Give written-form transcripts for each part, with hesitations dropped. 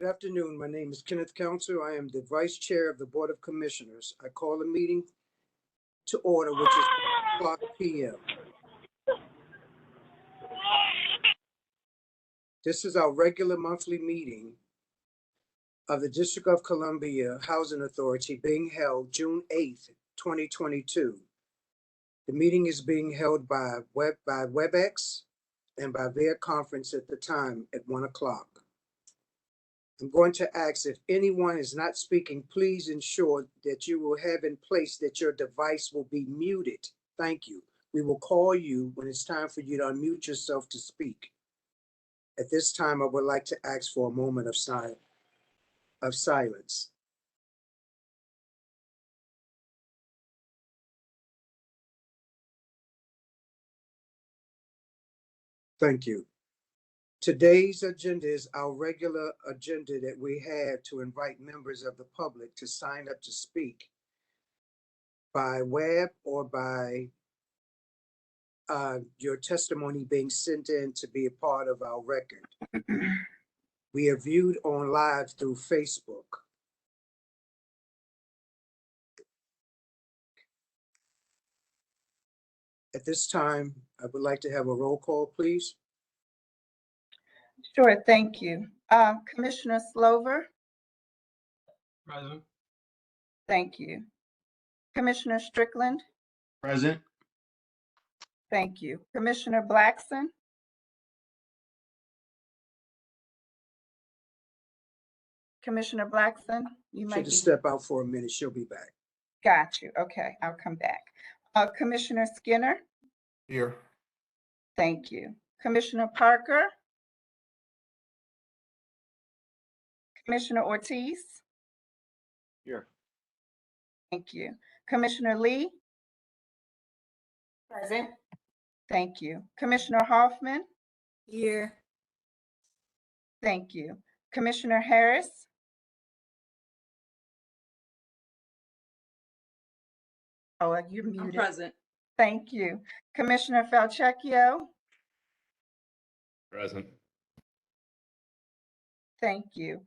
Good afternoon. My name is Kenneth Council. I am the Vice Chair of the Board of Commissioners. I call the meeting to order, which is 1 o'clock p.m. This is our regular monthly meeting of the District of Columbia Housing Authority being held June 8th, 2022. The meeting is being held by WebEx and by via conference at the time at 1 o'clock. I'm going to ask if anyone is not speaking, please ensure that you will have in place that your device will be muted. Thank you. We will call you when it's time for you to unmute yourself to speak. At this time, I would like to ask for a moment of silence. Thank you. Today's agenda is our regular agenda that we have to invite members of the public to sign up to speak by web or by your testimony being sent in to be a part of our record. We are viewed on live through Facebook. At this time, I would like to have a roll call, please. Sure, thank you. Commissioner Slover? Present. Thank you. Commissioner Strickland? Present. Thank you. Commissioner Blackson? Commissioner Blackson, you Should might be. just step out for a minute. She'll be back. Got you. Okay, I'll come back. Commissioner Skinner? Here. Thank you. Commissioner Parker? Commissioner Ortiz? Here. Thank you. Commissioner Lee? Present. Thank you. Commissioner Hoffman? Here. Thank you. Commissioner Harris? Oh, you're I'm muted. present. Thank you. Commissioner Falchecchio? Present. Thank you.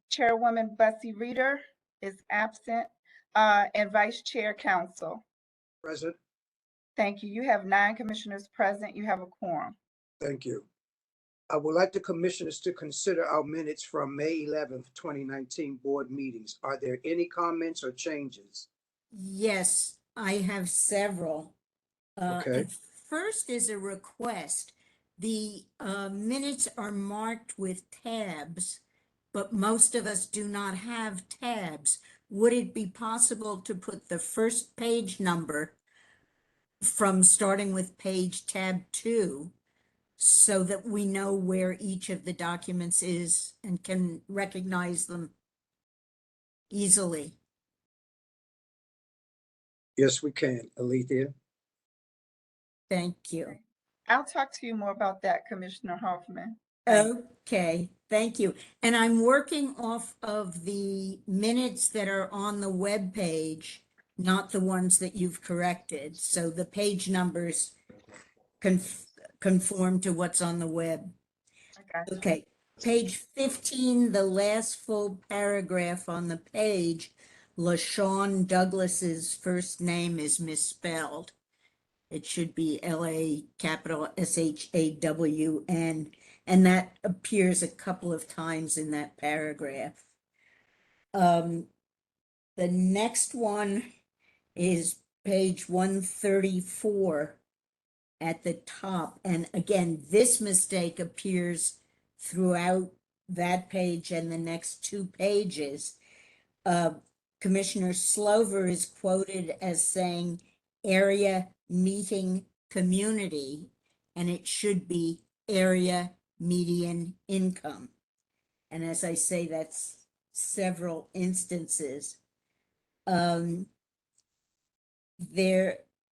Chairwoman Bussy Reeder is absent, and Vice Chair Council. Present. Thank you. You have 9 commissioners present. You have a quorum. Thank you. I would like the commissioners to consider our minutes from May 11th, 2019 board meetings. Are there any comments or changes? Yes, I have several. Okay. And first is a request. The minutes are marked with tabs, but most of us do not have tabs. Would it be possible to put the first page number from starting with page tab 2 so that we know where each of the documents is and can recognize them easily? Yes, we can. Alethea. Thank you. I'll talk to you more about that, Commissioner Hoffman. Okay, thank you. And I'm working off of the minutes that are on the web page, not the ones that you've corrected. So the page numbers conform to what's on the web. I got you. Okay, page 15, the last full paragraph on the page, LaShawn Douglas's first name is misspelled. It should be L-A capital S-H-A-W-N, and that appears a couple of times in that paragraph. The next one is page 134 at the top. And again, this mistake appears throughout that page and the next 2 pages. Commissioner Slover is quoted as saying area meeting community, and it should be area median income. And as I say, that's several instances. There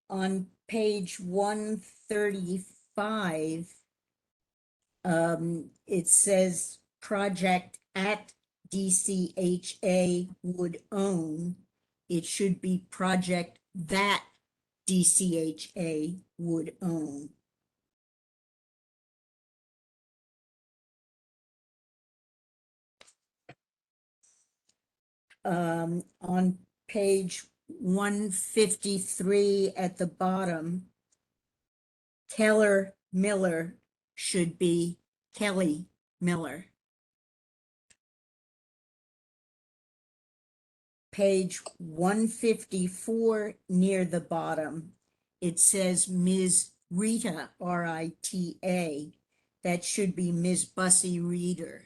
on page 135, it says project at DCHA would own. It should be project that DCHA would own. On page 153 at the bottom, Keller Miller should be Kelly Miller. Page 154 near the bottom, it says Ms. Rita, R-I-T-A. That should be Ms. Bussy Reader.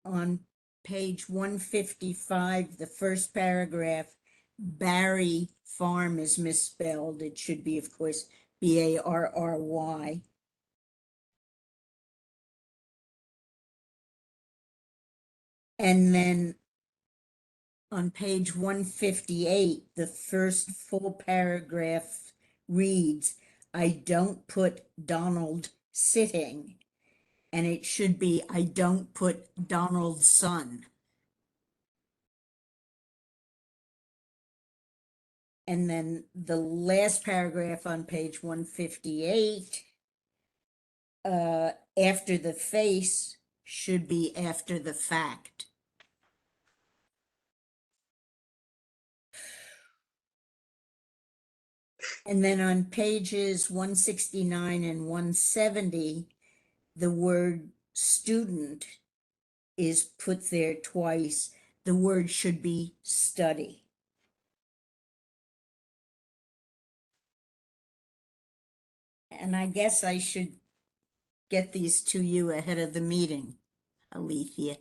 On page 155, the first paragraph, Barry Farm is misspelled. It should be, of course, B-A-R-R-Y. And then on page 158, the first full paragraph reads, I don't put Donald sitting. And it should be, I don't put Donald's son. And then the last paragraph on page 158, after the face should be after the fact. And then on pages 169 and 170, the word student is put there twice. The word should be study. And I guess I should get these to you ahead of the meeting, Alethea.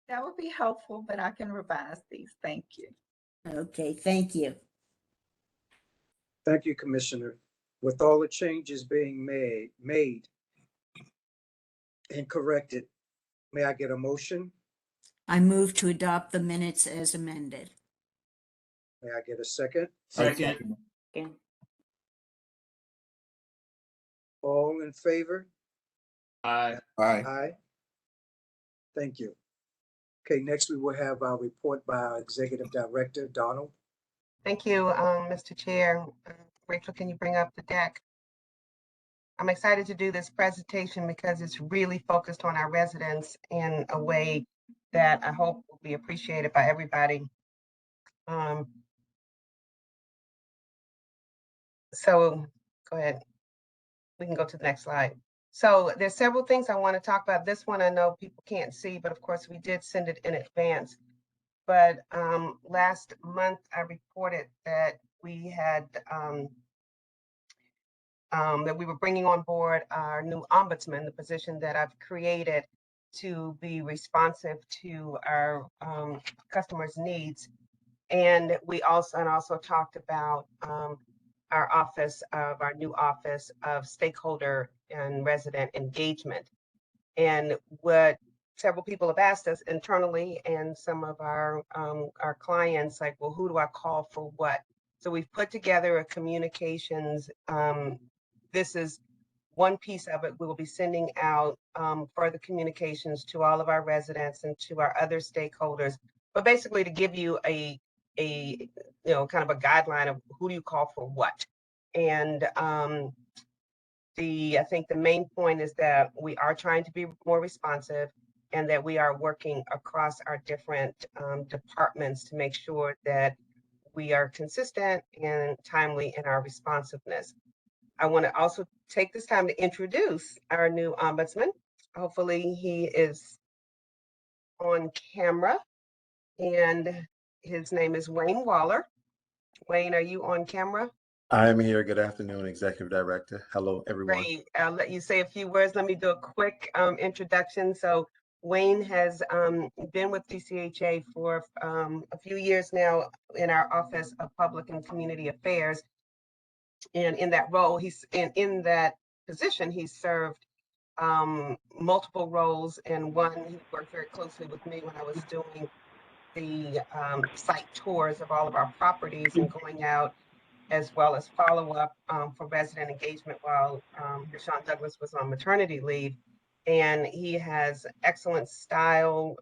That would be helpful, but I can revise these. Thank you. Okay, thank you. Thank you, Commissioner. With all the changes being made and corrected, may I get a motion? I move to adopt the minutes as amended. May I get a second? Second. All in favor? Aye. Aye. Thank you. Okay, next we will have our report by our Executive Director, Donald. Thank you, Mr. Chair. Rachel, can you bring up the deck? I'm excited to do this presentation because it's really focused on our residents in a way that I hope will be appreciated by everybody. So go ahead. We can go to the next slide. So there's several things I want to talk about. This one I know people can't see, but of course we did send it in advance. But last month I reported that we had that we were bringing on board our new ombudsman, the position that I've created to be responsive to our customers' needs. And we also talked about our new office of stakeholder and resident engagement. And what several people have asked us internally and some of our clients, like, well, who do I call for what? So we've put together a communications, this is one piece of it. We will be sending out further communications to all of our residents and to our other stakeholders, but basically to give you a kind of a guideline of who do you call for what. And I think the main point is that we are trying to be more responsive and that we are working across our different departments to make sure that we are consistent and timely in our responsiveness. I want to also take this time to introduce our new ombudsman. Hopefully he is on camera, and his name is Wayne Waller. Wayne, are you on camera? I am here. Good afternoon, Executive Director. Hello, everyone. Great. I'll let you say a few words. Let me do a quick introduction. So Wayne has been with DCHA for a few years now in our Office of Public and Community Affairs. And in that role, in that position, he served multiple roles. And one, he worked very closely with me when I was doing the site tours of all of our properties and going out, as well as follow-up for resident engagement while Sean Douglas was on maternity leave. And he has excellent style,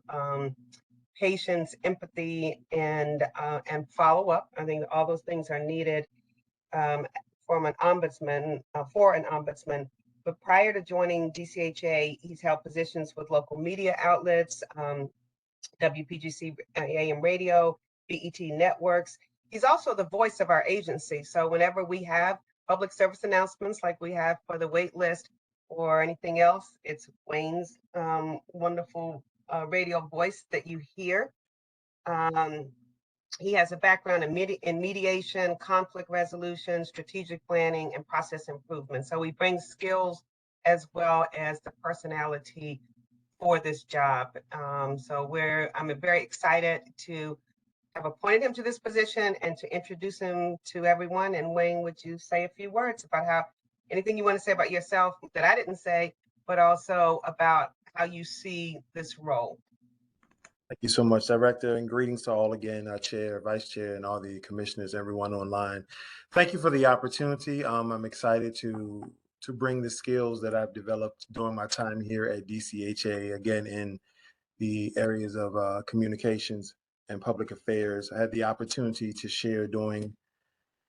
patience, empathy, and follow-up. I think all those things are needed for an ombudsman, But prior to joining DCHA, he's held positions with local media outlets, WPGC AM radio, BET networks. He's also the voice of our agency. So whenever we have public service announcements like we have for the wait list or anything else, it's Wayne's wonderful radio voice that you hear. He has a background in mediation, conflict resolution, strategic planning, and process improvement. So he brings skills as well as the personality for this job. So I'm very excited to have appointed him to this position and to introduce him to everyone. And Wayne, would you say a few words about anything you want to say about yourself that I didn't say, but also about how you see this role? Thank you so much, Director, and greetings to all again, Chair, Vice Chair, and all the commissioners, everyone online. Thank you for the opportunity. I'm excited to bring the skills that I've developed during my time here at DCHA, again, in the areas of communications and public affairs. I had the opportunity to share during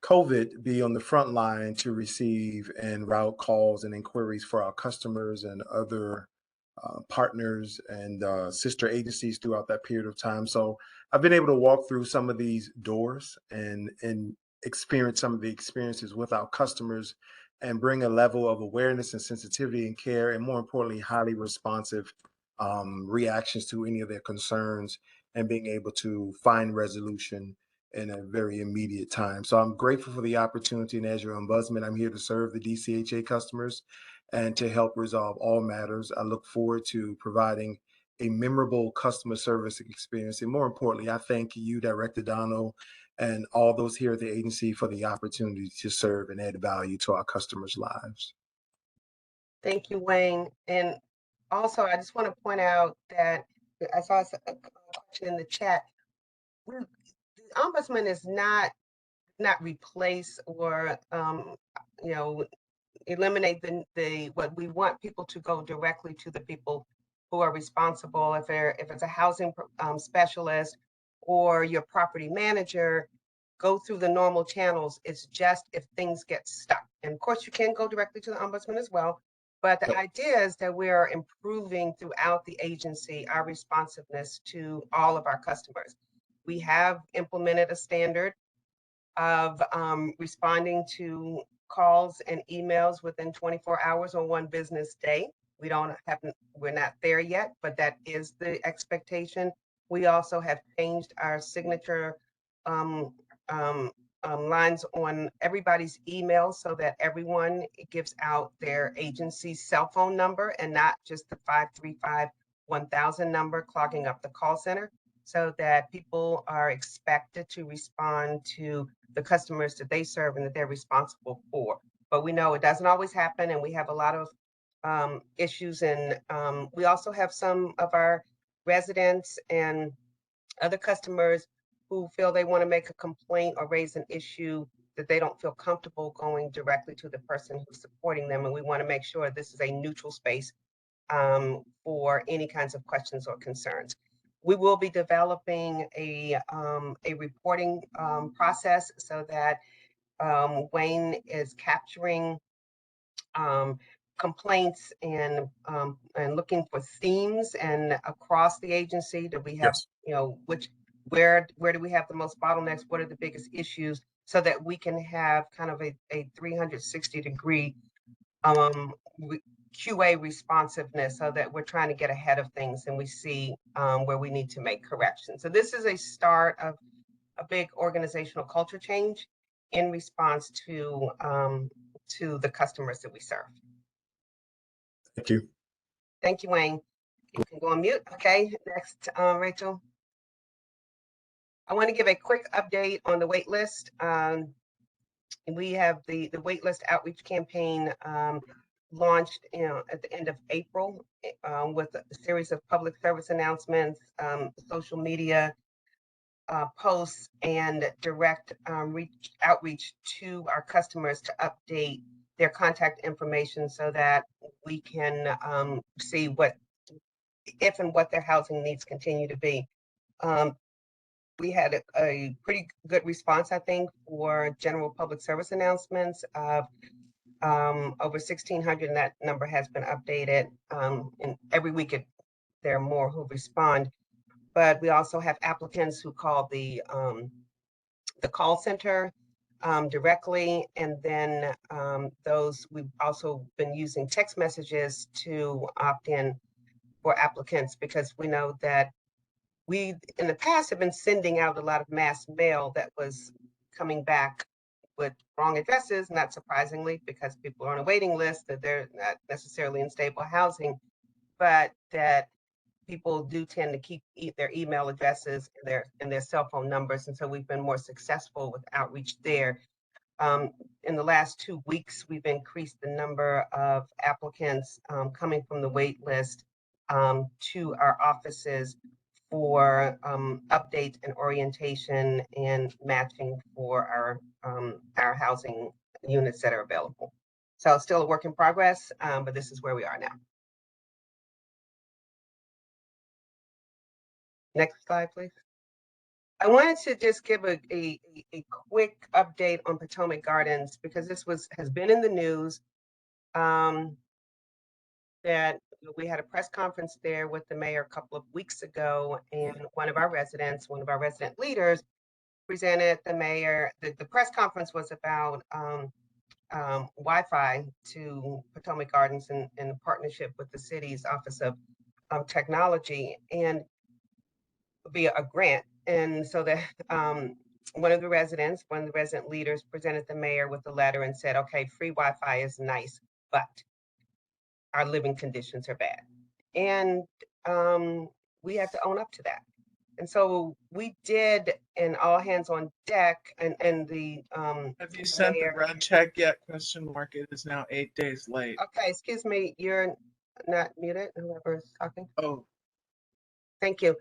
COVID, be on the front line to receive and route calls and inquiries for our customers and other partners and sister agencies throughout that period of time. So I've been able to walk through some of these doors and experience some of the experiences with our customers and bring a level of awareness and sensitivity and care, and more importantly, highly responsive reactions to any of their concerns and being able to find resolution in a very immediate time. So I'm grateful for the opportunity, and as your ombudsman, I'm here to serve the DCHA customers and to help resolve all matters. I look forward to providing a memorable customer service experience. And more importantly, I thank you, Director Donald, and all those here at the agency for the opportunity to serve and add value to our customers' lives. Thank you, Wayne. And also, I just want to point out that I saw a question in the chat. The Ombudsman is not replace or eliminate the what we want people to go directly to the people who are responsible. If it's a housing specialist or your property manager, go through the normal channels. It's just if things get stuck. And of course, you can go directly to the Ombudsman as well. But the idea is that we are improving throughout the agency our responsiveness to all of our customers. We have implemented a standard of responding to calls and emails within 24 hours on one business day. We're not there yet, but that is the expectation. We also have changed our signature lines on everybody's email so that everyone gives out their agency's cell phone number and not just the 535-1000 number clogging up the call center, so that people are expected to respond to the customers that they serve and that they're responsible for. But we know it doesn't always happen, and we have a lot of issues. And we also have some of our residents and other customers who feel they want to make a complaint or raise an issue that they don't feel comfortable going directly to the person who's supporting them. And we want to make sure this is a neutral space for any kinds of questions or concerns. We will be developing a reporting process so that Wayne is capturing complaints and looking for themes and across the agency. Do we have, where do we have the most bottlenecks? What are the biggest issues, so that we can have kind of a 360-degree QA responsiveness, so that we're trying to get ahead of things and we see where we need to make corrections. So this is a start of a big organizational culture change in response to the customers that we serve. Thank you. Thank you, Wayne. You can go on mute. Okay, next, Rachel. I want to give a quick update on the wait list. We have the wait list outreach campaign launched at the end of April with a series of public service announcements, social media posts, and direct outreach to our customers to update their contact information so that we can see what their housing needs continue to be. We had a pretty good response, I think, for general public service announcements of over 1,600, and that number has been updated. And every week there are more who respond. But we also have applicants who call the call center directly, and then those we've also been using text messages to opt in for applicants, because we know that we in the past have been sending out a lot of mass mail that was coming back with wrong addresses, not surprisingly, because people are on a waiting list, that they're not necessarily in stable housing, but that people do tend to keep their email addresses and their cell phone numbers. And so we've been more successful with outreach there. In the last 2 weeks, we've increased the number of applicants coming from the wait list to our offices for updates and orientation and matching for our housing units that are available. So it's still a work in progress, but this is where we are now. Next slide, please. I wanted to just give a quick update on Potomac Gardens, because this has been in the news. That we had a press conference there with the mayor a couple of weeks ago, and one of our resident leaders presented the mayor. The press conference was about Wi-Fi to Potomac Gardens in partnership with the city's Office of Technology, and via a grant. And so that one of the resident leaders presented the mayor with a letter and said, okay, free Wi-Fi is nice, but our living conditions are bad. And we have to own up to that. And so we did an all hands on deck, and the Have you sent the red check yet? Question mark. It is now 8 days late. Okay, excuse me, you're not muted, whoever's talking. Oh, Thank you.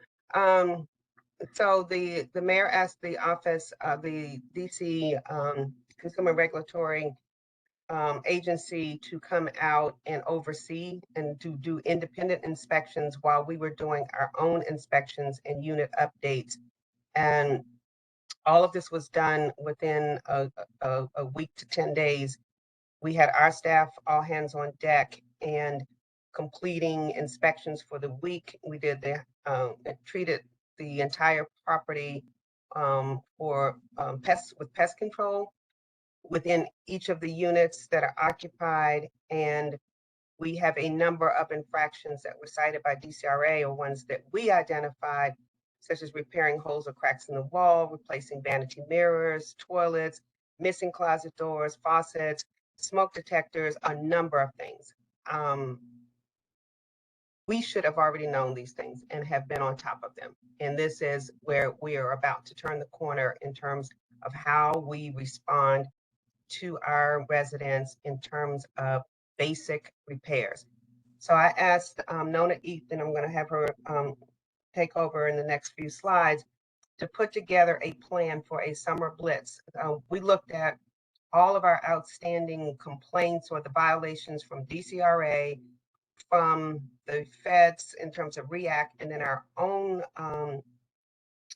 So the mayor asked the office of the DC Consumer Regulatory Agency to come out and oversee and to do independent inspections while we were doing our own inspections and unit updates. And all of this was done within a week to 10 days. We had our staff all hands on deck and completing inspections for the week. We did treated the entire property for pest control within each of the units that are occupied. And we have a number of infractions that were cited by DCRA, or ones that we identified, such as repairing holes or cracks in the wall, replacing vanity mirrors, toilets, missing closet doors, faucets, smoke detectors, a number of things. We should have already known these things and have been on top of them. And this is where we are about to turn the corner in terms of how we respond to our residents in terms of basic repairs. So I asked Nona Ethan, I'm going to have her take over in the next few slides, to put together a plan for a summer blitz. We looked at all of our outstanding complaints or the violations from DCRA, from the feds in terms of REACT, and then our own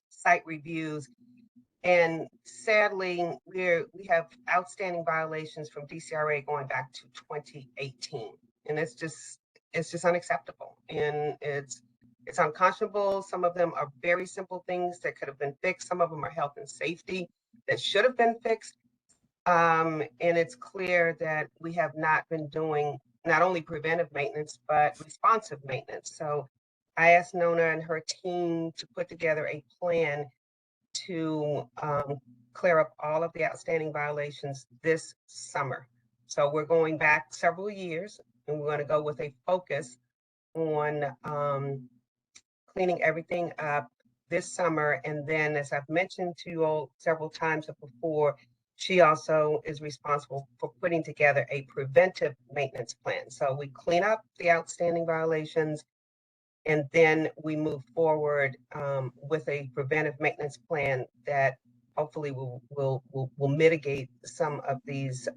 site reviews. And sadly, we have outstanding violations from DCRA going back to 2018, and it's just unacceptable, and it's unconscionable. Some of them are very simple things that could have been fixed. Some of them are health and safety that should have been fixed. And it's clear that we have not been doing not only preventive maintenance, but responsive maintenance. So I asked Nona and her team to put together a plan to clear up all of the outstanding violations this summer. So we're going back several years, and we're going to go with a focus on cleaning everything up this summer. And then, as I've mentioned to you all several times before, she also is responsible for putting together a preventive maintenance plan. So we clean up the outstanding violations, and then we move forward with a preventive maintenance plan that hopefully will mitigate some of these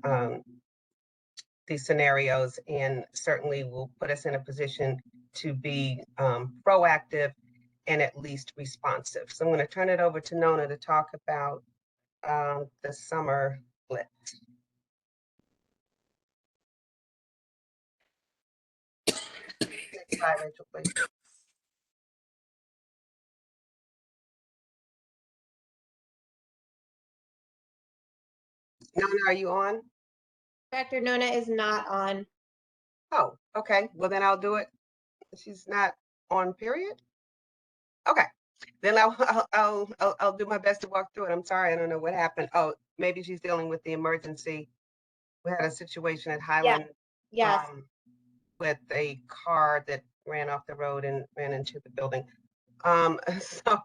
scenarios, and certainly will put us in a position to be proactive and at least responsive. So I'm going to turn it over to Nona to talk about the summer blitz. slide, Rachel, please. Nona, are you on? Dr. Nona is not on. Oh, okay. Well, then I'll do it. She's not on, period. Okay. Then I'll do my best to walk through it. I'm sorry, I don't know what happened. Oh, maybe she's dealing with the emergency. We had a situation at Highland Yes. with a car that ran off the road and ran into the building. So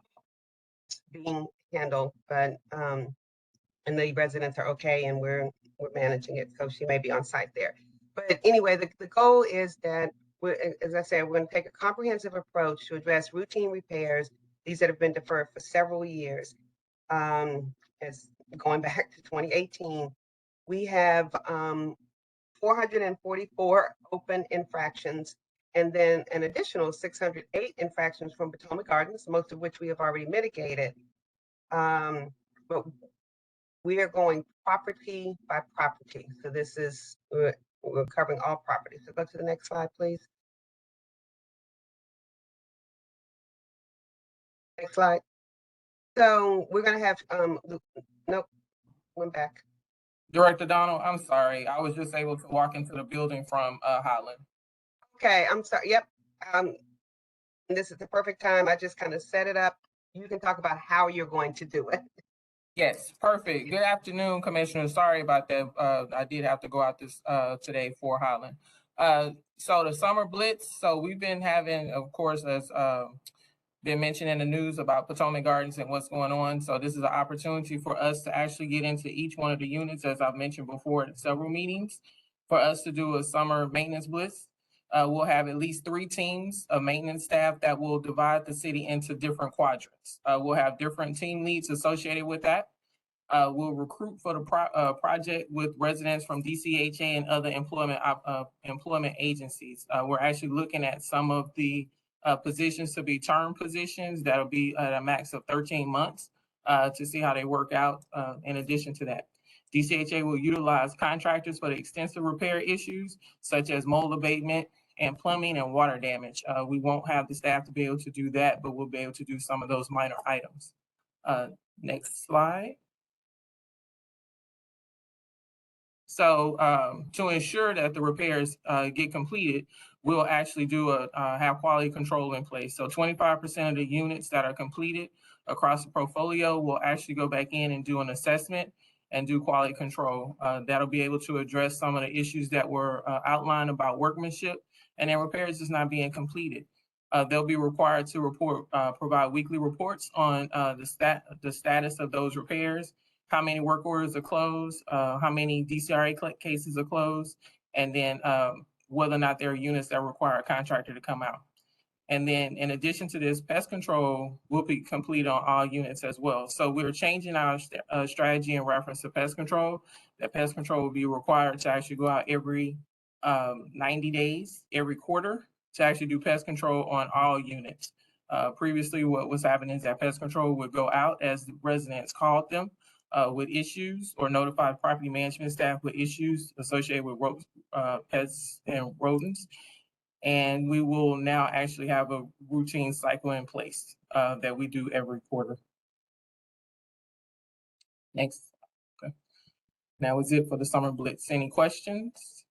it's being handled, but and the residents are okay, and we're managing it. So she may be on site there. But anyway, the goal is that as I said, we're going to take a comprehensive approach to address routine repairs, these that have been deferred for several years. As going back to 2018, we have 444 open infractions, and then an additional 608 infractions from Potomac Gardens, most of which we have already mitigated. But we are going property by property. So this is, we're covering all properties. So go to the next slide, please. Next slide. So we're gonna have, nope, went back. Director Donald, I'm sorry. I was just able to walk into the building from Highland. Okay, I'm sorry, yep. This is the perfect time. I just kind of set it up. You can talk about how you're going to do it. Yes, perfect. Good afternoon, Commissioner. Sorry about that. I did have to go out this today for Highland. So the summer blitz. So we've been having, of course, as been mentioned in the news about Potomac Gardens and what's going on. So this is an opportunity for us to actually get into each one of the units, as I've mentioned before in several meetings, for us to do a summer maintenance blitz. We'll have at least 3 teams of maintenance staff that will divide the city into different quadrants. We'll have different team leads associated with that. We'll recruit for the project with residents from DCHA and other employment agencies. We're actually looking at some of the positions to be term positions that'll be at a max of 13 months to see how they work out. In addition to that, DCHA will utilize contractors for the extensive repair issues such as mold abatement and plumbing and water damage. We won't have the staff to be able to do that, but we'll be able to do some of those minor items. Next slide. So to ensure that the repairs get completed, we'll actually do have quality control in place. So 25% of the units that are completed across the portfolio will actually go back in and do an assessment and do quality control. That'll be able to address some of the issues that were outlined about workmanship and then repairs is not being completed. They'll be required to provide weekly reports on the status of those repairs, how many work orders are closed, how many DCRA cases are closed, and then whether or not there are units that require a contractor to come out. And then in addition to this, pest control will be complete on all units as well. So we're changing our strategy in reference to pest control. That pest control will be required to actually go out every 90 days, every quarter, to actually do pest control on all units. Previously, what was happening is that pest control would go out as the residents called them with issues or notified property management staff with issues associated with pests and rodents. And we will now actually have a routine cycle in place that we do every quarter. Next. Okay. That was it for the summer blitz. Any questions?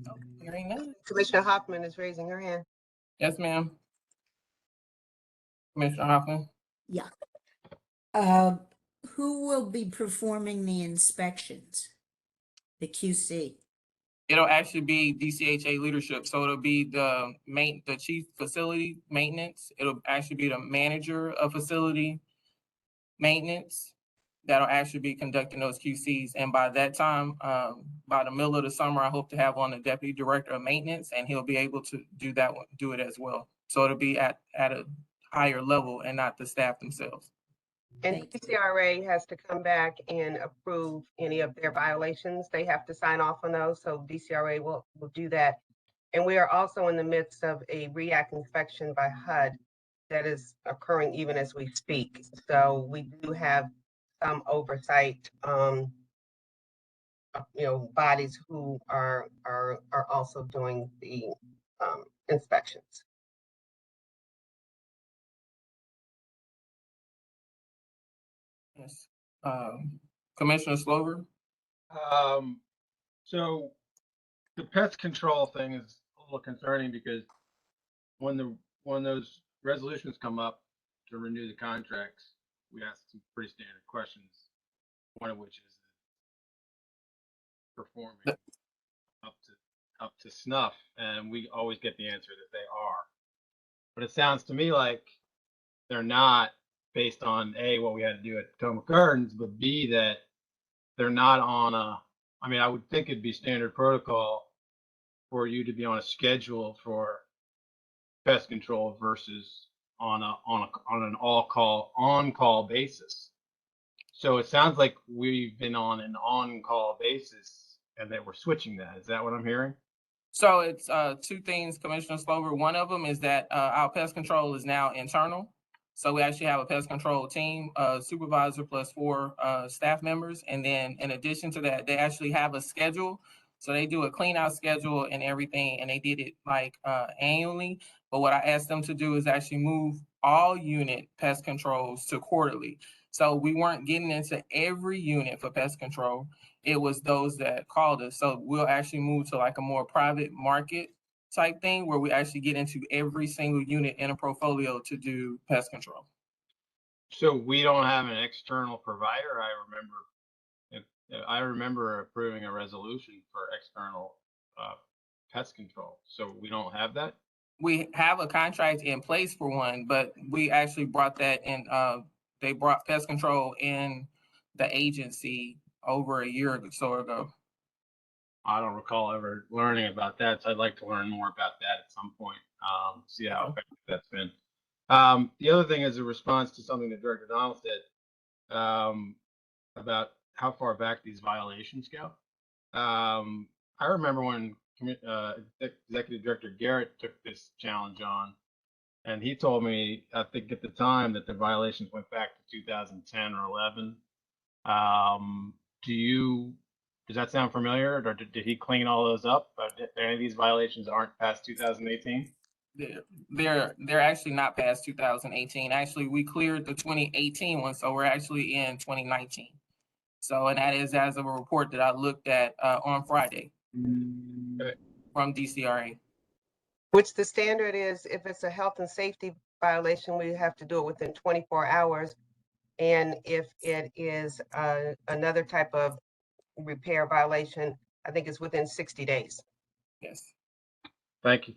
Oh, hearing none. Commissioner Hoffman is raising her hand. Yes, ma'am. Commissioner Hoffman. Yeah. Who will be performing the inspections? The QC. It'll actually be DCHA leadership. So it'll be the chief facility maintenance. It'll actually be the manager of facility maintenance that'll actually be conducting those QCs. And by that time, by the middle of the summer, I hope to have on the deputy director of maintenance, and he'll be able to do that one, do it as well. So it'll be at a higher level and not the staff themselves. And DCRA has to come back and approve any of their violations. They have to sign off on those. So DCRA will do that. And we are also in the midst of a REACT inspection by HUD that is occurring even as we speak. So we do have some oversight bodies who are also doing the inspections. Yes. Commissioner Slover? So the pest control thing is a little concerning because when those resolutions come up to renew the contracts, we ask some pretty standard questions. One of which is performing up to snuff, and we always get the answer that they are. But it sounds to me like they're not, based on A, what we had to do at Potomac Gardens, but B, that they're not on I would think it'd be standard protocol for you to be on a schedule for pest control versus on an on-call basis. So it sounds like we've been on an on-call basis and that we're switching that. Is that what I'm hearing? So it's two things, Commissioner Slover. One of them is that our pest control is now internal. So we actually have a pest control team, supervisor plus 4 staff members. And then in addition to that, they actually have a schedule. So they do a clean out schedule and everything, and they did it like annually. But what I asked them to do is actually move all unit pest controls to quarterly. So we weren't getting into every unit for pest control. It was those that called us. So we'll actually move to like a more private market type thing where we actually get into every single unit in a portfolio to do pest control. So we don't have an external provider. I remember approving a resolution for external pest control. So we don't have that? We have a contract in place for one, but we actually brought that in. They brought pest control in the agency over a year or so ago. I don't recall ever learning about that, so I'd like to learn more about that at some point. See how effective that's been. The other thing is a response to something that Director Donald said about how far back these violations go. I remember when Executive Director Garrett took this challenge on, and he told me, I think at the time, that the violations went back to 2010 or 11. Does that sound familiar, or did he clean all those up? Any of these violations aren't past 2018? They're actually not past 2018. Actually, we cleared the 2018 one, so we're actually in 2019. So, and that is as of a report that I looked at on Friday from DCRA. Which the standard is, if it's a health and safety violation, we have to do it within 24 hours. And if it is another type of repair violation, I think it's within 60 days. Yes. Thank you.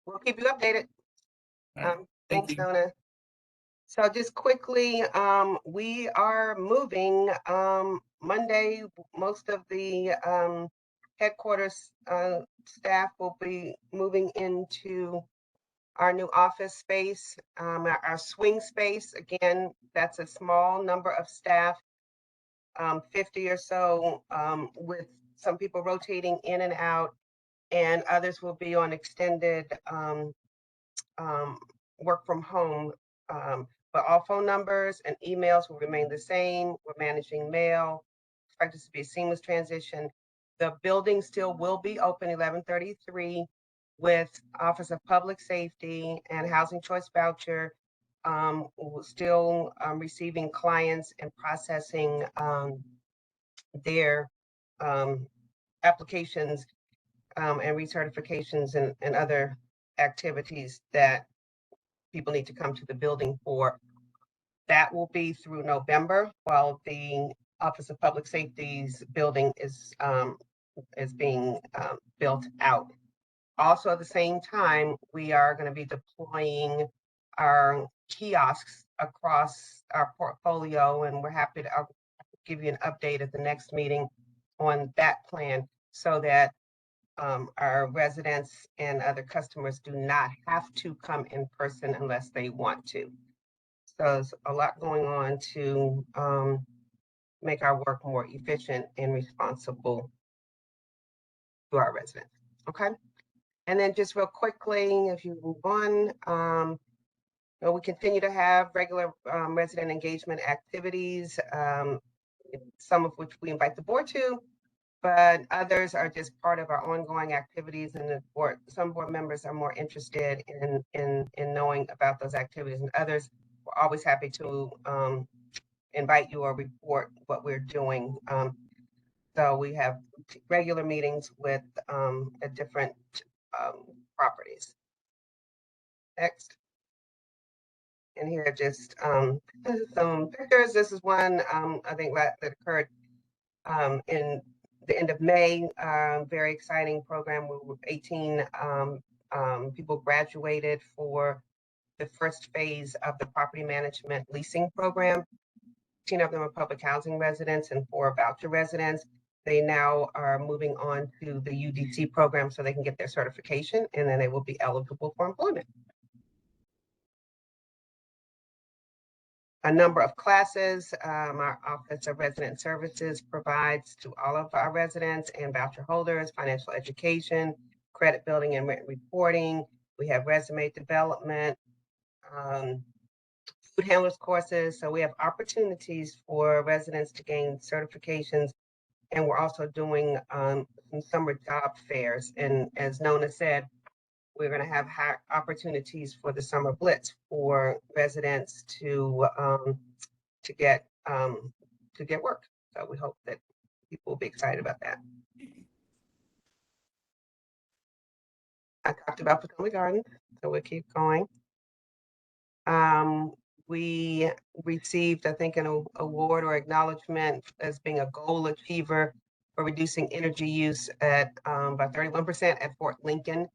We'll keep you updated. Thanks, you. Donna. So just quickly, we are moving Monday. Most of the headquarters staff will be moving into our new office space, our swing space. Again, that's a small number of staff, 50 or so, with some people rotating in and out, and others will be on extended work from home. But all phone numbers and emails will remain the same. We're managing mail. Expect this to be a seamless transition. The building still will be open 11:33 with Office of Public Safety and Housing Choice Voucher still receiving clients and processing their applications and recertifications and other activities that people need to come to the building for. That will be through November, while the Office of Public Safety's building is being built out. Also, at the same time, we are going to be deploying our kiosks across our portfolio, and we're happy to give you an update at the next meeting on that plan, so that our residents and other customers do not have to come in person unless they want to. So there's a lot going on to make our work more efficient and responsible to our residents. Okay. And then just real quickly, if you move on, We continue to have regular resident engagement activities, some of which we invite the board to, but others are just part of our ongoing activities, and some board members are more interested in knowing about those activities, and others, we're always happy to invite you or report what we're doing. So we have regular meetings with at different properties. Next. And here are just some pictures. This is one I think that occurred in the end of May. Very exciting program. 18 people graduated for the first phase of the property management leasing program. 15 of them are public housing residents and 4 voucher residents. They now are moving on to the UDC program so they can get their certification, and then they will be eligible for employment. A number of classes our Office of Resident Services provides to all of our residents and voucher holders: financial education, credit building and rent reporting. We have resume development, food handlers courses. So we have opportunities for residents to gain certifications, and we're also doing some summer job fairs. And as Nona said, we're going to have opportunities for the summer Blitz for residents to get work. So we hope that people will be excited about that. I talked about Potomac Gardens, so we'll keep going. We received, I think, an award or acknowledgement as being a goal achiever for reducing energy use at by 31% at Fort Lincoln.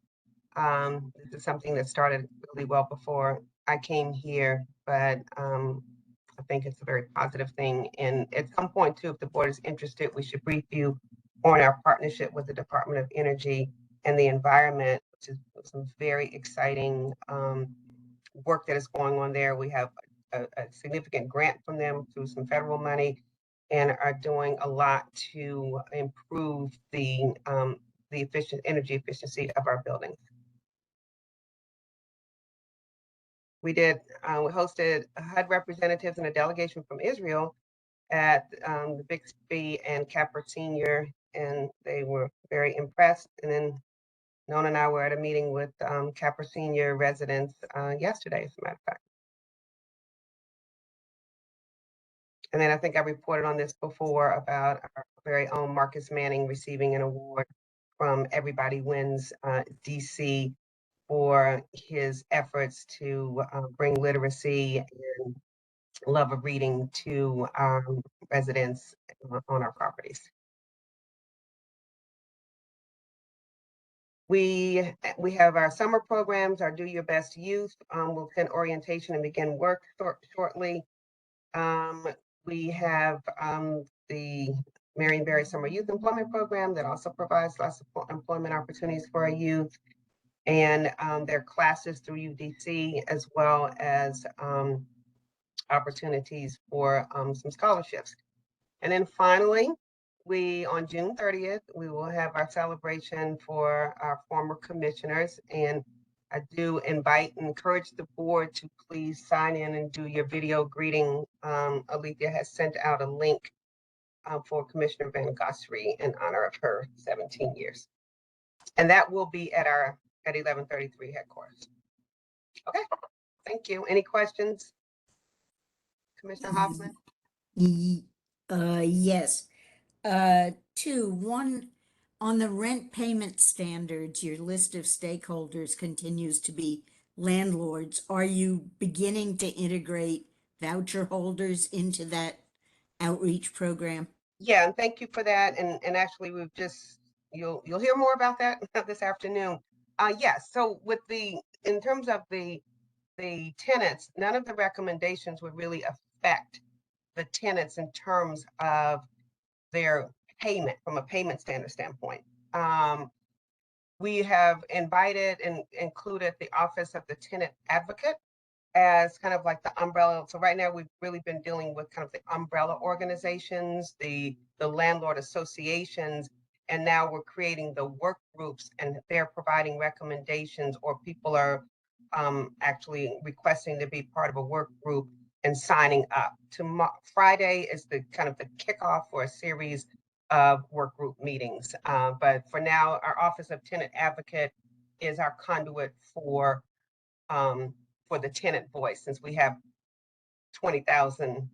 This is something that started really well before I came here, but I think it's a very positive thing. And at some point too, if the board is interested, we should brief you on our partnership with the Department of Energy and the Environment, which is some very exciting work that is going on there. We have a significant grant from them through some federal money, and are doing a lot to improve the energy efficiency of our buildings. We hosted HUD representatives and a delegation from Israel at the Bixby and Capper Senior, and they were very impressed. And then Nona and I were at a meeting with Capper Senior residents yesterday, as a matter of fact. And then I think I reported on this before about our very own Marcus Manning receiving an award from Everybody Wins DC for his efforts to bring literacy and love of reading to our residents on our properties. We have our summer programs, our Do Your Best Youth. We'll send orientation and begin work shortly. We have the Marion Barry Summer Youth Employment Program that also provides lots of employment opportunities for our youth, and their classes through UDC, as well as opportunities for some scholarships. And then finally, on June 30th, we will have our celebration for our former commissioners. And I do invite and encourage the board to please sign in and do your video greeting. Alethea has sent out a link for Commissioner Van Gossry in honor of her 17 years. And that will be at 1133 headquarters. Okay, thank you. Any questions? Commissioner Hoffman? Yes. Two, one, on the rent payment standards, your list of stakeholders continues to be landlords. Are you beginning to integrate voucher holders into that outreach program? Yeah, and thank you for that. And actually, we've just, you'll hear more about that this afternoon. Yes, so in terms of the tenants, none of the recommendations would really affect the tenants in terms of their payment from a payment standpoint. We have invited and included the Office of the Tenant Advocate as kind of like the umbrella. So right now we've really been dealing with kind of the umbrella organizations, the landlord associations, and now we're creating the work groups, and they're providing recommendations, or people are actually requesting to be part of a work group and signing up. Friday is the kind of the kickoff for a series of work group meetings. But for now, our Office of Tenant Advocate is our conduit for the tenant voice, since we have 20,000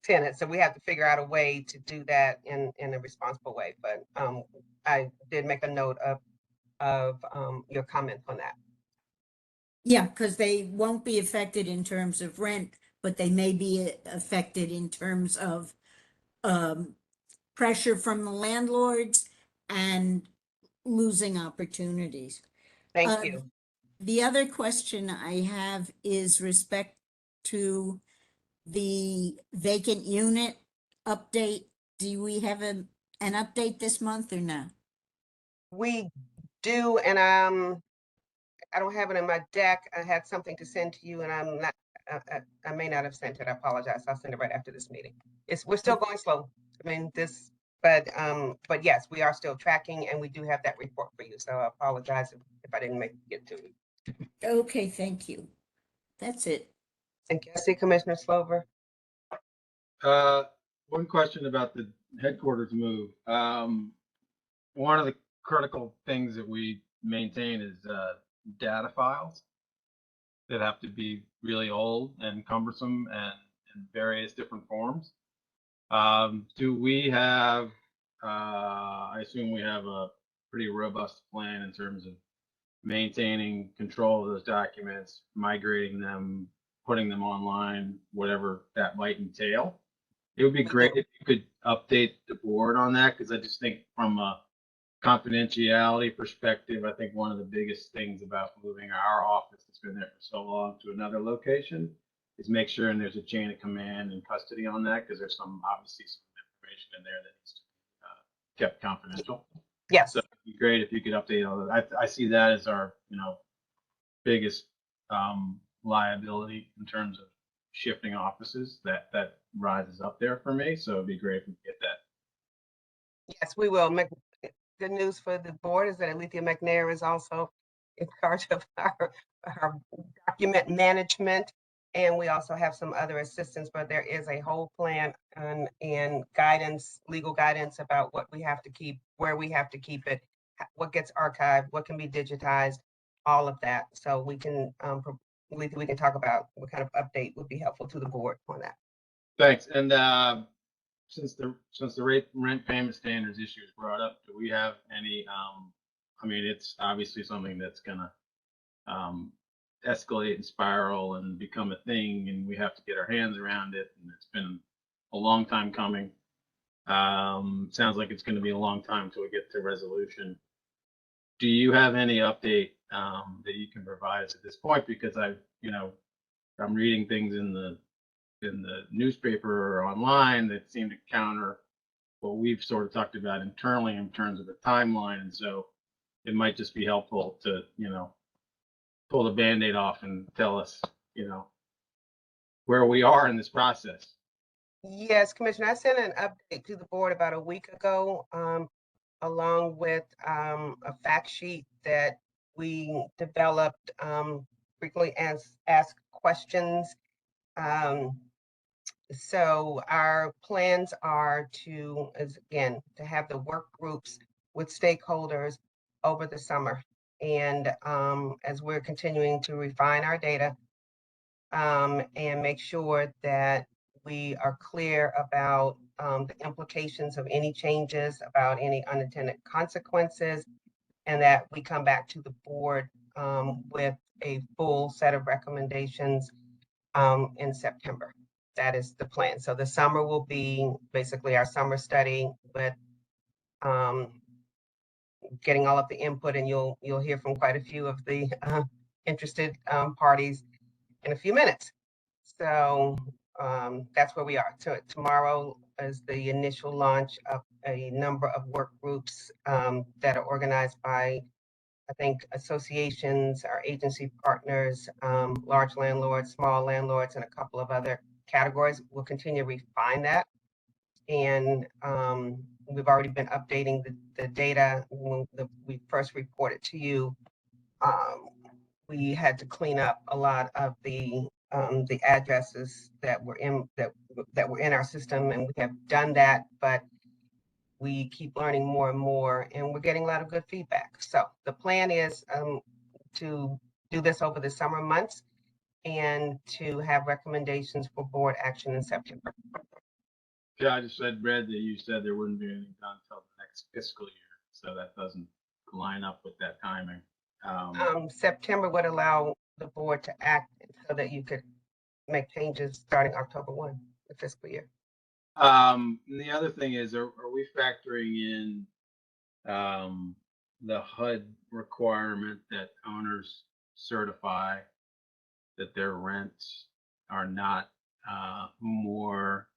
tenants. So we have to figure out a way to do that in a responsible way. But I did make a note of your comment on that. Yeah, because they won't be affected in terms of rent, but they may be affected in terms of pressure from the landlords and losing opportunities. Thank you. The other question I have is respect to the vacant unit update. Do we have an update this month or no? We do, and I don't have it in my deck. I had something to send to you, and I'm not. I may not have sent it. I apologize. I'll send it right after this meeting. We're still going slow. I mean, but yes, we are still tracking, and we do have that report for you. So I apologize if I didn't get to it. Okay, thank you. That's it. Thank you. I see Commissioner Slover. One question about the headquarters move. One of the critical things that we maintain is data files that have to be really old and cumbersome and in various different forms. Do we have, I assume we have a pretty robust plan in terms of maintaining control of those documents, migrating them, putting them online, whatever that might entail? It would be great if you could update the board on that, because I just think from a confidentiality perspective, I think one of the biggest things about moving our office that's been there for so long to another location is make sure and there's a chain of command and custody on that, because there's obviously some information in there that needs to be kept confidential. Yes. So it'd be great if you could update all that. I see that as our, biggest liability in terms of shifting offices that rises up there for me. So it'd be great if we could get that. Yes, we will. Good news for the board is that Alethea McNair is also in charge of our document management. And we also have some other assistants, but there is a whole plan and guidance, legal guidance about what we have to keep, where we have to keep it, what gets archived, what can be digitized, all of that. So we can talk about what kind of update would be helpful to the board on that. Thanks. And since the rent payment standards issue is brought up, do we have any? I mean, it's obviously something that's gonna escalate and spiral and become a thing, and we have to get our hands around it. And it's been a long time coming. Sounds like it's going to be a long time till we get to resolution. Do you have any update that you can provide us at this point? Because I'm reading things in the newspaper or online that seem to counter what we've sort of talked about internally in terms of the timeline. And so it might just be helpful to, pull the Band-Aid off and tell us, where we are in this process. Yes, Commissioner, I sent an update to the board about a week ago, along with a fact sheet that we developed, frequently asked questions. So our plans are to have the work groups with stakeholders over the summer. And as we're continuing to refine our data and make sure that we are clear about the implications of any changes, about any unintended consequences, and that we come back to the board with a full set of recommendations in September. That is the plan. So the summer will be basically our summer study with getting all of the input, and you'll hear from quite a few of the interested parties in a few minutes. So that's where we are. So tomorrow is the initial launch of a number of work groups that are organized by, I think, associations, our agency partners, large landlords, small landlords, and a couple of other categories. We'll continue to refine that. And we've already been updating the data. When we first reported to you, we had to clean up a lot of the addresses that were in our system, and we have done that, but we keep learning more and more, and we're getting a lot of good feedback. So the plan is to do this over the summer months and to have recommendations for board action in September. Yeah, I just read that you said there wouldn't be anything done until the next fiscal year, so that doesn't line up with that timing. September would allow the board to act so that you could make changes starting October 1, the fiscal year. And the other thing is, are we factoring in the HUD requirement that owners certify that their rents are not more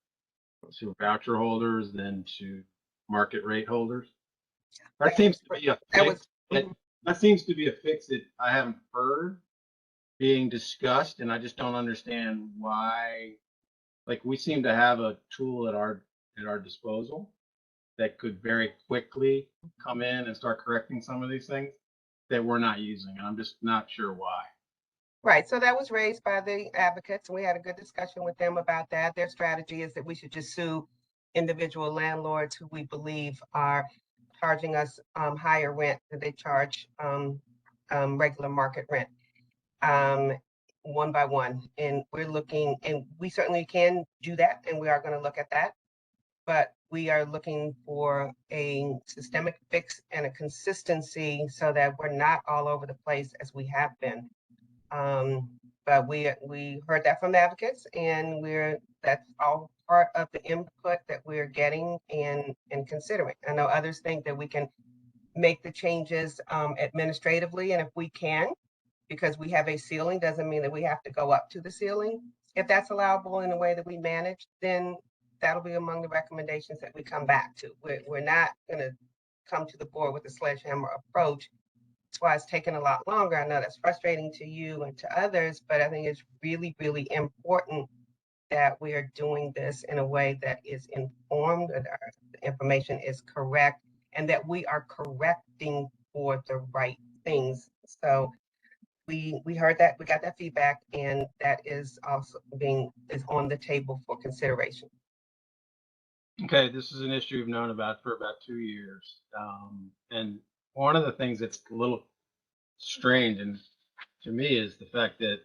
to voucher holders than to market rate holders? That seems to be a fix. That seems to be a fix that I haven't heard being discussed, and I just don't understand why. Like, we seem to have a tool at our disposal that could very quickly come in and start correcting some of these things that we're not using, and I'm just not sure why. Right, so that was raised by the advocates, and we had a good discussion with them about that. Their strategy is that we should just sue individual landlords who we believe are charging us higher rent than they charge regular market rent, one by one. And we're looking, and we certainly can do that, and we are going to look at that. But we are looking for a systemic fix and a consistency so that we're not all over the place as we have been. But we heard that from the advocates, and that's all part of the input that we're getting and considering. I know others think that we can make the changes administratively, and if we can, because we have a ceiling, doesn't mean that we have to go up to the ceiling. If that's allowable in the way that we manage, then that'll be among the recommendations that we come back to. We're not going to come to the board with a sledgehammer approach. That's why it's taken a lot longer. I know that's frustrating to you and to others, but I think it's really, really important that we are doing this in a way that is informed, that our information is correct, and that we are correcting for the right things. So we heard that, we got that feedback, and that is also is on the table for consideration. Okay, this is an issue we've known about for about 2 years. And one of the things that's a little strange and to me is the fact that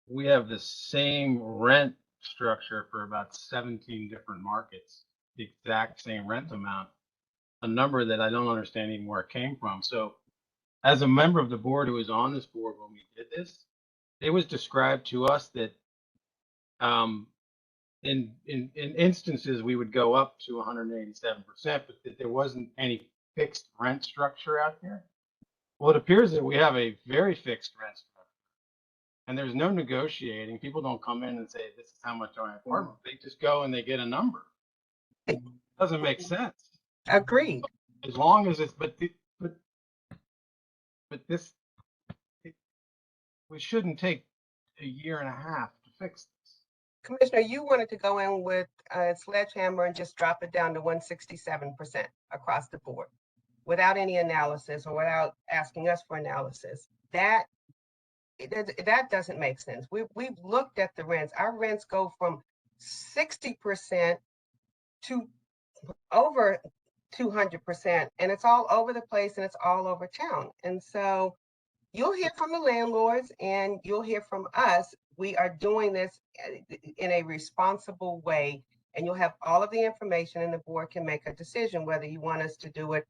we have the same rent structure for about 17 different markets, the exact same rent amount, a number that I don't understand even where it came from. So as a member of the board who was on this board when we did this, it was described to us that in instances we would go up to 187%, but that there wasn't any fixed rent structure out there. Well, it appears that we have a very fixed rent structure, and there's no negotiating. People don't come in and say, this is how much on my apartment. They just go and they get a number. It doesn't make sense. Agreed. As long as it's, but this, we shouldn't take a year and a half to fix this. Commissioner, you wanted to go in with a sledgehammer and just drop it down to 167% across the board without any analysis or without asking us for analysis. That doesn't make sense. We've looked at the rents. Our rents go from 60% to over 200%, and it's all over the place and it's all over town. And so you'll hear from the landlords and you'll hear from us. We are doing this in a responsible way, and you'll have all of the information, and the board can make a decision whether you want us to do it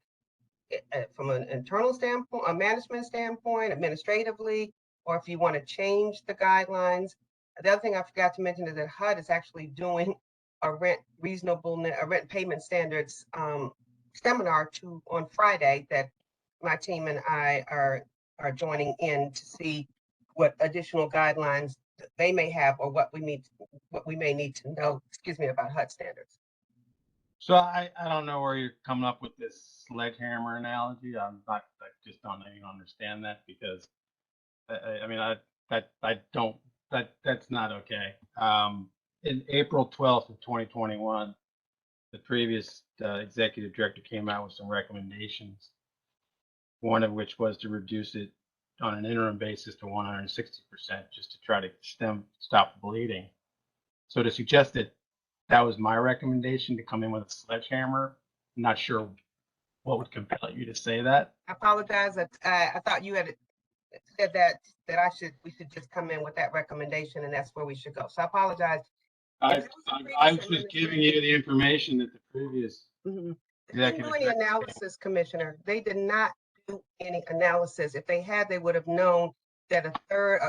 from an internal standpoint, a management standpoint, administratively, or if you want to change the guidelines. The other thing I forgot to mention is that HUD is actually doing a rent payment standards seminar on Friday that my team and I are joining in to see what additional guidelines they may have or what we may need to know, about HUD standards. So I don't know where you're coming up with this sledgehammer analogy. I just don't even understand that, because that's not okay. In April 12th of 2021, the previous executive director came out with some recommendations, one of which was to reduce it on an interim basis to 160% just to try to stop the bleeding. So to suggest that that was my recommendation to come in with a sledgehammer, I'm not sure what would compel you to say that. I apologize. I thought you had said that we should just come in with that recommendation and that's where we should go. So I apologize. I was just giving you the information that the previous Mm-hmm. They didn't do any executive analysis, Commissioner. They did not do any analysis. If they had, they would have known that a third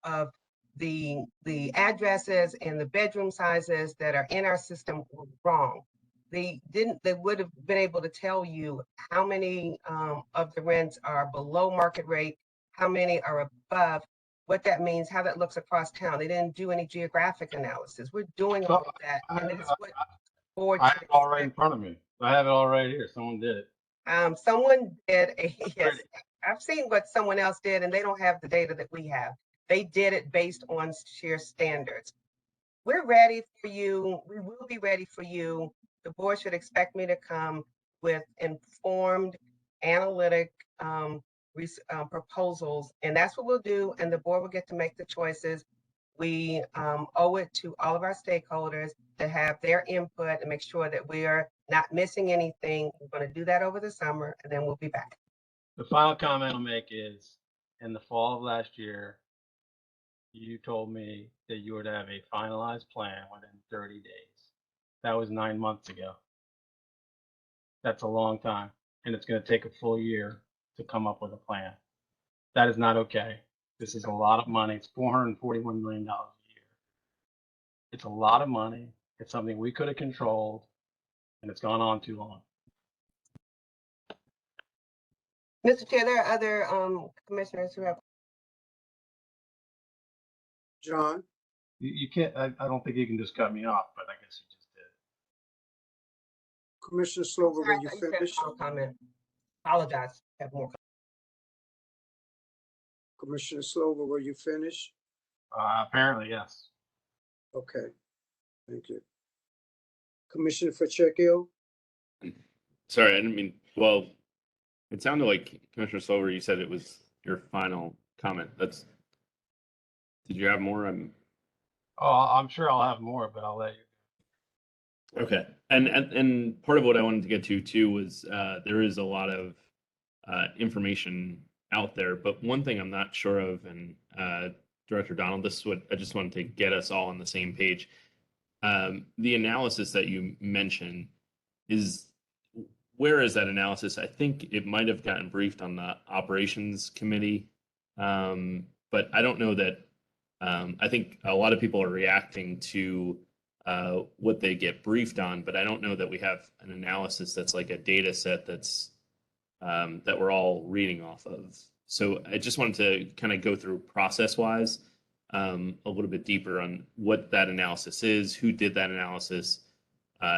of the addresses and the bedroom sizes that are in our system were wrong. They would have been able to tell you how many of the rents are below market rate, how many are above, what that means, how that looks across town. They didn't do any geographic analysis. We're doing all of that. And that's what board I have it all right in front of me. I have it all right here. Someone did it. Someone did yes. I've seen what someone else did and they don't have the data that we have. They did it based on sheer standards. We're ready for you. We will be ready for you. The board should expect me to come with informed, analytic proposals, and that's what we'll do. And the board will get to make the choices. We owe it to all of our stakeholders to have their input and make sure that we are not missing anything. We're going to do that over the summer, and then we'll be back. The final comment I'll make is, in the fall of last year, you told me that you would have a finalized plan within 30 days. That was 9 months ago. That's a long time, and it's going to take a full year to come up with a plan. That is not okay. This is a lot of money. It's $441 million a year. It's a lot of money. It's something we could have controlled, and it's gone on too long. Mr. Chair, there are other commissioners who have. John, You can't, I don't think you can just cut me off, but I guess you just did. Commissioner Slover, were you I said finished? final comment. Apologize. Have more. Commissioner Slover, were you finished? Apparently, yes. Okay, thank you. Commissioner Pacheco? Sorry, I didn't mean, well, it sounded like Commissioner Slover, you said it was your final comment. Did you have more? I'm sure I'll have more, but I'll let you. Okay. And part of what I wanted to get to too was there is a lot of information out there, but one thing I'm not sure of, and Director Donald, this is what I just wanted to get us all on the same page. The analysis that you mentioned where is that analysis? I think it might have gotten briefed on the operations committee, but I don't know that. I think a lot of people are reacting to what they get briefed on, but I don't know that we have an analysis that's like a data set that's that we're all reading off of. So I just wanted to kind of go through process-wise a little bit deeper on what that analysis is, who did that analysis,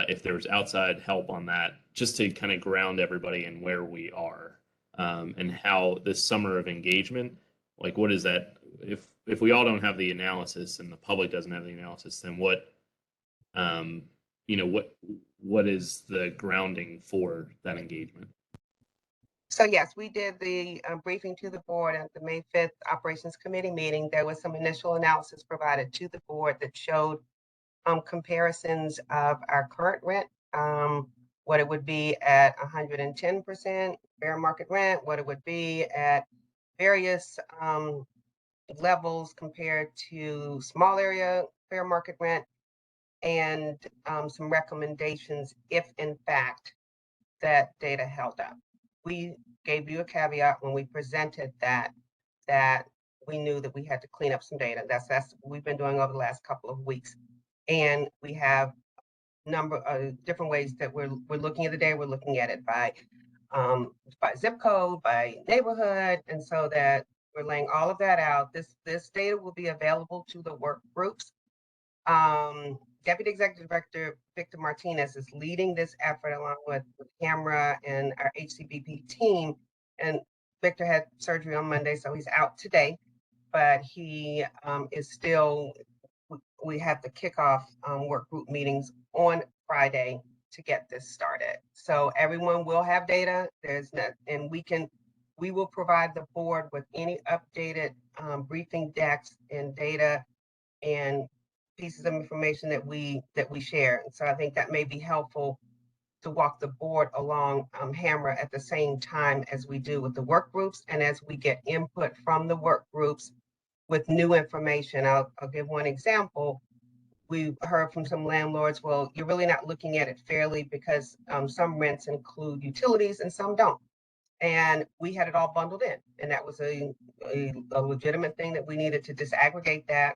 if there was outside help on that, just to kind of ground everybody in where we are and how this summer of engagement, like what is that? If we all don't have the analysis and the public doesn't have the analysis, then what is the grounding for that engagement? So yes, we did the briefing to the board at the May 5th Operations Committee meeting. There was some initial analysis provided to the board that showed comparisons of our current rent, what it would be at 110% fair market rent, what it would be at various levels compared to small area fair market rent, and some recommendations if in fact that data held up. We gave you a caveat when we presented that we knew that we had to clean up some data. That's what we've been doing over the last couple of weeks. And we have a number of different ways that we're looking at the data. We're looking at it by zip code, by neighborhood, and so that we're laying all of that out. This data will be available to the work groups. Deputy Executive Director Victor Martinez is leading this effort along with Camera and our HCBP team. And Victor had surgery on Monday, so he's out today, but he is still, we have the kickoff work group meetings on Friday to get this started. So everyone will have data. And we can We will provide the board with any updated briefing decks and data and pieces of information that we share. And so I think that may be helpful to walk the board along HAMRA at the same time as we do with the work groups and as we get input from the work groups with new information. I'll give one example. We've heard from some landlords, well, you're really not looking at it fairly because some rents include utilities and some don't. And we had it all bundled in. And that was a legitimate thing that we needed to disaggregate that.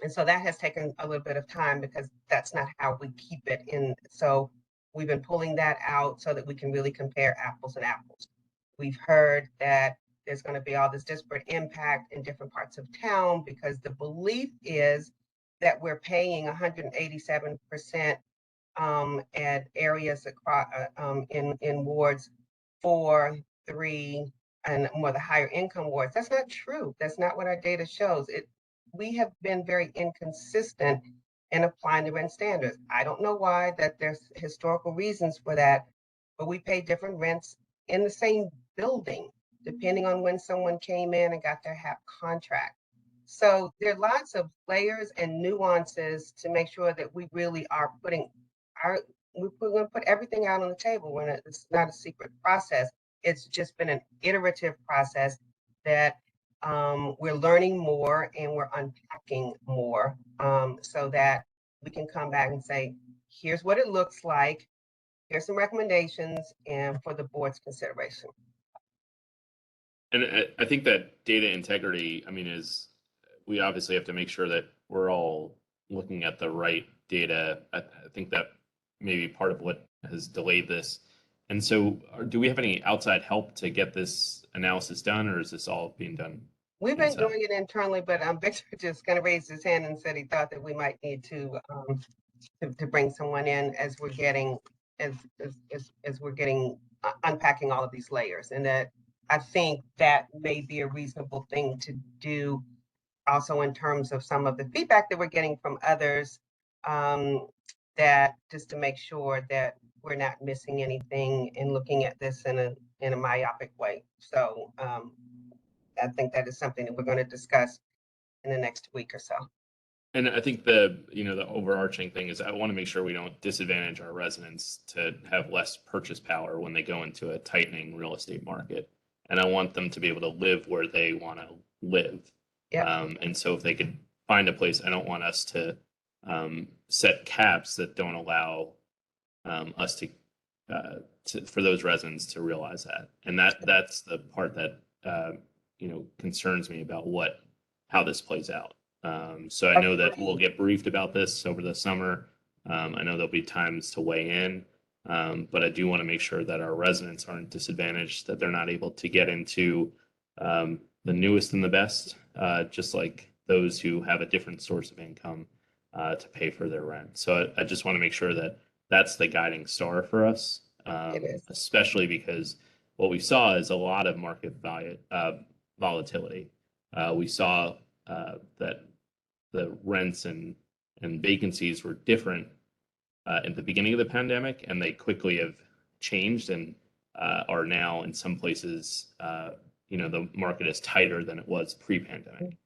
And so that has taken a little bit of time because that's not how we keep it in. So we've been pulling that out so that we can really compare apples and apples. We've heard that there's going to be all this disparate impact in different parts of town because the belief is that we're paying 187% at areas across in wards 4, 3, and more the higher income wards. That's not true. That's not what our data shows. We have been very inconsistent in applying the rent standards. I don't know why, that there's historical reasons for that, but we pay different rents in the same building, depending on when someone came in and got their HAP contract. So there are lots of layers and nuances to make sure that we really are putting we're going to put everything out on the table when it's not a secret process. It's just been an iterative process that we're learning more and we're unpacking more so that we can come back and say, here's what it looks like. Here's some recommendations and for the board's consideration. And I think that data integrity, I mean, we obviously have to make sure that we're all looking at the right data. I think that may be part of what has delayed this. And so do we have any outside help to get this analysis done, or is this all being done? We've been doing it internally, but Victor just kind of raised his hand and said he thought that we might need to bring someone in as we're getting unpacking all of these layers. And that I think that may be a reasonable thing to do also in terms of some of the feedback that we're getting from others, that just to make sure that we're not missing anything and looking at this in a myopic way. So I think that is something that we're going to discuss in the next week or so. And I think the overarching thing is I want to make sure we don't disadvantage our residents to have less purchase power when they go into a tightening real estate market. And I want them to be able to live where they want to live. Yeah. And so if they could find a place, I don't want us to set caps that don't allow us to for those residents to realize that. And that's the part that concerns me about how this plays out. So I know that we'll get briefed about this over the summer. I know there'll be times to weigh in, but I do want to make sure that our residents aren't disadvantaged, that they're not able to get into the newest and the best, just like those who have a different source of income to pay for their rent. So I just want to make sure that that's the guiding star for us, especially because what we saw is a lot of market volatility. We saw that the rents and vacancies were different at the beginning of the pandemic, and they quickly have changed and are now in some places, the market is tighter than it was pre-pandemic.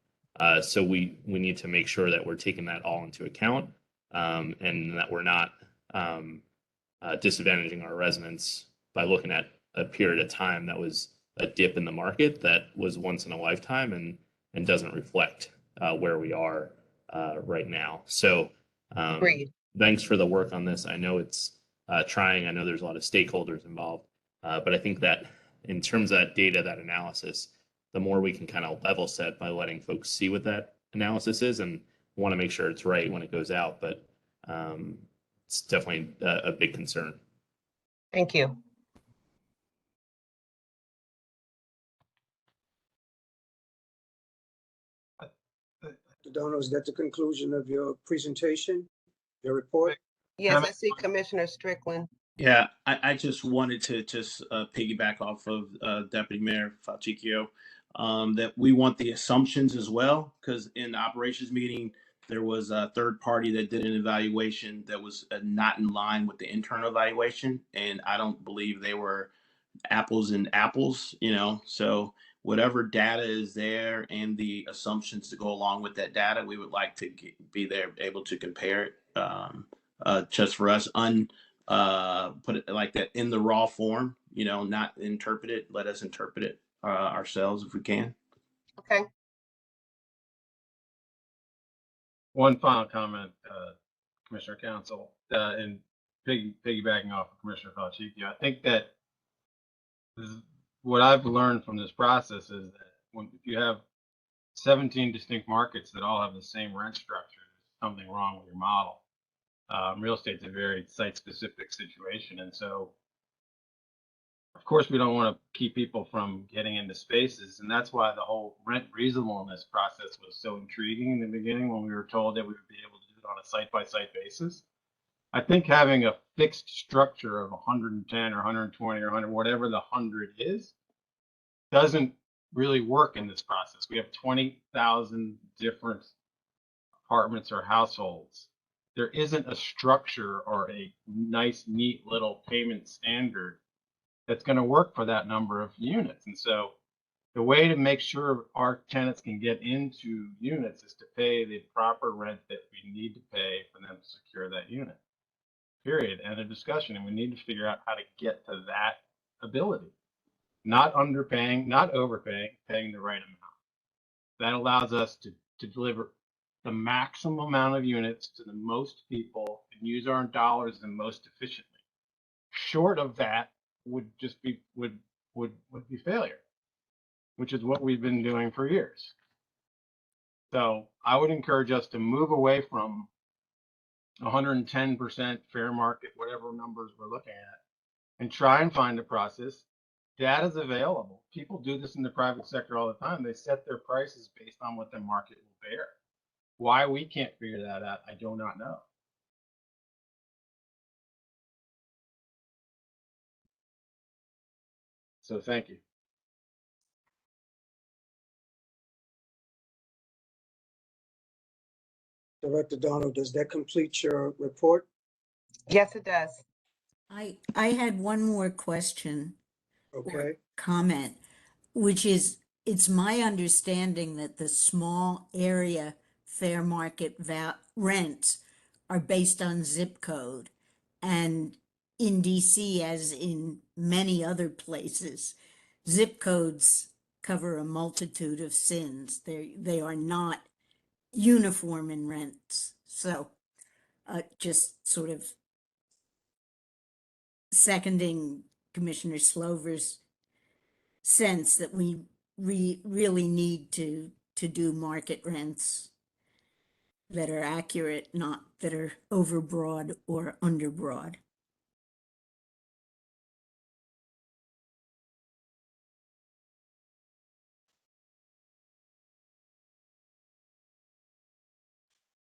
So we need to make sure that we're taking that all into account and that we're not disadvantaging our residents by looking at a period of time that was a dip in the market that was once in a lifetime and doesn't reflect where we are right now. So thanks for the work on this. I know it's trying. I know there's a lot of stakeholders involved, but I think that in terms of that data, that analysis, the more we can kind of level set by letting folks see what that analysis is, and want to make sure it's right when it goes out. But it's definitely a big concern. Thank you. Dono, is that the conclusion of your presentation, your report? Yes, I see Commissioner Strickland. Yeah, I just wanted to piggyback off of Deputy Mayor Falchicchio, that we want the assumptions as well, because in the operations meeting, there was a third party that did an evaluation that was not in line with the internal evaluation, and I don't believe they were apples and apples, so whatever data is there and the assumptions to go along with that data, we would like to be there able to compare it, just for us, put it like that in the raw form, not interpret it, let us interpret it ourselves if we can. Okay. One final comment, Commissioner Council, and piggybacking off of Commissioner Falchicchio, I think that what I've learned from this process is that if you have 17 distinct markets that all have the same rent structure, there's something wrong with your model. Real estate's a very site-specific situation, and so of course we don't want to keep people from getting into spaces, and that's why the whole rent reasonableness process was so intriguing in the beginning when we were told that we would be able to do it on a site-by-site basis. I think having a fixed structure of 110 or 120 or 100, whatever the 100 is, doesn't really work in this process. We have 20,000 different apartments or households. There isn't a structure or a nice, neat little payment standard that's going to work for that number of units. And so the way to make sure our tenants can get into units is to pay the proper rent that we need to pay for them to secure that unit. Period. And a discussion. And we need to figure out how to get to that ability. Not underpaying, not overpaying, paying the right amount. That allows us to deliver the maximum amount of units to the most people and use our dollars the most efficiently. Short of that would just be would be failure, which is what we've been doing for years. So I would encourage us to move away from 110% fair market, whatever numbers we're looking at, and try and find a process. Data is available. People do this in the private sector all the time. They set their prices based on what the market will bear. Why we can't figure that out, I do not know. So thank you. Director Donald, does that complete your report? Yes, it does. I had one more question. Okay. Comment, which is, it's my understanding that the small area fair market rents are based on zip code. And in DC, as in many other places, zip codes cover a multitude of sins. They are not uniform in rents. So just sort of seconding Commissioner Slover's sense that we really need to do market rents that are accurate, not that are overbroad or underbroad.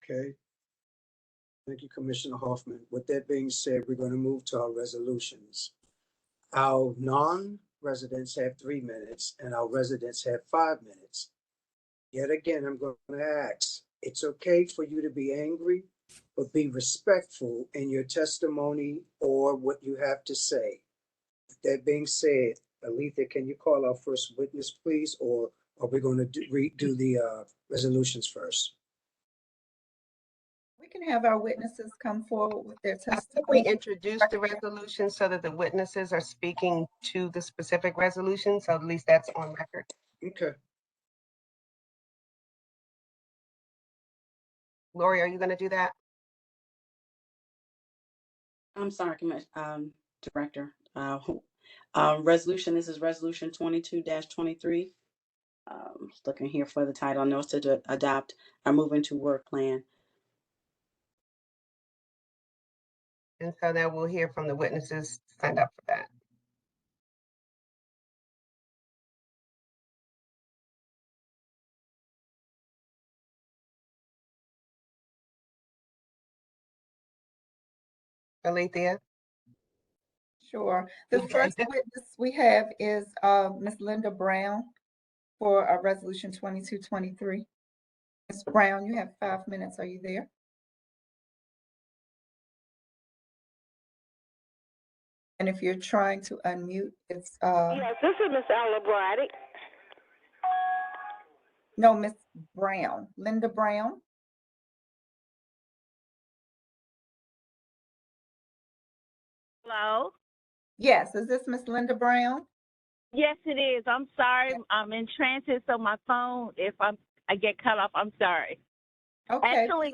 Okay. Thank you, Commissioner Hoffman. With that being said, we're going to move to our resolutions. Our non-residents have 3 minutes and our residents have 5 minutes. Yet again, I'm going to ask, it's okay for you to be angry, but be respectful in your testimony or what you have to say. With that being said, Alethea, can you call our first witness, please? Or are we going to redo the resolutions first? We can have our witnesses come forward with their I think we testimony. introduced the resolution so that the witnesses are speaking to the specific resolution, so at least that's on record. Okay. Lori, are you going to do that? I'm sorry, Director. Resolution, this is Resolution 22-23. Looking here for the title, notice to adopt our moving to work plan. And so now we'll hear from the witnesses signed up for that. Alethea? Sure. The first witness we have is Ms. Linda Brown for Resolution 2223. Ms. Brown, you have 5 minutes. Are you there? And if you're trying to unmute, it's, Yes, this is Miss Eligibility. no, Miss Brown, Linda Brown. Hello? Yes, is this Miss Linda Brown? Yes, it is. I'm sorry. I'm in transit, so my phone, if I get cut off, I'm sorry. Okay. Actually,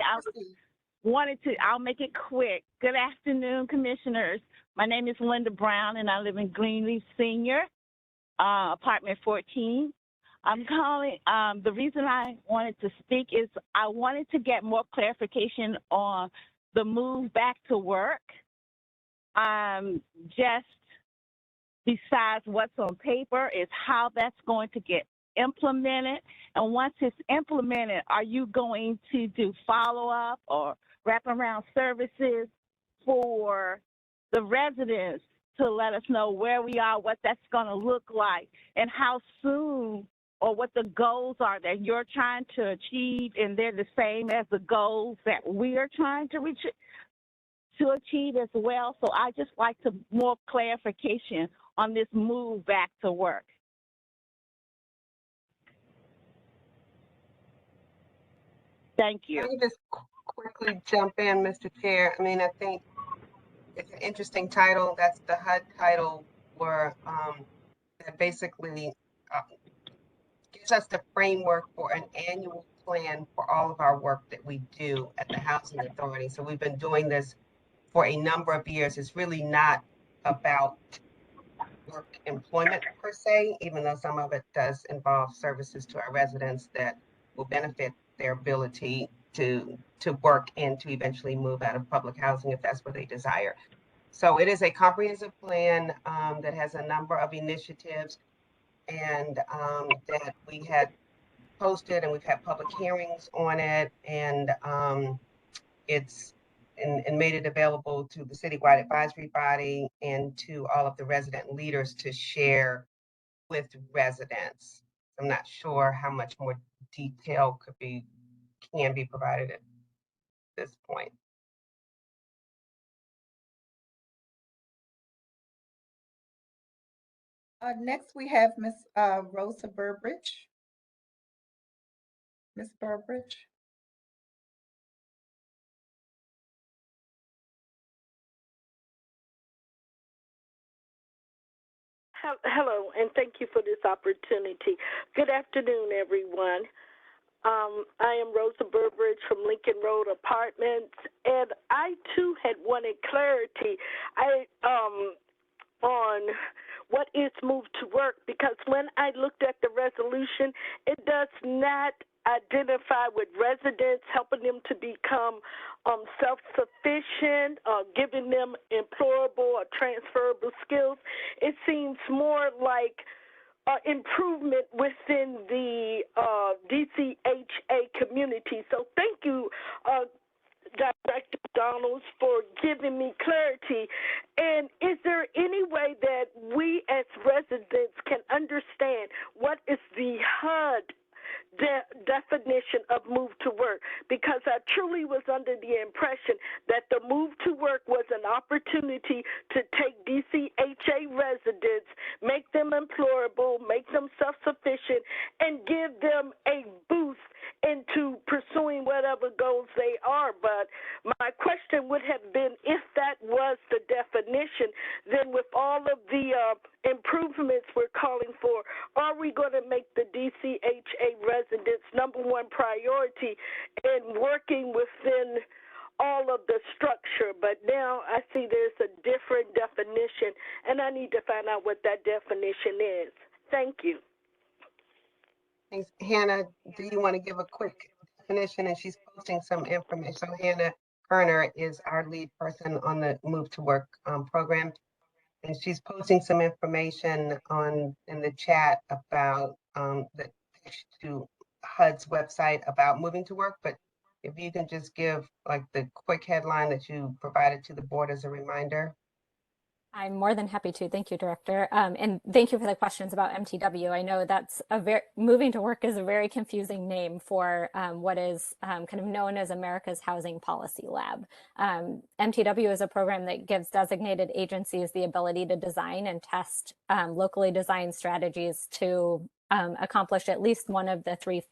I'll make it quick. Good afternoon, commissioners. My name is Linda Brown, and I live in Greenleaf Senior, apartment 14. I'm calling, the reason I wanted to speak is I wanted to get more clarification on the move back to work. Just besides what's on paper is how that's going to get implemented. And once it's implemented, are you going to do follow-up or wraparound services for the residents to let us know where we are, what that's going to look like, and how soon, or what the goals are that you're trying to achieve, and they're the same as the goals that we are trying to achieve as well. So I just like to more clarification on this move back to work. Thank you. Let me just quickly jump in, Mr. Chair. I mean, I think it's an interesting title. That's the HUD title, where that basically gives us the framework for an annual plan for all of our work that we do at the Housing Authority. So we've been doing this for a number of years. It's really not about work employment per se, even though some of it does involve services to our residents that will benefit their ability to work and to eventually move out of public housing if that's what they desire. So it is a comprehensive plan that has a number of initiatives, and that we had posted, and we've had public hearings on it, and it's and made it available to the citywide advisory body and to all of the resident leaders to share with residents. I'm not sure how much more detail can be provided at this point. Next, we have Miss Rosa Bearbridge. Miss Bearbridge. Hello, and thank you for this opportunity. Good afternoon, everyone. I am Rosa Bearbridge from Lincoln Road Apartments, and I too had wanted clarity on what is moved to work, because when I looked at the resolution, it does not identify with residents, helping them to become self-sufficient, giving them employable or transferable skills. It seems more like improvement within the DCHA community. So thank you, Director Donalds, for giving me clarity. And is there any way that we as residents can understand what is the HUD definition of move to work? Because I truly was under the impression that the move to work was an opportunity to take DCHA residents, make them employable, make them self-sufficient, and give them a boost into pursuing whatever goals they are. But my question would have been, if that was the definition, then with all of the improvements we're calling for, are we going to make the DCHA residents number one priority in working within all of the structure? But now I see there's a different definition, and I need to find out what that definition is. Thank you. Thanks. Hannah, do you want to give a quick definition? And she's posting some information. So Hannah Kerner is our lead person on the Move to Work program. And she's posting some information in the chat about to HUD's website about moving to work. But if you can just give like the quick headline that you provided to the board as a reminder. I'm more than happy to. Thank you, Director. And thank you for the questions about MTW. I know that's moving to work is a very confusing name for what is kind of known as America's Housing Policy Lab. MTW is a program that gives designated agencies the ability to design and test locally designed strategies to accomplish at least one of the three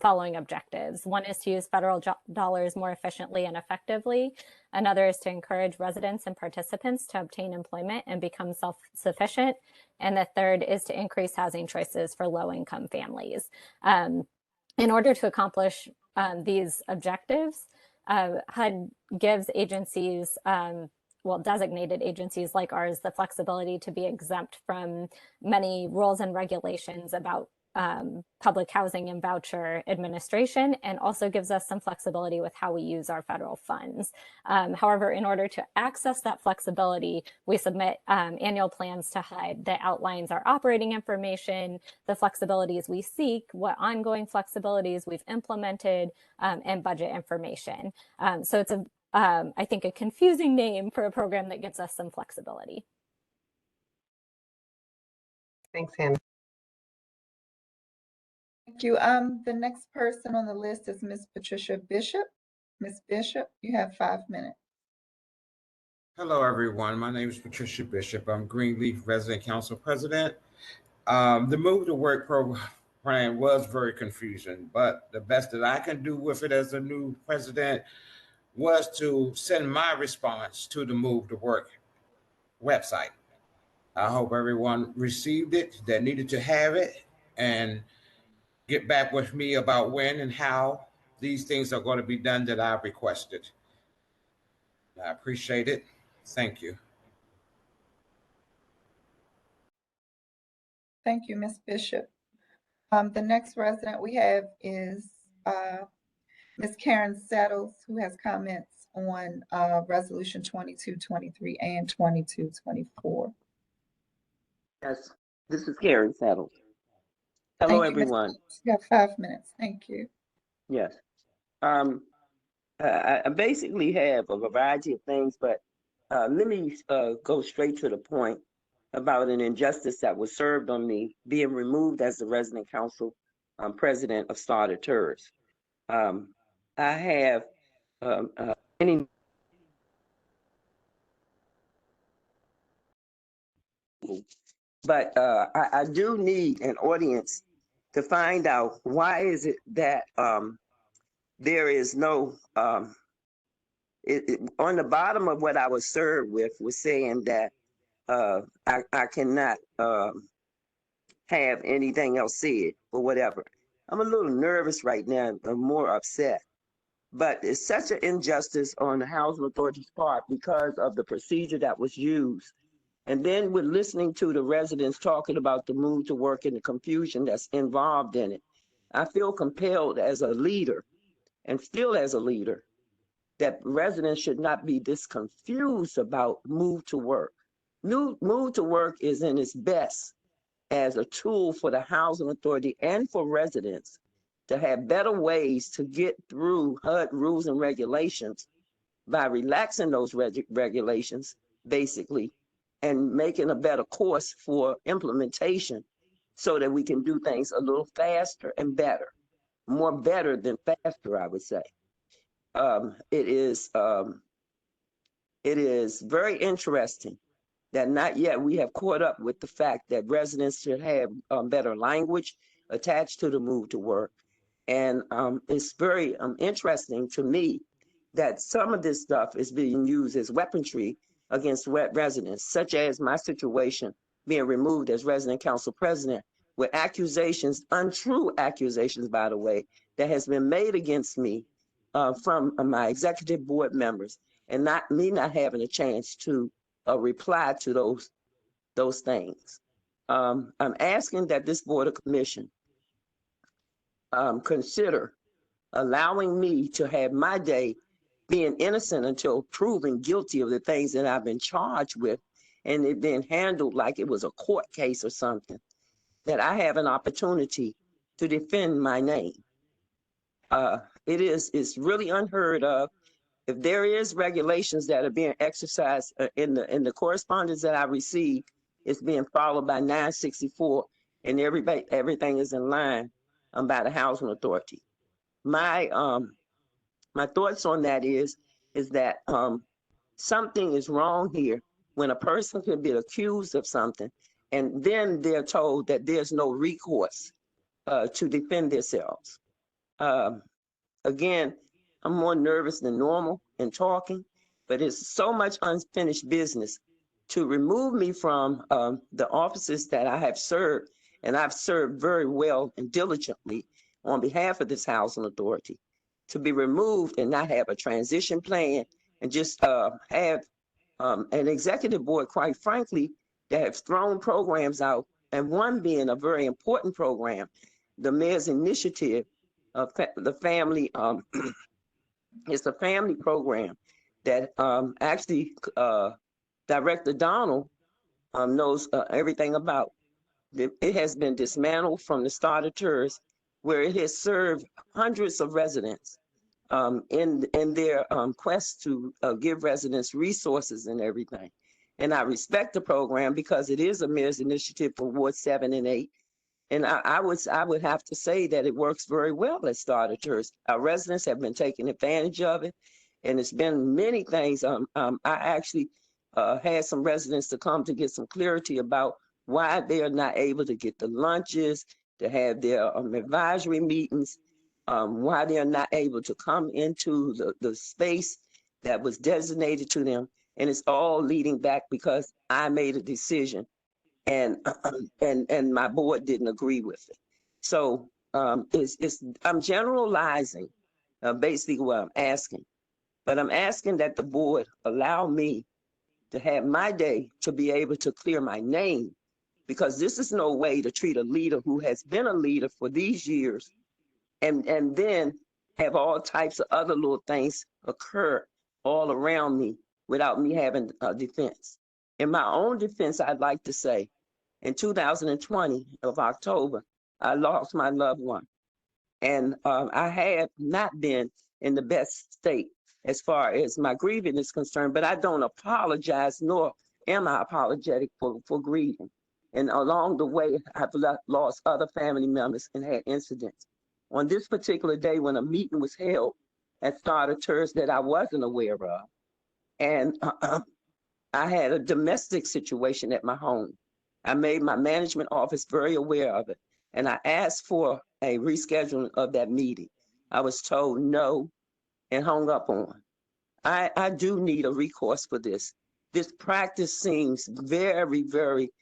following objectives. One is to use federal dollars more efficiently and effectively. Another is to encourage residents and participants to obtain employment and become self-sufficient. And the third is to increase housing choices for low-income families. In order to accomplish these objectives, HUD gives agencies, designated agencies like ours, the flexibility to be exempt from many rules and regulations about public housing and voucher administration, and also gives us some flexibility with how we use our federal funds. However, in order to access that flexibility, we submit annual plans to HUD that outlines our operating information, the flexibilities we seek, what ongoing flexibilities we've implemented, and budget information. So it's I think a confusing name for a program that gives us some flexibility. Thanks, Hannah. Thank you. The next person on the list is Ms. Patricia Bishop. Ms. Bishop, you have 5 minutes. Hello, everyone. My name is Patricia Bishop. I'm Greenleaf Resident Council President. The Move to Work program was very confusing, but the best that I can do with it as a new president was to send my response to the Move to Work website. I hope everyone received it that needed to have it and get back with me about when and how these things are going to be done that I've requested. I appreciate it. Thank you. Thank you, Ms. Bishop. The next resident we have is Ms. Karen Settles, who has comments on Resolution 2223 and 2224. Yes, this is Karen Settles. Hello, Thank you, everyone. You have 5 minutes. Thank you. Yes. I basically have a variety of things, but let me go straight to the point about an injustice that was served on me being removed as the resident council president of Starter Tours. I have any but I do need an audience to find out why is it that there is no on the bottom of what I was served with was saying that I cannot have anything else said or whatever. I'm a little nervous right now. I'm more upset. But it's such an injustice on the Housing Authority's part because of the procedure that was used. And then with listening to the residents talking about the move to work and the confusion that's involved in it, I feel compelled as a leader and still as a leader that residents should not be this confused about move to work. Move to work is in its best as a tool for the Housing Authority and for residents to have better ways to get through HUD rules and regulations by relaxing those regulations, basically, and making a better course for implementation so that we can do things a little faster and better, more better than faster, I would say. It is very interesting that not yet we have caught up with the fact that residents should have better language attached to the move to work. And it's very interesting to me that some of this stuff is being used as weaponry against residents, such as my situation being removed as resident council president with accusations, untrue accusations, by the way, that has been made against me from my executive board members, and not having a chance to reply to those things. I'm asking that this Board of Commission consider allowing me to have my day being innocent until proven guilty of the things that I've been charged with, and it being handled like it was a court case or something, that I have an opportunity to defend my name. It's really unheard of, if there is regulations that are being exercised in the correspondence that I received, it's being followed by 964, and everything is in line by the housing authority. My thoughts on that is that something is wrong here when a person can be accused of something and then they're told that there's no recourse to defend themselves. Again, I'm more nervous than normal in talking, but it's so much unfinished business to remove me from the offices that I have served, and I've served very well and diligently on behalf of this housing authority, to be removed and not have a transition plan and just have an executive board, quite frankly, that have thrown programs out, and one being a very important program, the mayor's initiative of the family. It's a family program that actually Director Donald knows everything about. It has been dismantled from the start of TERS, where it has served hundreds of residents in their quest to give residents resources and everything. And I respect the program because it is a mayor's initiative for Ward 7 and 8. And I would have to say that it works very well at Starter Tours. Our residents have been taking advantage of it, and it's been many things. I actually had some residents to come to get some clarity about why they are not able to get the lunches, to have their advisory meetings, why they are not able to come into the space that was designated to them. And it's all leading back because I made a decision and my board didn't agree with it. So I'm generalizing basically what I'm asking, but I'm asking that the board allow me to have my day to be able to clear my name, because this is no way to treat a leader who has been a leader for these years and then have all types of other little things occur all around me without me having a defense. In my own defense, I'd like to say, in 2020 of October, I lost my loved one. And I have not been in the best state as far as my grieving is concerned, but I don't apologize, nor am I apologetic for grieving. And along the way, I've lost other family members and had incidents. On this particular day, when a meeting was held at Starter Tours that I wasn't aware of, and I had a domestic situation at my home. I made my management office very aware of it, and I asked for a rescheduling of that meeting. I was told no and hung up on. I do need a recourse for this. This practice seems very, very,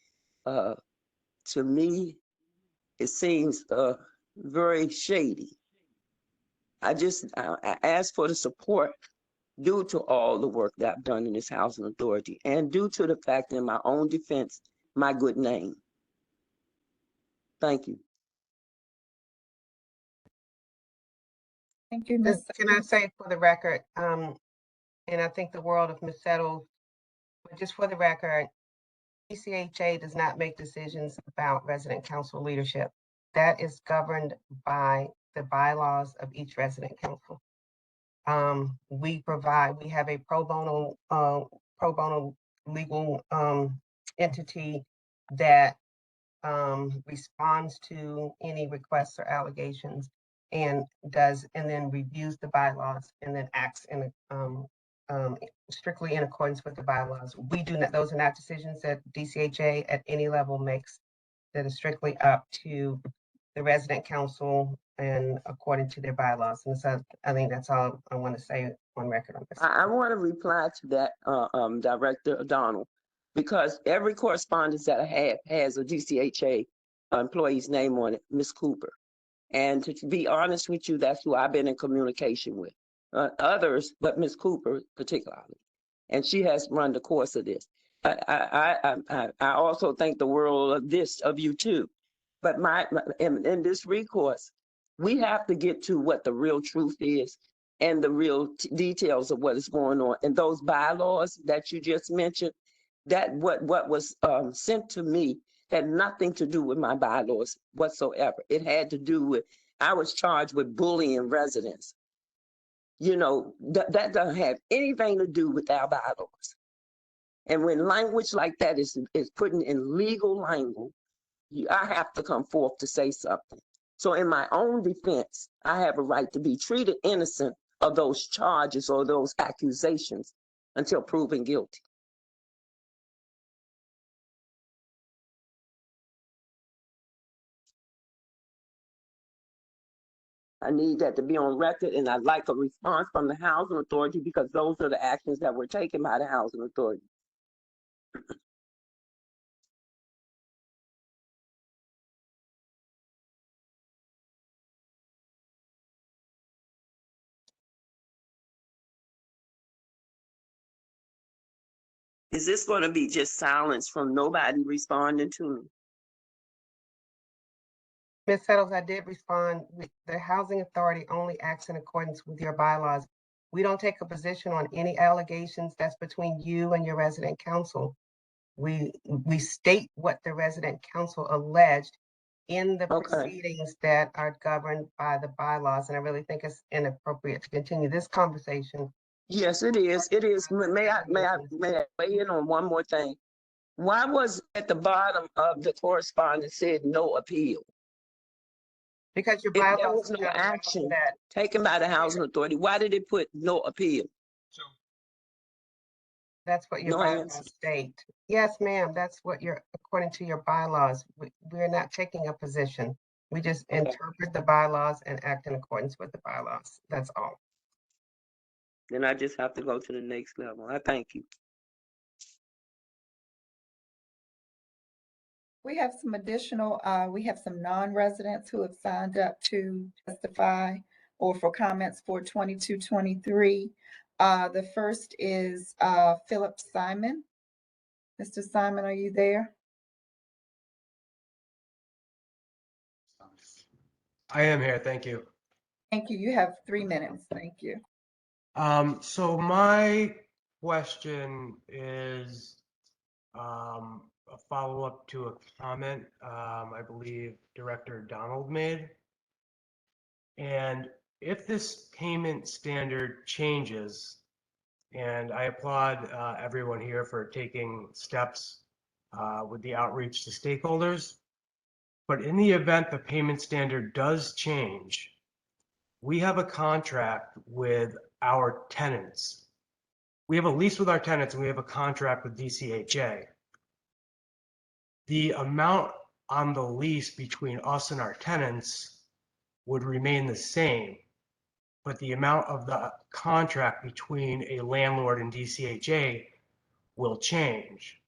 to me, it seems very shady. I ask for the support due to all the work that I've done in this housing authority and due to the fact in my own defense, my good name. Thank you. Thank you, Ms. Can I say for the record, and I think the world of Ms. Settle, but just for the record, DCHA does not make decisions about resident council leadership. That is governed by the bylaws of each resident council. We have a pro bono legal entity that responds to any requests or allegations and then reviews the bylaws and then acts in strictly in accordance with the bylaws. We do not; those are not decisions that DCHA at any level makes. That is strictly up to the resident council and according to their bylaws. And so I think that's all I want to say on record on this. I want to reply to that, Director Donald, because every correspondence that I have has a DCHA employee's name on it, Ms. Cooper. And to be honest with you, that's who I've been in communication with. Others, but Ms. Cooper particularly. And she has run the course of this. I also think the world of you too. But in this recourse, we have to get to what the real truth is and the real details of what is going on. And those bylaws that you just mentioned, that what was sent to me had nothing to do with my bylaws whatsoever. It had to do with, I was charged with bullying residents. You know, that doesn't have anything to do with our bylaws. And when language like that is put in legal language, I have to come forth to say something. So in my own defense, I have a right to be treated innocent of those charges or those accusations until proven guilty. I need that to be on record, and I'd like a response from the housing authority because those are the actions that were taken by the housing authority. Is this going to be just silence from nobody responding to me? Ms. Settles, I did respond. The housing authority only acts in accordance with your bylaws. We don't take a position on any allegations. That's between you and your resident council. We state what the resident council alleged in the proceedings that are governed by the bylaws. And I really think it's inappropriate to continue this conversation. Yes, it is. It is. May I weigh in on one more thing? Why was at the bottom of the correspondence said no appeal? Because your If there bylaws was no have action that taken by the housing authority, why did it put no appeal? that's what your No bylaws answer. state. Yes, ma'am, that's what according to your bylaws. We're not taking a position. We just interpret the bylaws and act in accordance with the bylaws. That's all. Then I just have to go to the next level. I thank you. We have some additional, we have some non-residents who have signed up to testify or for comments for 2223. The first is Philip Simon. Mr. Simon, are you there? I am here, thank you. Thank you. You have 3 minutes. Thank you. So my question is a follow-up to a comment I believe Director Donald made. And if this payment standard changes, and I applaud everyone here for taking steps with the outreach to stakeholders, but in the event the payment standard does change, we have a contract with our tenants. We have a lease with our tenants and we have a contract with DCHA. The amount on the lease between us and our tenants would remain the same, but the amount of the contract between a landlord and DCHA will change.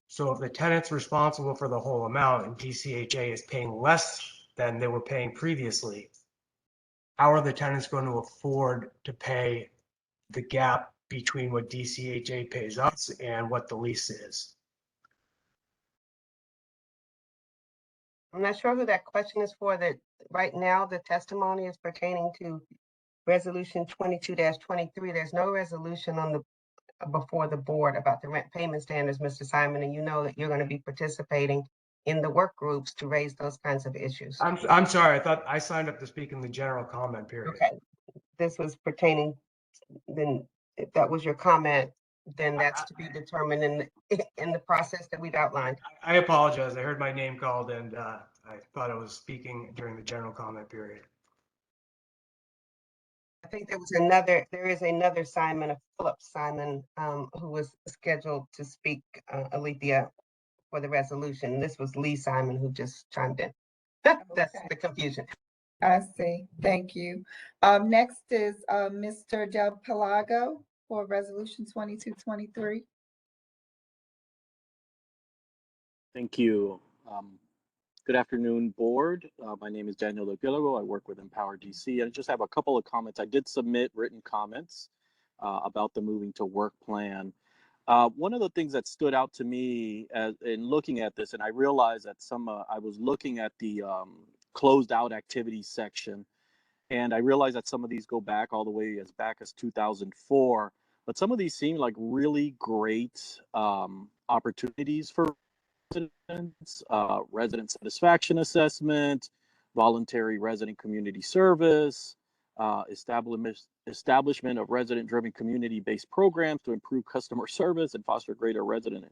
So if the tenant's responsible for the whole amount and DCHA is paying less than they were paying previously, how are the tenants going to afford to pay the gap between what DCHA pays us and what the lease is? I'm not sure who that question is for. That right now the testimony is pertaining to Resolution 22-23. There's no resolution on the before the board about the rent payment standards, Mr. Simon, and you know that you're going to be participating in the work groups to raise those kinds of issues. I'm sorry, I thought I signed up to speak in the general comment period. Okay, this was pertaining, then if that was your comment, then that's to be determined in the process that we've outlined. I apologize. I heard my name called and I thought I was speaking during the general comment period. I think there is another Simon, a Philip Simon, who was scheduled to speak, Alethea, for the resolution. This was Lee Simon who just chimed in. That's the confusion. I see. Thank you. Next is Mr. Del Pelago for Resolution 2223. Thank you. Good afternoon, board. My name is Daniel Logilago. I work with Empower DC. I just have a couple of comments. I did submit written comments about the moving to work plan. One of the things that stood out to me in looking at this, and I realized that I was looking at the closed out activities section, and I realized that some of these go back all the way back as 2004, but some of these seem like really great opportunities for residents, resident satisfaction assessment, voluntary resident community service, establishment of resident-driven community-based programs to improve customer service and foster greater resident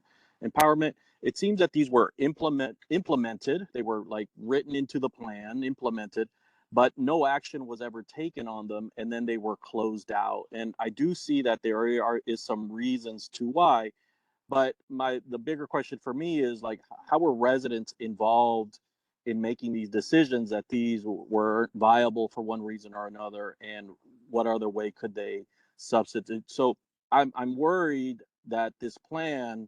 empowerment. It seems that these were implemented. They were like written into the plan, implemented, but no action was ever taken on them, and then they were closed out. And I do see that there is some reasons to why, but the bigger question for me is like, how were residents involved in making these decisions that these were viable for one reason or another, and what other way could they substitute? So I'm worried that this plan,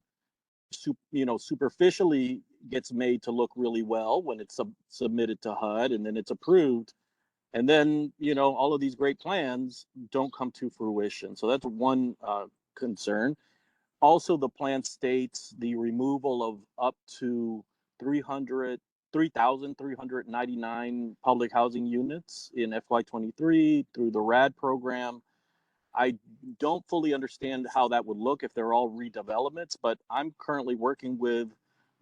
superficially gets made to look really well when it's submitted to HUD and then it's approved, and then all of these great plans don't come to fruition. So that's one concern. Also, the plan states the removal of up to 3,399 public housing units in FY23 through the RAD program. I don't fully understand how that would look if they're all redevelopments, but I'm currently working with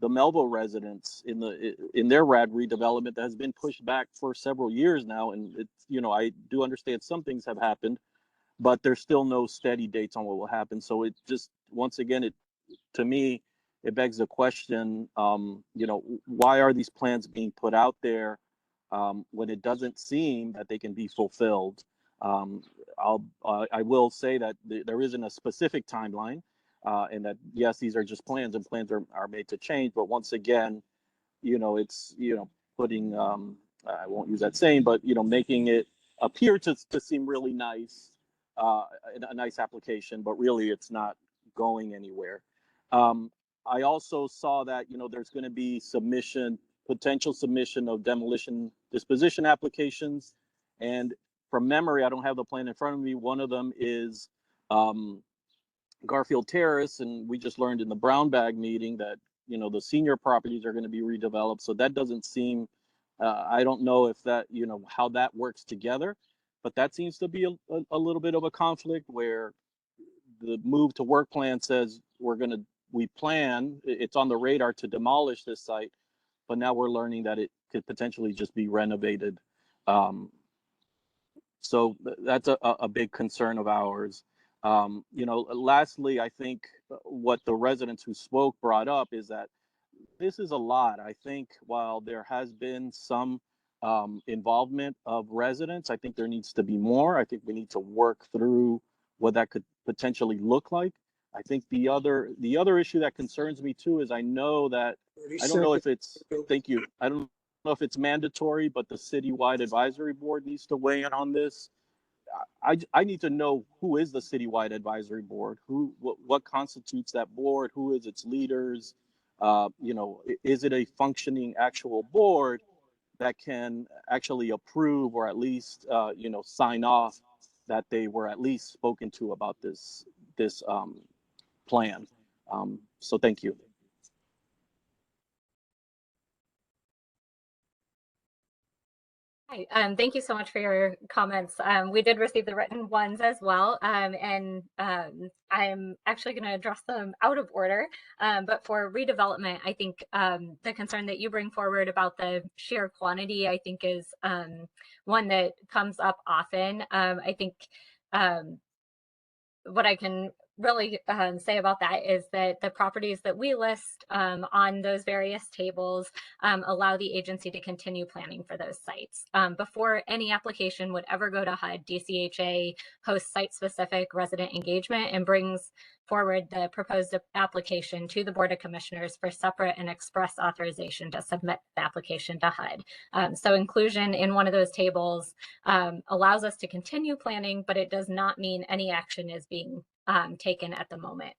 the Melville residents in their RAD redevelopment that has been pushed back for several years now. And it's, I do understand some things have happened, but there's still no steady dates on what will happen. So it just, once again, to me, it begs the question, why are these plans being put out there when it doesn't seem that they can be fulfilled? I will say that there isn't a specific timeline, and that yes, these are just plans, and plans are made to change. But once again, it's putting I won't use that saying, but making it appear to seem really nice, a nice application, but really it's not going anywhere. I also saw that there's going to be potential submission of demolition disposition applications, and from memory, I don't have the plan in front of me. One of them is Garfield Terrace, and we just learned in the brown bag meeting that the senior properties are going to be redeveloped. So that doesn't seem, I don't know if that how that works together, but that seems to be a little bit of a conflict where the move to work plan says it's on the radar to demolish this site, but now we're learning that it could potentially just be renovated. So that's a big concern of ours. Lastly, I think what the residents who spoke brought up is that this is a lot. I think while there has been some involvement of residents, I think there needs to be more. I think we need to work through what that could potentially look like. I think the other issue that concerns me too is I don't know if it's, thank you. I don't know if it's mandatory, but the citywide advisory board needs to weigh in on this. I need to know who is the citywide advisory board, what constitutes that board, who is its leaders, is it a functioning actual board that can actually approve or at least sign off that they were at least spoken to about this plan. So thank you. Hi, thank you so much for your comments. We did receive the written ones as well, and I'm actually going to address them out of order. But for redevelopment, I think the concern that you bring forward about the sheer quantity, I think is one that comes up often. I think what I can really say about that is that the properties that we list on those various tables allow the agency to continue planning for those sites. Before any application would ever go to HUD, DCHA hosts site-specific resident engagement and brings forward the proposed application to the Board of Commissioners for separate and express authorization to submit the application to HUD. So inclusion in one of those tables allows us to continue planning, but it does not mean any action is being taken at the moment.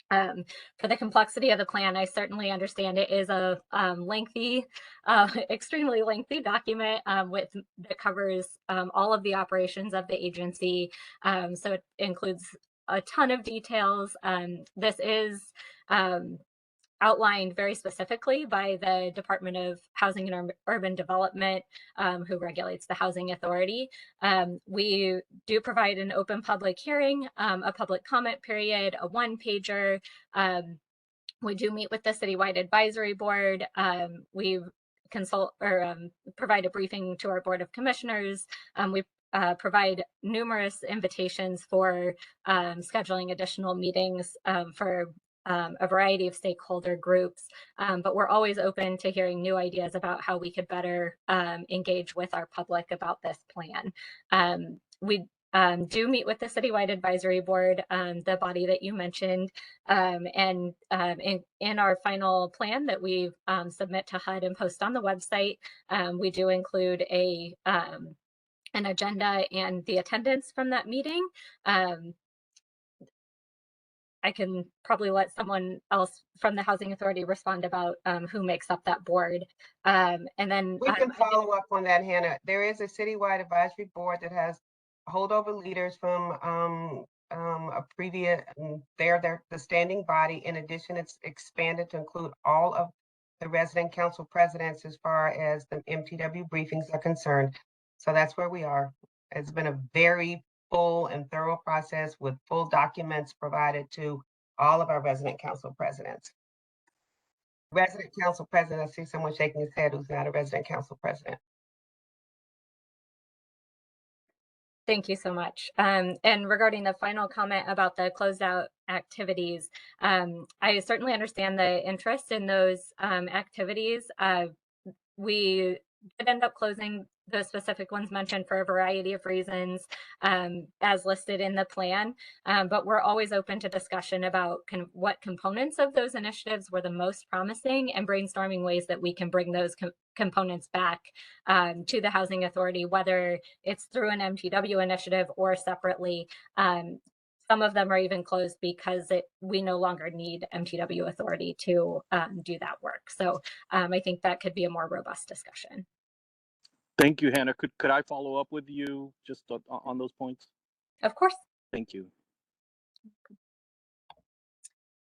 For the complexity of the plan, I certainly understand it is a lengthy, extremely lengthy document that covers all of the operations of the agency. So it includes a ton of details. This is outlined very specifically by the Department of Housing and Urban Development, who regulates the Housing Authority. We do provide an open public hearing, a public comment period, a one-pager. We do meet with the citywide advisory board. We consult or provide a briefing to our Board of Commissioners. We provide numerous invitations for scheduling additional meetings for a variety of stakeholder groups, but we're always open to hearing new ideas about how we could better engage with our public about this plan. We do meet with the Citywide Advisory Board, the body that you mentioned, and in our final plan that we submit to HUD and post on the website, we do include an agenda and the attendance from that meeting. I can probably let someone else from the Housing Authority respond about who makes up that board. And then we can follow up on that, Hannah. There is a citywide advisory board that has holdover leaders from a previous, they're the standing body. In addition, it's expanded to include all of the resident council presidents as far as the MTW briefings are concerned. So that's where we are. It's been a very full and thorough process with full documents provided to all of our resident council presidents. Resident council president, I see someone shaking his head who's not a resident council president. Thank you so much. And regarding the final comment about the closed out activities, I certainly understand the interest in those activities. We did end up closing the specific ones mentioned for a variety of reasons as listed in the plan, but we're always open to discussion about what components of those initiatives were the most promising and brainstorming ways that we can bring those components back to the Housing Authority, whether it's through an MTW initiative or separately. Some of them are even closed because we no longer need MTW authority to do that work. So I think that could be a more robust discussion. Thank you, Hannah. Could I follow up with you just on those points? Of course. Thank you.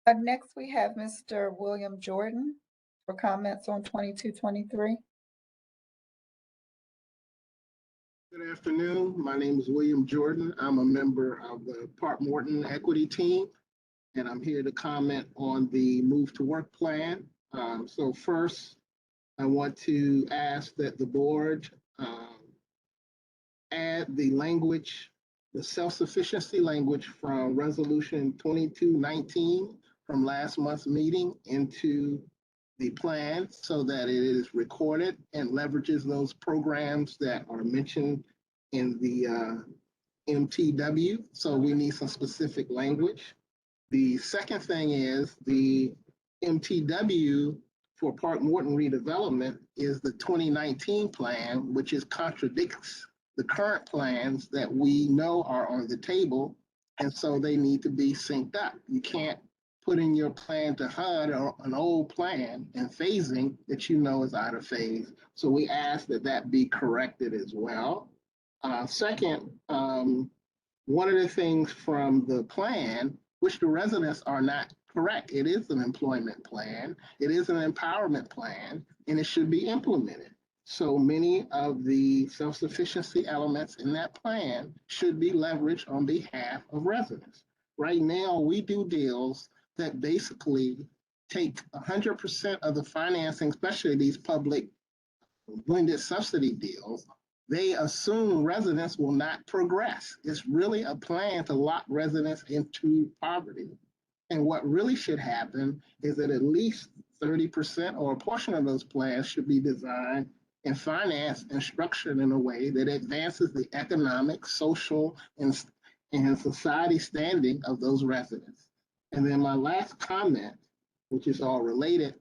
Next, we have Mr. William Jordan for comments on 2223. Good afternoon. My name is William Jordan. I'm a member of the Park Morton Equity Team, and I'm here to comment on the Move to Work plan. So first, I want to ask that the board add the language, the self-sufficiency language from Resolution 2219 from last month's meeting into the plan so that it is recorded and leverages those programs that are mentioned in the MTW. So we need some specific language. The second thing is the MTW for Park Morton redevelopment is the 2019 plan, which contradicts the current plans that we know are on the table. And so they need to be synced up. You can't put in your plan to HUD or an old plan and phasing that you know is out of phase. So we ask that that be corrected as well. Second, one of the things from the plan, which the residents are not correct, it is an employment plan, it is an empowerment plan, and it should be implemented. So many of the self-sufficiency elements in that plan should be leveraged on behalf of residents. Right now, we do deals that basically take 100% of the financing, especially these public blended subsidy deals. They assume residents will not progress. It's really a plan to lock residents into poverty. And what really should happen is that at least 30% or a portion of those plans should be designed and financed and structured in a way that advances the economic, social, and society standing of those residents. And then my last comment, which is all related,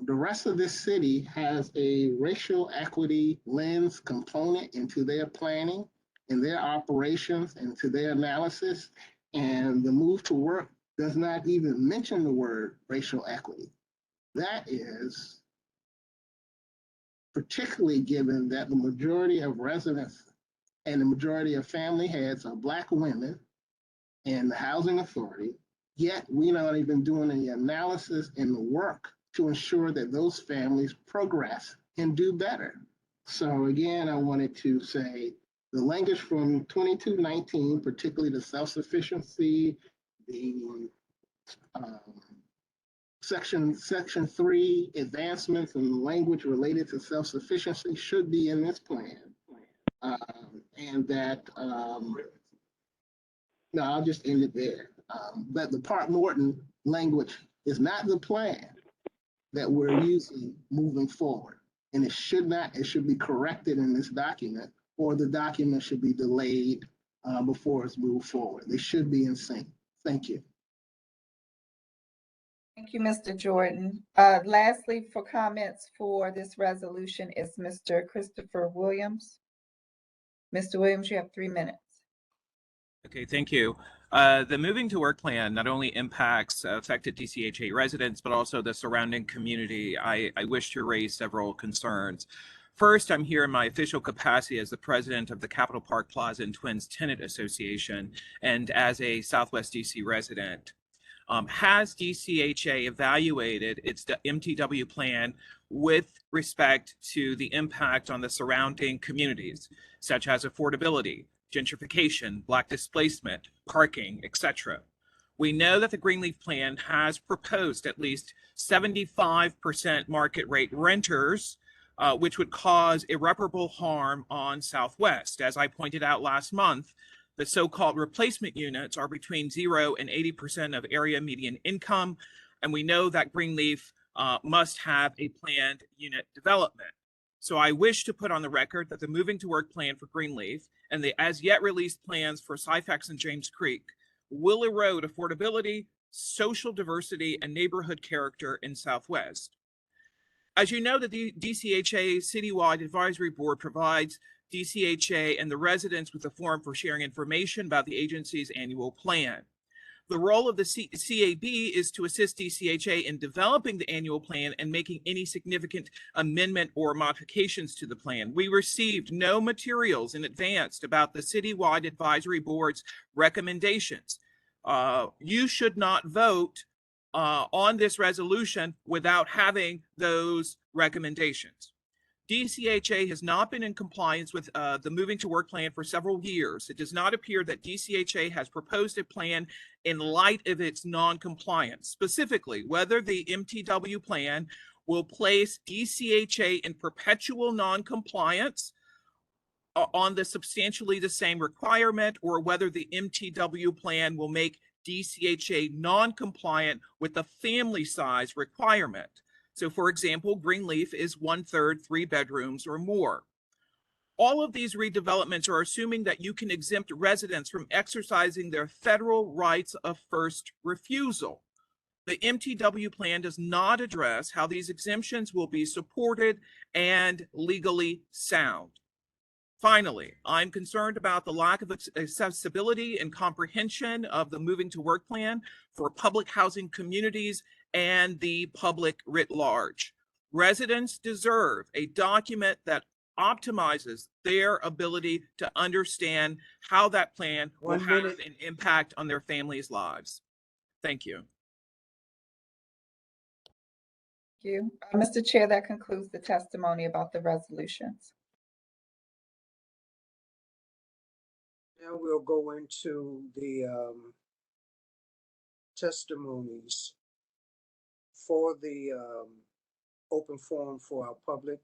the rest of this city has a racial equity lens component into their planning, in their operations, into their analysis. And the Move to Work does not even mention the word racial equity. That is particularly given that the majority of residents and the majority of family heads are Black women in the Housing Authority, yet we're not even doing any analysis and the work to ensure that those families progress and do better. So again, I wanted to say the language from 2219, particularly the self-sufficiency, the Section 3 advancements and language related to self-sufficiency should be in this plan. And that, no, I'll just end it there. That the Park Norton language is not the plan that we're using moving forward. And it should not, it should be corrected in this document, or the document should be delayed before it's moved forward. They should be in sync. Thank you. Thank you, Mr. Jordan. Lastly, for comments for this resolution is Mr. Christopher Williams. Mr. Williams, you have 3 minutes. Okay, thank you. The moving to work plan not only impacts affected DCHA residents, but also the surrounding community. I wish to raise several concerns. First, I'm here in my official capacity as the president of the Capitol Park Plaza and Twins Tenant Association and as a Southwest DC resident. Has DCHA evaluated its MTW plan with respect to the impact on the surrounding communities, such as affordability, gentrification, Black displacement, parking, etc.? We know that the Greenleaf Plan has proposed at least 75% market rate renters, which would cause irreparable harm on Southwest. As I pointed out last month, the so-called replacement units are between 0 and 80% of area median income, and we know that Greenleaf must have a planned unit development. So I wish to put on the record that the moving to work plan for Greenleaf and the as yet released plans for Syfax and James Creek will erode affordability, social diversity, and neighborhood character in Southwest. As you know, the DCHA Citywide Advisory Board provides DCHA and the residents with a forum for sharing information about the agency's annual plan. The role of the CAB is to assist DCHA in developing the annual plan and making any significant amendment or modifications to the plan. We received no materials in advance about the Citywide Advisory Board's recommendations. You should not vote on this resolution without having those recommendations. DCHA has not been in compliance with the moving to work plan for several years. It does not appear that DCHA has proposed a plan in light of its non-compliance, specifically whether the MTW plan will place DCHA in perpetual non-compliance on the substantially the same requirement, or whether the MTW plan will make DCHA non-compliant with the family size requirement. So for example, Greenleaf is 1/3 3 bedrooms or more. All of these redevelopments are assuming that you can exempt residents from exercising their federal rights of first refusal. The MTW plan does not address how these exemptions will be supported and legally sound. Finally, I'm concerned about the lack of accessibility and comprehension of the moving to work plan for public housing communities and the public writ large. Residents deserve a document that optimizes their ability to understand how that plan will have an impact on their families' lives. Thank you. Thank you. Mr. Chair, that concludes the testimony about the resolutions. Now we'll go into the testimonies for the open forum for our public.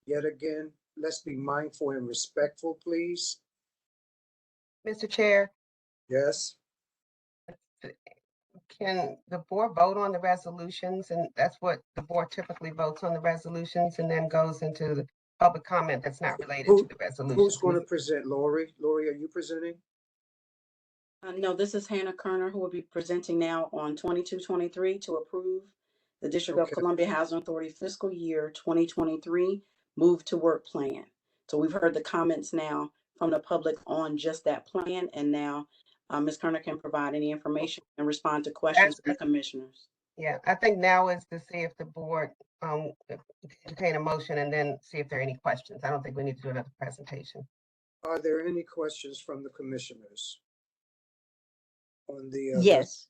Yet again, let's be mindful and respectful, please. Mr. Chair, Yes. can the board vote on the resolutions? And that's what the board typically votes on, the resolutions, and then goes into the public comment that's not related to the resolution. Who's going to present? Lori? Lori, are you presenting? No, this is Hannah Kerner, who will be presenting now on 2223 to approve the District of Columbia Housing Authority fiscal year 2023 move to work plan. So we've heard the comments now from the public on just that plan, and now Ms. Kerner can provide any information and respond to questions from the commissioners. Yeah, I think now is to see if the board entertain a motion and then see if there are any questions. I don't think we need to do another presentation. Are there any questions from the commissioners on the Yes.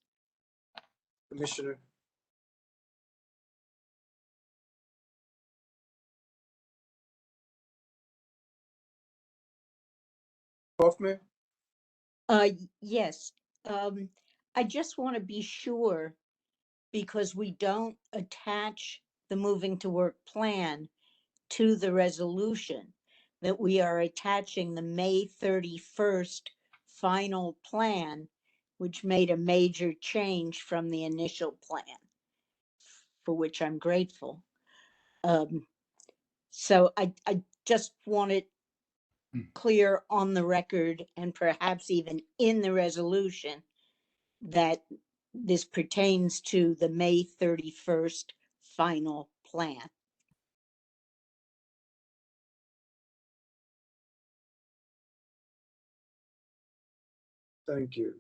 Commissioner? Hoffman? Yes. I just want to be sure, because we don't attach the moving to work plan to the resolution, that we are attaching the May 31st final plan, which made a major change from the initial plan, for which I'm grateful. So I just want it clear on the record and perhaps even in the resolution that this pertains to the May 31st final plan. Thank you.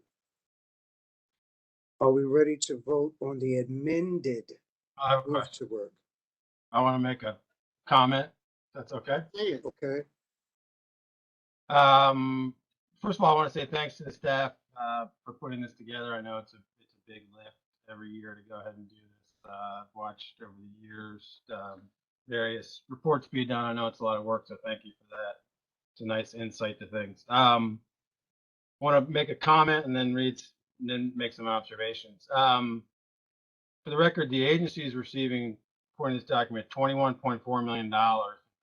Are we ready to vote on the amended I have a move question. to work? I want to make a comment. That's okay. Okay. First of all, I want to say thanks to the staff for putting this together. I know it's a big lift every year to go ahead and do this. I've watched over the years various reports be done. I know it's a lot of work, so thank you for that. It's a nice insight to things. Want to make a comment and then make some observations. For the record, the agency is receiving, according to this document, $21.4 million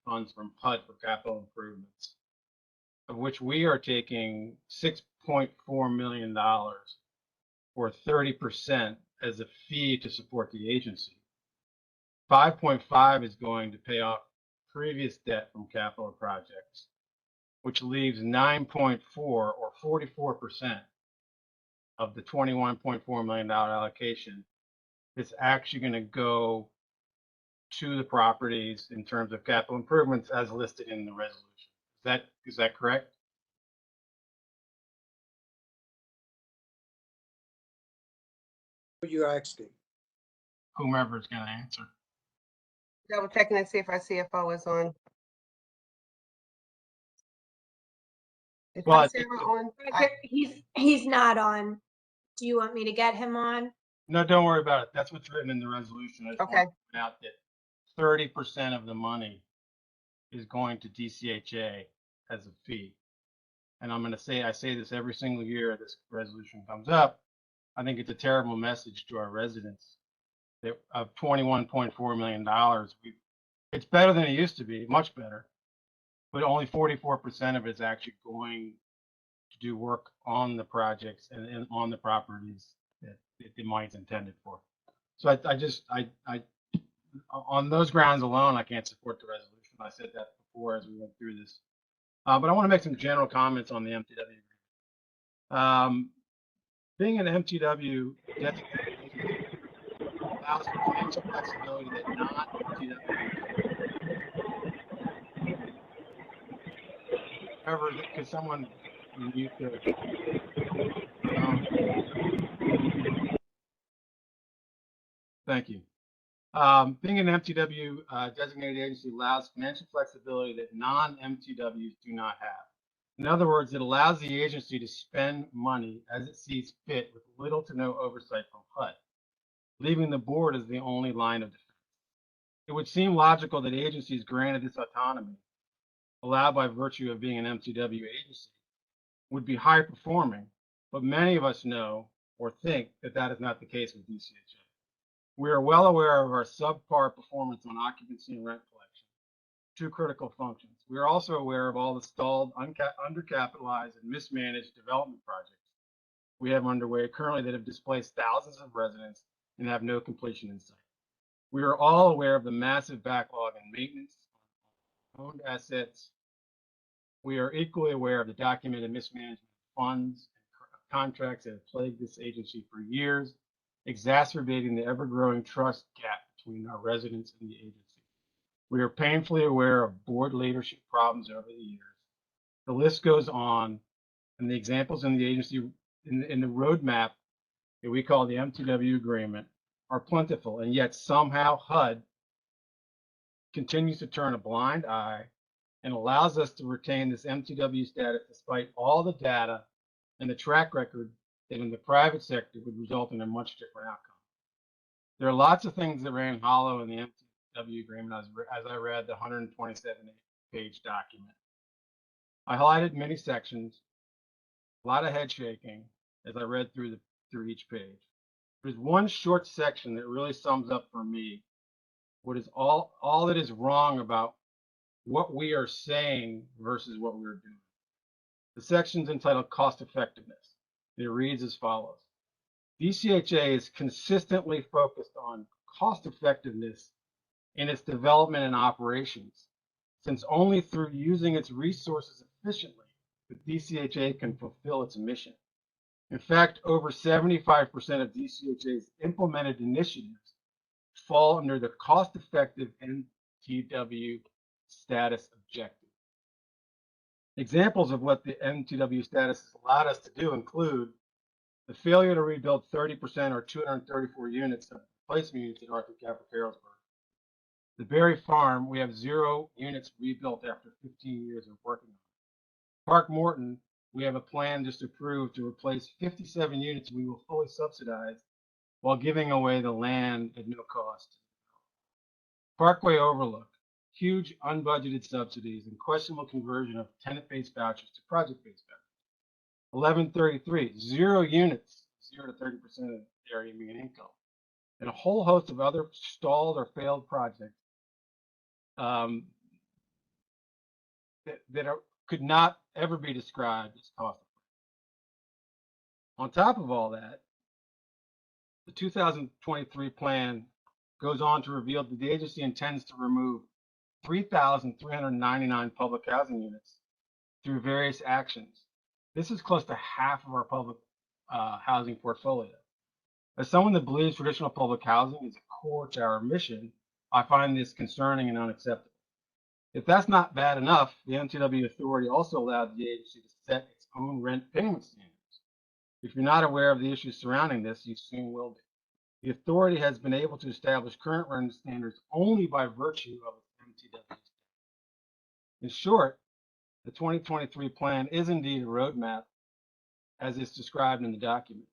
funds from HUD for capital improvements, of which we are taking $6.4 million, or 30%, as a fee to support the agency. 5.5 is going to pay off previous debt from capital projects, which leaves 9.4, or 44%, of the $21.4 million allocation. It's actually going to go to the properties in terms of capital improvements as listed in the resolution. Is that correct? Who are you asking? Whomever is going to answer. Double checking to see if our CFO is on. Is Well, our Sarah on? He's not on. Do you want me to get him on? No, don't worry about it. That's what's written in the resolution. I just Okay. want to point out that 30% of the money is going to DCHA as a fee. And I'm going to say, I say this every single year this resolution comes up. I think it's a terrible message to our residents that of $21.4 million. It's better than it used to be, much better, but only 44% of it is actually going to do work on the projects and on the properties that the money's intended for. So I on those grounds alone, I can't support the resolution. I said that before as we went through this. But I want to make some general comments on the MTW agreement. Being an MTW allows for financial flexibility that non-MTW. However, could someone mute the Thank you. Being an MTW designated agency allows financial flexibility that non-MTWs do not have. In other words, it allows the agency to spend money as it sees fit with little to no oversight from HUD, leaving the board as the only line of defense. It would seem logical that agencies granted this autonomy, allowed by virtue of being an MTW agency, would be high performing, but many of us know or think that that is not the case with DCHA. We are well aware of our subpar performance on occupancy and rent collection, two critical functions. We are also aware of all the stalled, undercapitalized, and mismanaged development projects we have underway currently that have displaced thousands of residents and have no completion in sight. We are all aware of the massive backlog in maintenance, owned assets. We are equally aware of the documented mismanagement of funds and contracts that have plagued this agency for years, exacerbating the ever-growing trust gap between our residents and the agency. We are painfully aware of board leadership problems over the years. The list goes on, and the examples in the agency, in the roadmap that we call the MTW agreement, are plentiful, and yet somehow HUD continues to turn a blind eye and allows us to retain this MTW status despite all the data and the track record that in the private sector would result in a much different outcome. There are lots of things that ran hollow in the MTW agreement as I read the 127-page document. I highlighted many sections, a lot of head shaking as I read through each page. There's one short section that really sums up for me what is all that is wrong about what we are saying versus what we're doing. The section's entitled Cost Effectiveness. It reads as follows. DCHA is consistently focused on cost effectiveness in its development and operations, since only through using its resources efficiently the DCHA can fulfill its mission. In fact, over 75% of DCHA's implemented initiatives fall under the cost-effective MTW status objective. Examples of what the MTW status has allowed us to do include the failure to rebuild 30% or 234 units of replacement units at Arthur Capper Carrollsburg. The Berry Farm, we have 0 units rebuilt after 15 years of working on it. Park Morton, we have a plan just approved to replace 57 units we will fully subsidize while giving away the land at no cost. Parkway Overlook, huge unbudgeted subsidies and questionable conversion of tenant-based vouchers to project-based vouchers. 1133, 0 units, 0 to 30% of area median income, and a whole host of other stalled or failed projects that could not ever be described as cost effective. On top of all that, the 2023 plan goes on to reveal that the agency intends to remove 3,399 public housing units through various actions. This is close to half of our public housing portfolio. As someone that believes traditional public housing is core to our mission, I find this concerning and unacceptable. If that's not bad enough, the MTW authority also allowed the agency to set its own rent payment standards. If you're not aware of the issues surrounding this, you soon will be. The authority has been able to establish current rent standards only by virtue of its MTW. In short, the 2023 plan is indeed a roadmap as is described in the document.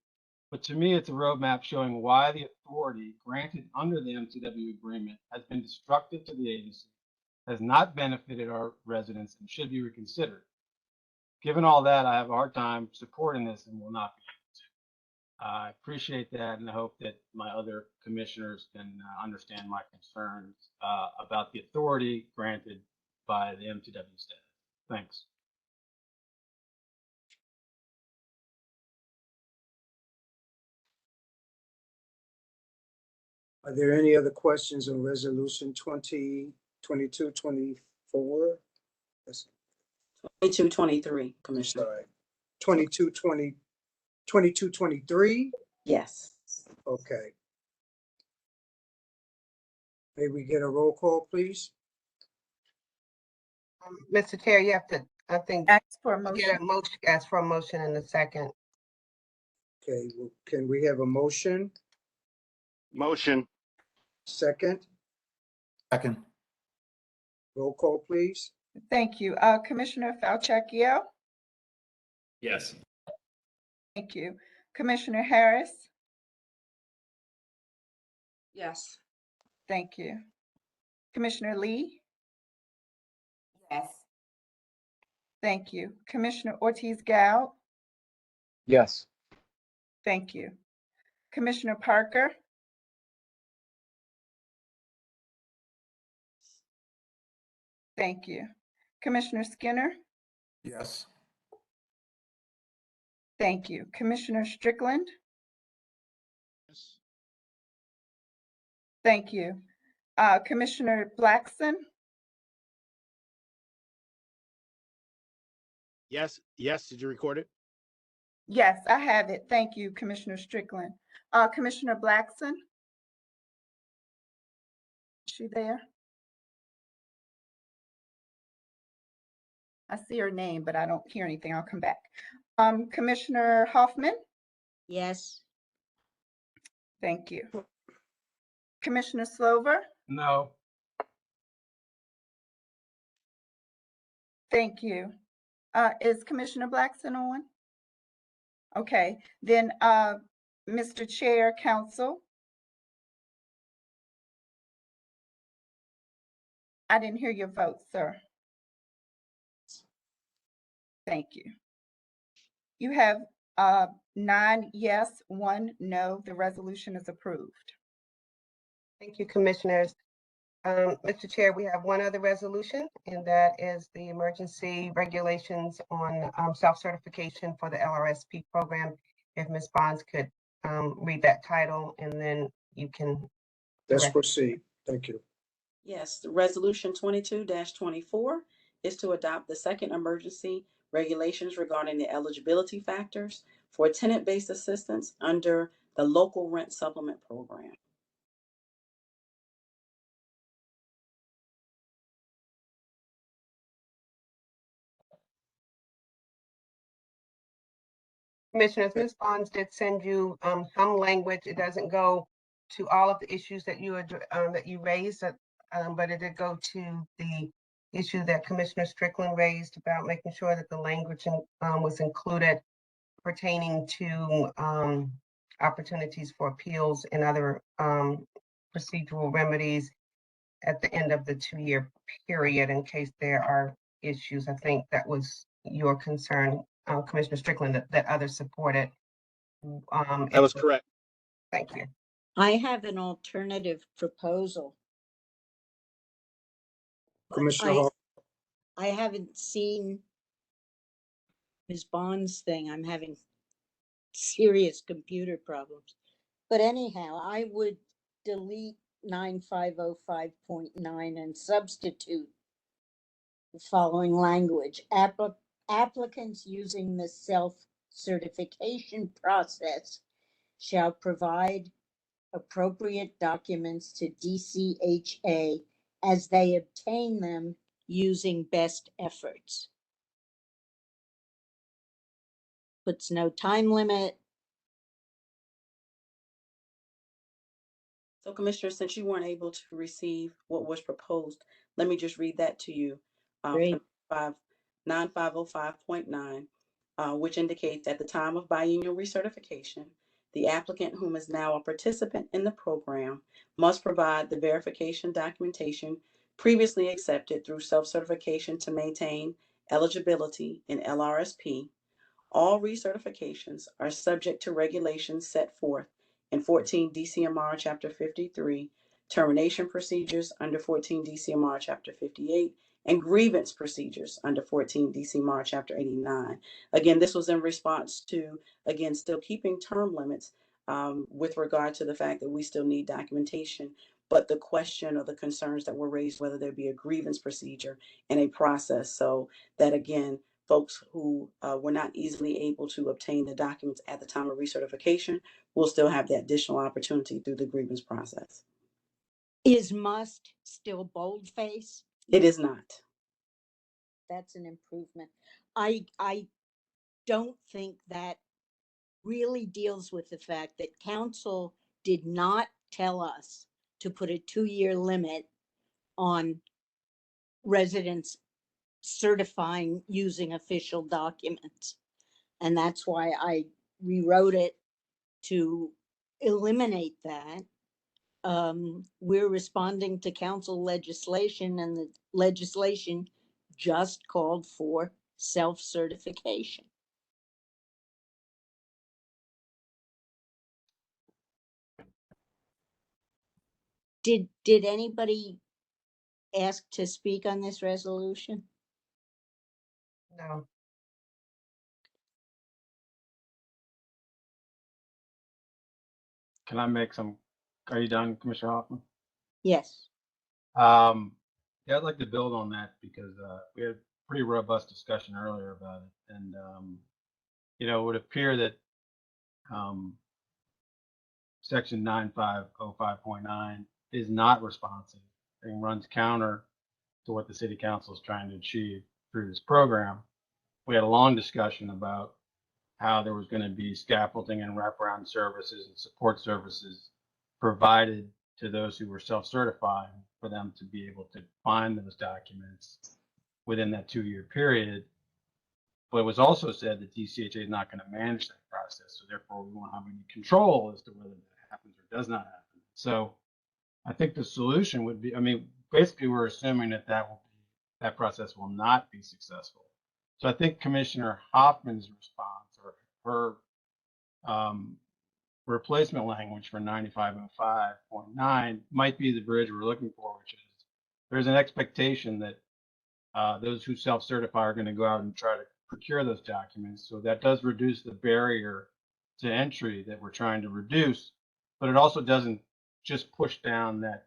But to me, it's a roadmap showing why the authority granted under the MTW agreement has been destructive to the agency, has not benefited our residents, and should be reconsidered. Given all that, I have a hard time supporting this and will not be able to. I appreciate that, and I hope that my other commissioners can understand my concerns about the authority granted by the MTW staff. Thanks. Are there any other questions on resolution 2224? 2223, Commissioner. Sorry, 2223? Yes. Okay. May we get a roll call, please? Mr. Chair, you have to, I think, Ask for a motion. get a motion, ask for a motion in a second. Okay, well, can we have a motion? Motion. Second? Second. Roll call, please. Thank you. Commissioner Falchakio? Yes. Thank you. Commissioner Harris? Yes. Thank you. Commissioner Lee? Yes. Thank you. Commissioner Ortiz-Gal? Yes. Thank you. Commissioner Parker? Thank you. Commissioner Skinner? Yes. Thank you. Commissioner Strickland? Thank you. Commissioner Blackson? Yes. Yes. Did you record it? Yes, I have it. Thank you, Commissioner Strickland. Commissioner Blackson? Is she there? I see her name, but I don't hear anything. I'll come back. Commissioner Hoffman? Yes. Thank you. Commissioner Slover? No. Thank you. Is Commissioner Blackson on? Okay, then Mr. Chair, Council. I didn't hear your vote, sir. Thank you. You have 9 yes, 1 no. The resolution is approved. Thank you, Commissioners. Mr. Chair, we have one other resolution, and that is the emergency regulations on self-certification for the LRSP program. If Ms. Bonds could read that title, and then you can. Let's proceed. Thank you. Yes, the resolution 22-24 is to adopt the second emergency regulations regarding the eligibility factors for tenant-based assistance under the local rent supplement program. Commissioners, Ms. Bonds did send you some language. It doesn't go to all of the issues that you raised, but it did go to the issue that Commissioner Strickland raised about making sure that the language was included pertaining to opportunities for appeals and other procedural remedies at the end of the 2-year period in case there are issues. I think that was your concern, Commissioner Strickland, that others supported. That was correct. Thank you. I have an alternative proposal. Commissioner Hall. I haven't seen Ms. Bond's thing. I'm having serious computer problems. But anyhow, I would delete 9505.9 and substitute the following language. Applicants using the self-certification process shall provide appropriate documents to DCHA as they obtain them using best efforts. Puts no time limit. So Commissioner, since you weren't able to receive what was proposed, let me just read that to you. Great. 9505.9, which indicates at the time of biennial recertification, the applicant whom is now a participant in the program must provide the verification documentation previously accepted through self-certification to maintain eligibility in LRSP. All recertifications are subject to regulations set forth in 14 DCMR Chapter 53, termination procedures under 14 DCMR Chapter 58, and grievance procedures under 14 DCMR Chapter 89. Again, this was in response to, again, still keeping term limits with regard to the fact that we still need documentation, but the question or the concerns that were raised, whether there be a grievance procedure and a process, so that, again, folks who were not easily able to obtain the documents at the time of recertification will still have that additional opportunity through the grievance process. Is must still boldface? It is not. That's an improvement. I don't think that really deals with the fact that council did not tell us to put a 2-year limit on residents certifying using official documents. And that's why I rewrote it to eliminate that. We're responding to council legislation, and the legislation just called for self-certification. Did anybody ask to speak on this resolution? No. Can I make some, are you done, Commissioner Hoffman? Yes. Yeah, I'd like to build on that because we had a pretty robust discussion earlier about it. And, you know, it would appear that section 9505.9 is not responsive and runs counter to what the city council is trying to achieve through this program. We had a long discussion about how there was going to be scaffolding and wraparound services and support services provided to those who were self-certifying for them to be able to find those documents within that 2-year period. But it was also said that DCHA is not going to manage that process. So therefore we won't have any control as to whether that happens or does not happen. So I think the solution would be, I mean, basically we're assuming that that process will not be successful. So I think Commissioner Hoffman's response or her replacement language for 9505.9 might be the bridge we're looking for, which is there's an expectation that those who self-certify are going to go out and try to procure those documents. So that does reduce the barrier to entry that we're trying to reduce, but it also doesn't just push down that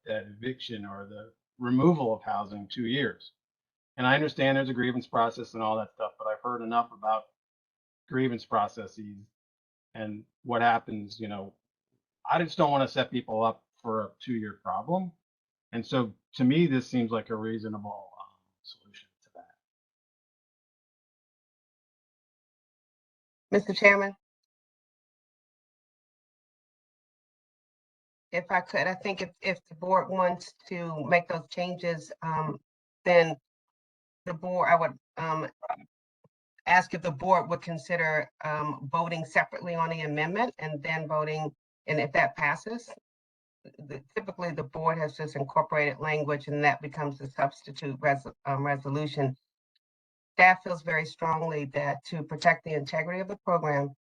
eviction or the removal of housing 2 years. And I understand there's a grievance process and all that stuff, but I've heard enough about grievance processes and what happens. I just don't want to set people up for a 2-year problem. And so to me, this seems like a reasonable solution to that. Mr. Chairman, if I could, I think if the board wants to make those changes, then the board, I would ask if the board would consider voting separately on the amendment and then voting, and if that passes, typically the board has just incorporated language and that becomes the substitute resolution. Staff feels very strongly that to protect the integrity of the program,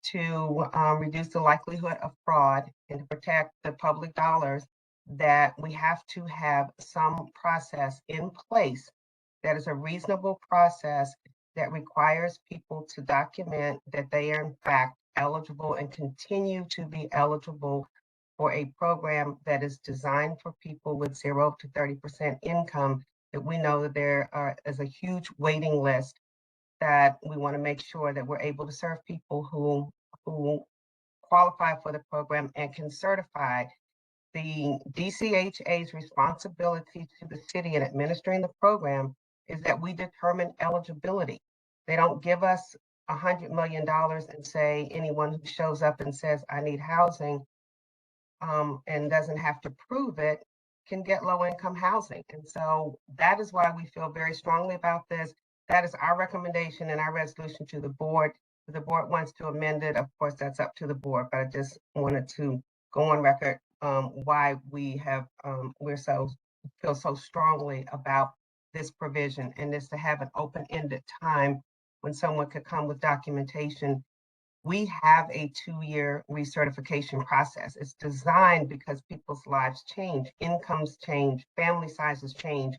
to reduce the likelihood of fraud, and to protect the public dollars, that we have to have some process in place that is a reasonable process that requires people to document that they are in fact eligible and continue to be eligible for a program that is designed for people with 0 to 30% income, that we know that there is a huge waiting list, that we want to make sure that we're able to serve people who qualify for the program and can certify. The DCHA's responsibility to the city in administering the program is that we determine eligibility. They don't give us $100 million and say anyone who shows up and says, I need housing, and doesn't have to prove it, can get low-income housing. And so that is why we feel very strongly about this. That is our recommendation and our resolution to the board. If the board wants to amend it, of course, that's up to the board, but I just wanted to go on record why we have, feel so strongly about this provision, and is to have an open-ended time when someone could come with documentation. We have a 2-year recertification process. It's designed because people's lives change, incomes change, family sizes change,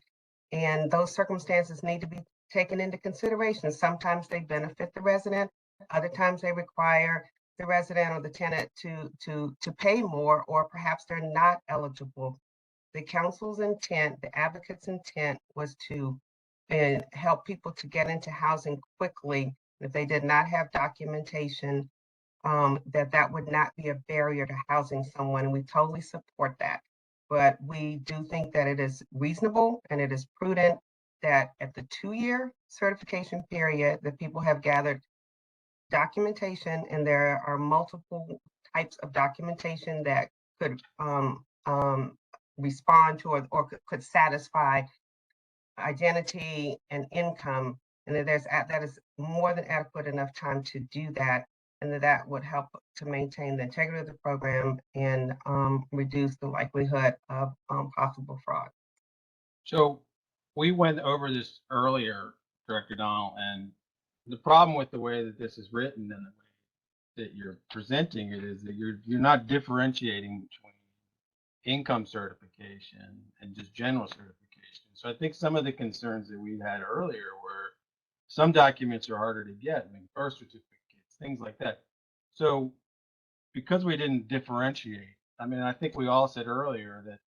and those circumstances need to be taken into consideration. Sometimes they benefit the resident, other times they require the resident or the tenant to pay more, or perhaps they're not eligible. The council's intent, the advocate's intent, was to help people to get into housing quickly. If they did not have documentation, that would not be a barrier to housing someone, and we totally support that. But we do think that it is reasonable and it is prudent that at the 2-year certification period, that people have gathered documentation, and there are multiple types of documentation that could respond to or could satisfy identity and income, and that is more than adequate enough time to do that, and that would help to maintain the integrity of the program and reduce the likelihood of possible fraud. So we went over this earlier, Director Donald, and the problem with the way that this is written and the way that you're presenting it is that you're not differentiating between income certification and just general certification. So I think some of the concerns that we had earlier were some documents are harder to get, I mean, birth certificates, things like that. So because we didn't differentiate, I mean, I think we all said earlier that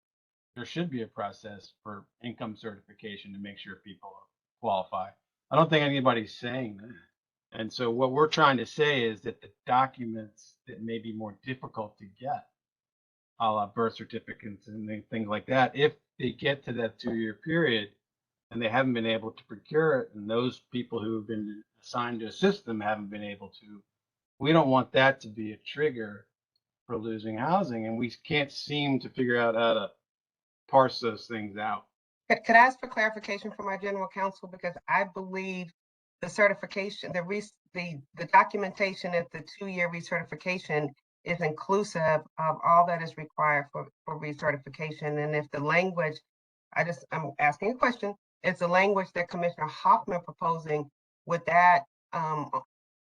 there should be a process for income certification to make sure people qualify. I don't think anybody's saying that. And so what we're trying to say is that the documents that may be more difficult to get, a la birth certificates and things like that, if they get to that 2-year period and they haven't been able to procure it, and those people who have been assigned to assist them haven't been able to, we don't want that to be a trigger for losing housing. And we can't seem to figure out how to parse those things out. Could I ask for clarification from our general counsel? Because I believe the certification, the documentation of the 2-year recertification is inclusive of all that is required for recertification. And if the language, I'm asking a question, is the language that Commissioner Hoffman proposing, would that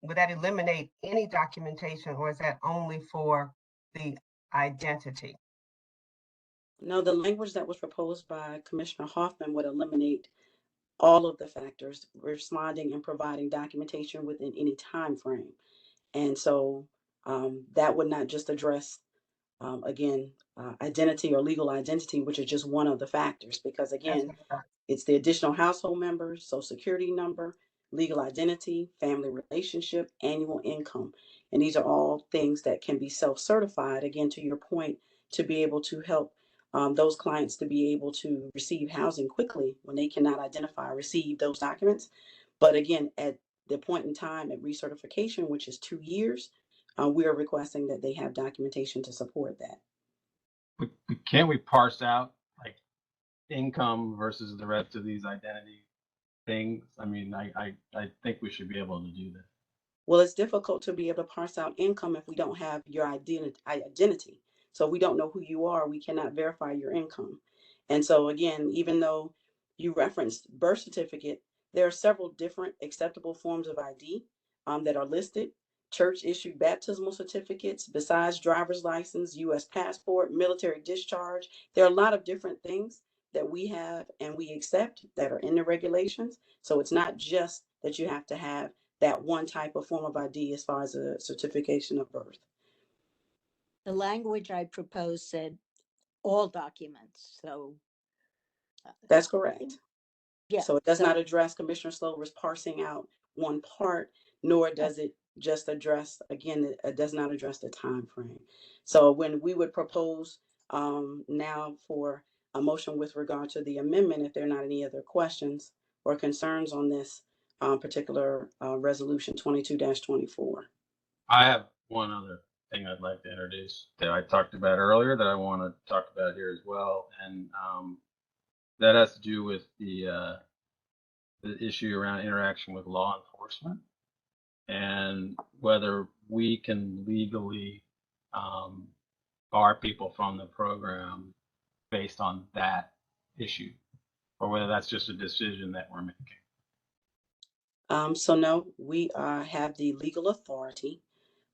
eliminate any documentation, or is that only for the identity? No, the language that was proposed by Commissioner Hoffman would eliminate all of the factors, responding and providing documentation within any time frame. And so that would not just address, identity or legal identity, which is just one of the factors, because again, it's the additional household members, social security number, legal identity, family relationship, annual income. And these are all things that can be self-certified, again, to your point, to be able to help those clients to be able to receive housing quickly when they cannot identify or receive those documents. But again, at the point in time at recertification, which is 2 years, we are requesting that they have documentation to support that. Can't we parse out like income versus the rest of these identity things? I mean, I think we should be able to do that. Well, it's difficult to be able to parse out income if we don't have your identity. So if we don't know who you are, we cannot verify your income. And so again, even though you referenced birth certificate, there are several different acceptable forms of ID that are listed. Church issued baptismal certificates, besides driver's license, U.S. passport, military discharge. There are a lot of different things that we have and we accept that are in the regulations. So it's not just that you have to have that one type of form of ID as far as a certification of birth. The language I proposed said all documents, so. That's correct. Yeah. So it does not address Commissioner Slover's parsing out one part, nor does it just address, again, it does not address the time frame. So when we would propose now for a motion with regard to the amendment, if there are not any other questions or concerns on this particular resolution 22-24. I have one other thing I'd like to introduce that I talked about earlier that I want to talk about here as well, and that has to do with the issue around interaction with law enforcement and whether we can legally bar people from the program based on that issue, or whether that's just a decision that we're making. So no, we have the legal authority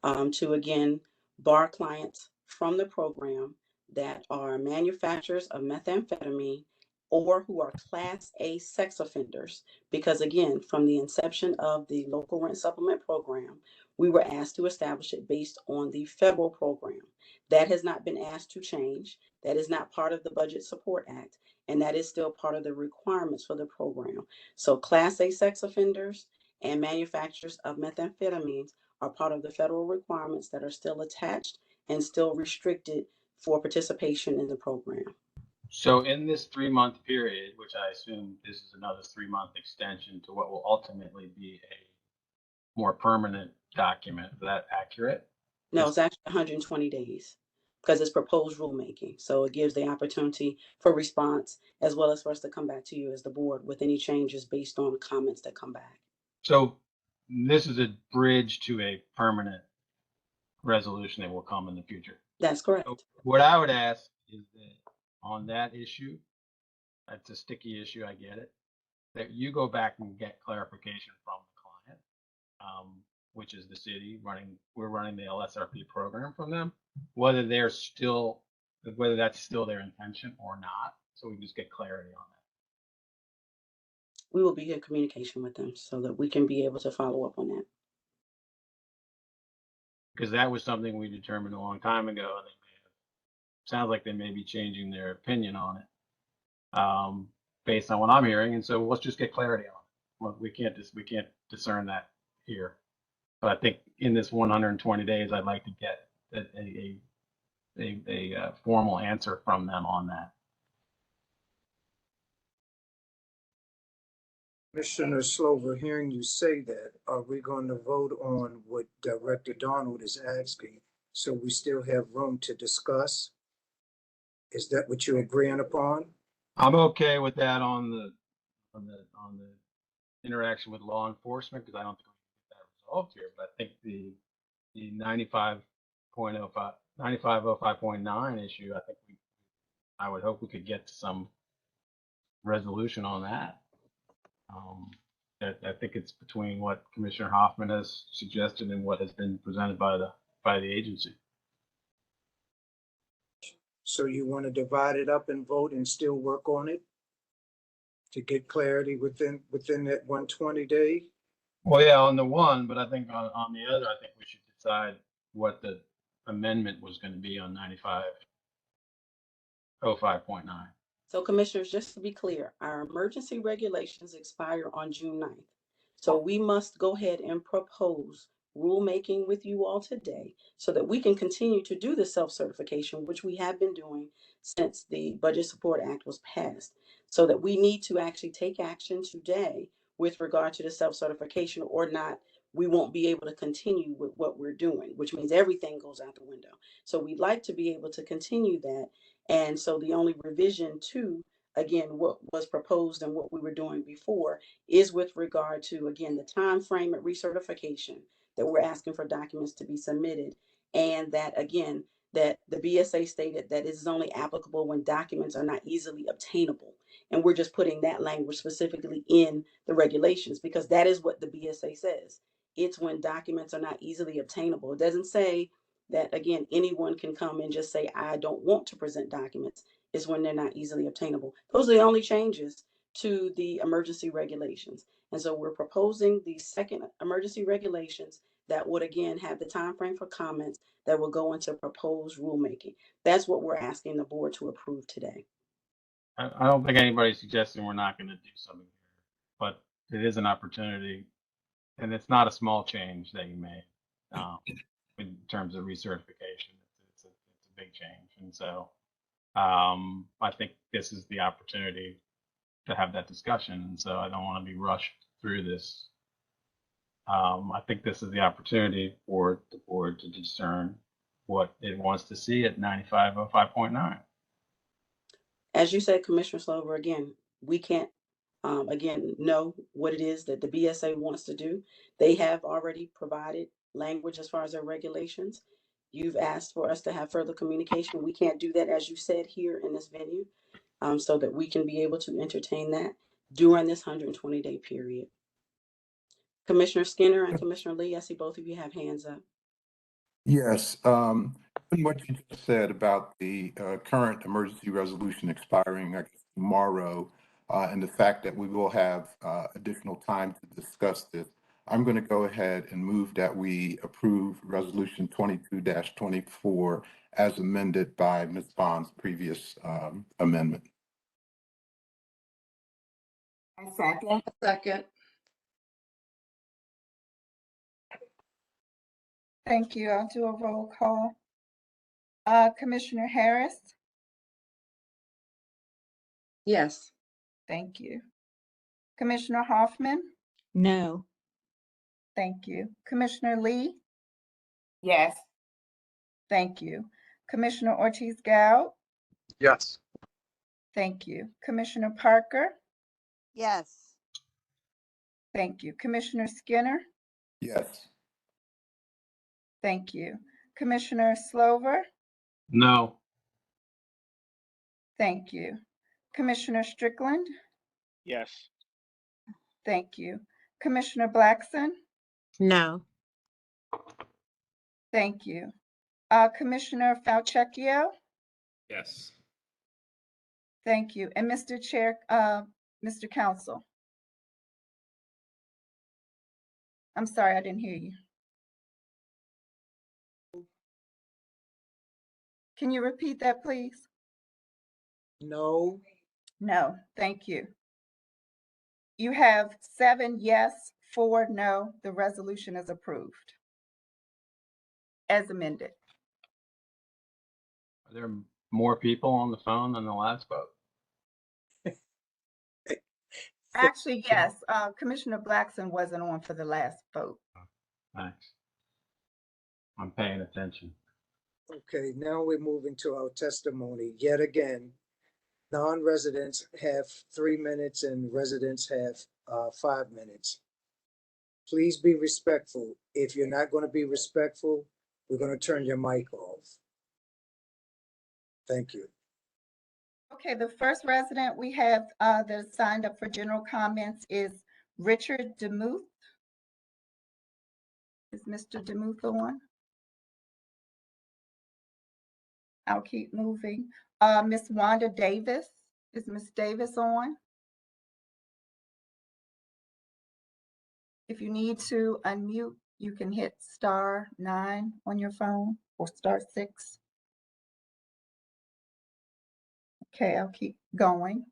to again bar clients from the program that are manufacturers of methamphetamine or who are Class A sex offenders. Because again, from the inception of the local rent supplement program, we were asked to establish it based on the federal program. That has not been asked to change. That is not part of the Budget Support Act, and that is still part of the requirements for the program. So Class A sex offenders and manufacturers of methamphetamines are part of the federal requirements that are still attached and still restricted for participation in the program. So in this 3-month period, which I assume this is another 3-month extension to what will ultimately be a more permanent document, is that accurate? No, it's actually 120 days because it's proposed rulemaking. So it gives the opportunity for response as well as for us to come back to you as the board with any changes based on comments that come back. So this is a bridge to a permanent resolution that will come in the future. That's correct. So what I would ask is that on that issue, that's a sticky issue, I get it, that you go back and get clarification from the client, which is the city we're running the LSRP program from them, whether that's still their intention or not. So we can just get clarity on that. We will be in communication with them so that we can be able to follow up on that. Because that was something we determined a long time ago, and sounds like they may be changing their opinion on it, based on what I'm hearing. And so let's just get clarity on it. Well, we can't discern that here. But I think in this 120 days, I'd like to get a formal answer from them on that. Commissioner Slover, hearing you say that, are we going to vote on what Director Donald is asking? So we still have room to discuss? Is that what you're agreeing upon? I'm okay with that on the interaction with law enforcement, because I don't think we can get that resolved here. But I think the 9505.9 issue, I would hope we could get to some resolution on that. I think it's between what Commissioner Hoffman has suggested and what has been presented by the agency. So you want to divide it up and vote and still work on it to get clarity within that 120 day? Well, yeah, on the one, but I think on the other, I think we should decide what the amendment was going to be on 9505.9. So commissioners, just to be clear, our emergency regulations expire on June 9th. So we must go ahead and propose rulemaking with you all today so that we can continue to do the self-certification, which we have been doing since the Budget Support Act was passed. So that we need to actually take action today with regard to the self-certification, or not, we won't be able to continue with what we're doing, which means everything goes out the window. So we'd like to be able to continue that. And so the only revision to, again, what was proposed and what we were doing before is with regard to, again, the time frame at recertification that we're asking for documents to be submitted. And that, again, that the BSA stated that it is only applicable when documents are not easily obtainable. And we're just putting that language specifically in the regulations because that is what the BSA says. It's when documents are not easily obtainable. It doesn't say that, again, anyone can come and just say, I don't want to present documents. Is when they're not easily obtainable. Those are the only changes to the emergency regulations. And so we're proposing the second emergency regulations that would, again, have the time frame for comments that will go into proposed rulemaking. That's what we're asking the board to approve today. I don't think anybody's suggesting we're not going to do something here, but it is an opportunity, and it's not a small change that you made in terms of recertification. It's a big change, and so I think this is the opportunity to have that discussion, and so I don't want to be rushed through this. I think this is the opportunity for the board to discern what it wants to see at 9505.9. As you said, Commissioner Slover, again, we can't, again, know what it is that the BSA wants to do. They have already provided language as far as their regulations. You've asked for us to have further communication. We can't do that, as you said, here in this venue, so that we can be able to entertain that during this 120-day period. Commissioner Skinner and Commissioner Lee, I see both of you have hands up. Yes, given what you just said about the current emergency resolution expiring tomorrow, and the fact that we will have additional time to discuss this, I'm going to go ahead and move that we approve Resolution 22-24 as amended by Ms. Bond's previous amendment. Second. Second. Thank you. I'll do a roll call. Commissioner Harris? Yes. Thank you. Commissioner Hoffman? No. Thank you. Commissioner Lee? Yes. Thank you. Commissioner Ortiz-Gow? Yes. Thank you. Commissioner Parker? Yes. Thank you. Commissioner Skinner? Yes. Thank you. Commissioner Slover? No. Thank you. Commissioner Strickland? Yes. Thank you. Commissioner Blackson? No. Thank you. Commissioner Falchecchio? Yes. Thank you. And Mr. Chair, Mr. Counsel? I'm sorry, I didn't hear you. Can you repeat that, please? No. No, thank you. You have 7 yes, 4 no. The resolution is approved as amended. Are there more people on the phone than the last vote? Actually, yes, Commissioner Blackson wasn't on for the last vote. Thanks. I'm paying attention. Okay, now we're moving to our testimony. Yet again, non-residents have 3 minutes and residents have 5 minutes. Please be respectful. If you're not going to be respectful, we're going to turn your mic off. Thank you. Okay, the first resident we have that signed up for general comments is Richard DeMuth. Is Mr. DeMuth on? I'll keep moving. Miss Wanda Davis, is Miss Davis on? If you need to unmute, you can hit *9 on your phone or *6. Okay, I'll keep going.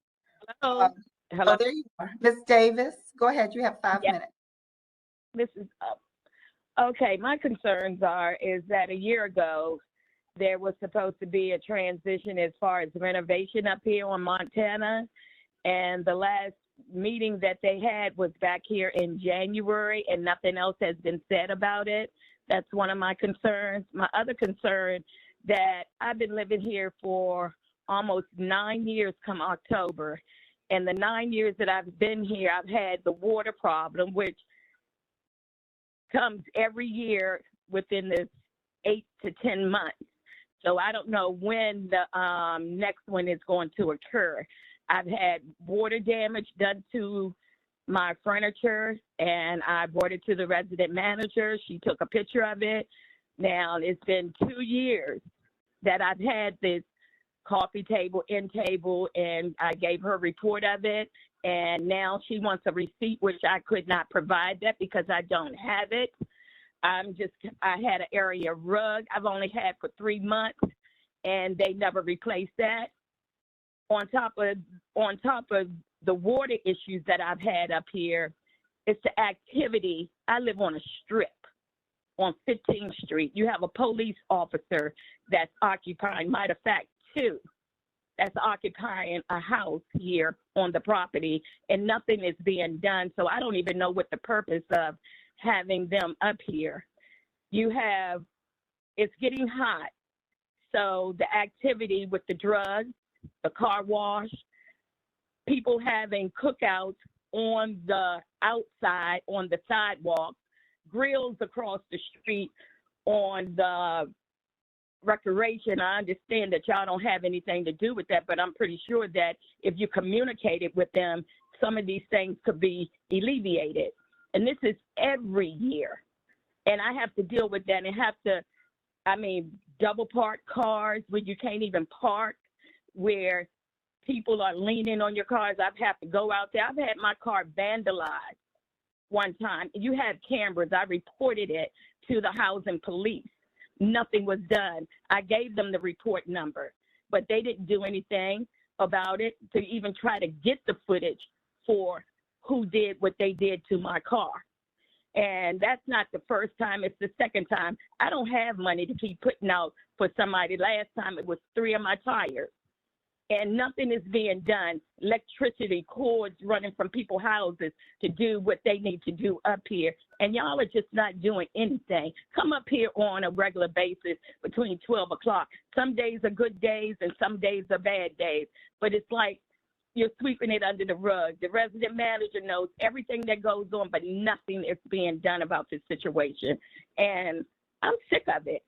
Hello. Hello. Oh, there you are. Miss Davis, go ahead. You have 5 minutes. This is okay. My concerns is that a year ago, there was supposed to be a transition as far as renovation up here on Montana. And the last meeting that they had was back here in January, and nothing else has been said about it. That's one of my concerns. My other concern that I've been living here for almost 9 years come October. And the 9 years that I've been here, I've had the water problem, which comes every year within this 8 to 10 months. So I don't know when the next one is going to occur. I've had water damage done to my furniture, and I brought it to the resident manager. She took a picture of it. Now, it's been 2 years that I've had this coffee table, end table, and I gave her a report of it. And now she wants a receipt, which I could not provide that because I don't have it. I had an area rug I've only had for 3 months, and they never replaced that. On top of the water issues that I've had up here, it's the activity. I live on a strip on 15th Street. You have a police officer that's occupying, matter of fact, 2, that's occupying a house here on the property, and nothing is being done. So I don't even know what the purpose of having them up here. It's getting hot. So the activity with the drugs, the car wash, people having cookouts on the outside, on the sidewalk, grills across the street on the recreation. I understand that y'all don't have anything to do with that, but I'm pretty sure that if you communicated with them, some of these things could be alleviated. And this is every year. And I have to deal with that and double park cars where you can't even park, where people are leaning on your cars. I've had to go out there. I've had my car vandalized one time. You had cameras. I reported it to the housing police. Nothing was done. I gave them the report number, but they didn't do anything about it to even try to get the footage for who did what they did to my car. And that's not the first time, it's the second time. I don't have money to keep putting out for somebody. Last time it was 3 of my tires. And nothing is being done. Electricity cords running from people's houses to do what they need to do up here. And y'all are just not doing anything. Come up here on a regular basis between 12 o'clock. Some days are good days and some days are bad days. But it's like you're sweeping it under the rug. The resident manager knows everything that goes on, but nothing is being done about this situation. And I'm sick of it.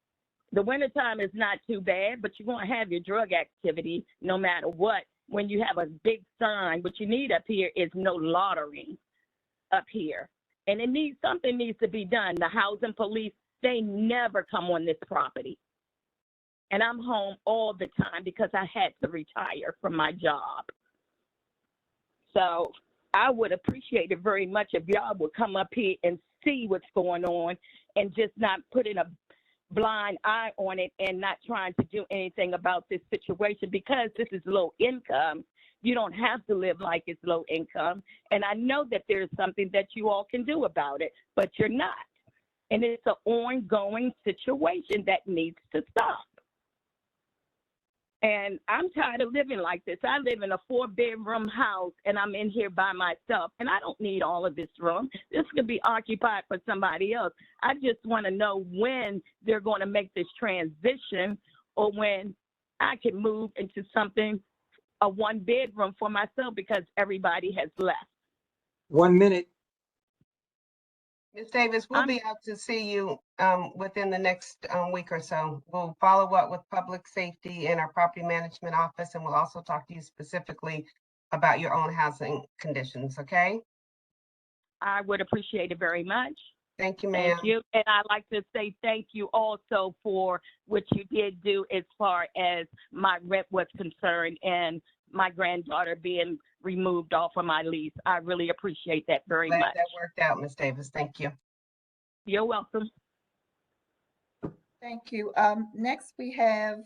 The wintertime is not too bad, but you're going to have your drug activity no matter what when you have a big sign. What you need up here is no loitering up here. And something needs to be done. The housing police, they never come on this property. And I'm home all the time because I had to retire from my job. So I would appreciate it very much if y'all would come up here and see what's going on and just not put in a blind eye on it and not trying to do anything about this situation, because this is low income. You don't have to live like it's low income. And I know that there's something that you all can do about it, but you're not. And it's an ongoing situation that needs to stop. And I'm tired of living like this. I live in a 4-bedroom house and I'm in here by myself, and I don't need all of this room. This could be occupied for somebody else. I just want to know when they're going to make this transition, or when I can move into something, a 1-bedroom for myself, because everybody has left. 1 minute. Ms. Davis, we'll be out to see you within the next week or so. We'll follow up with public safety and our property management office, and we'll also talk to you specifically about your own housing conditions, okay? I would appreciate it very much. Thank you, Thank ma'am. you. And I'd like to say thank you also for what you did do as far as my rent was concerned and my granddaughter being removed off of my lease. I really appreciate that very Glad much. that worked out, Ms. Davis. Thank you. You're welcome. Thank you. Next we have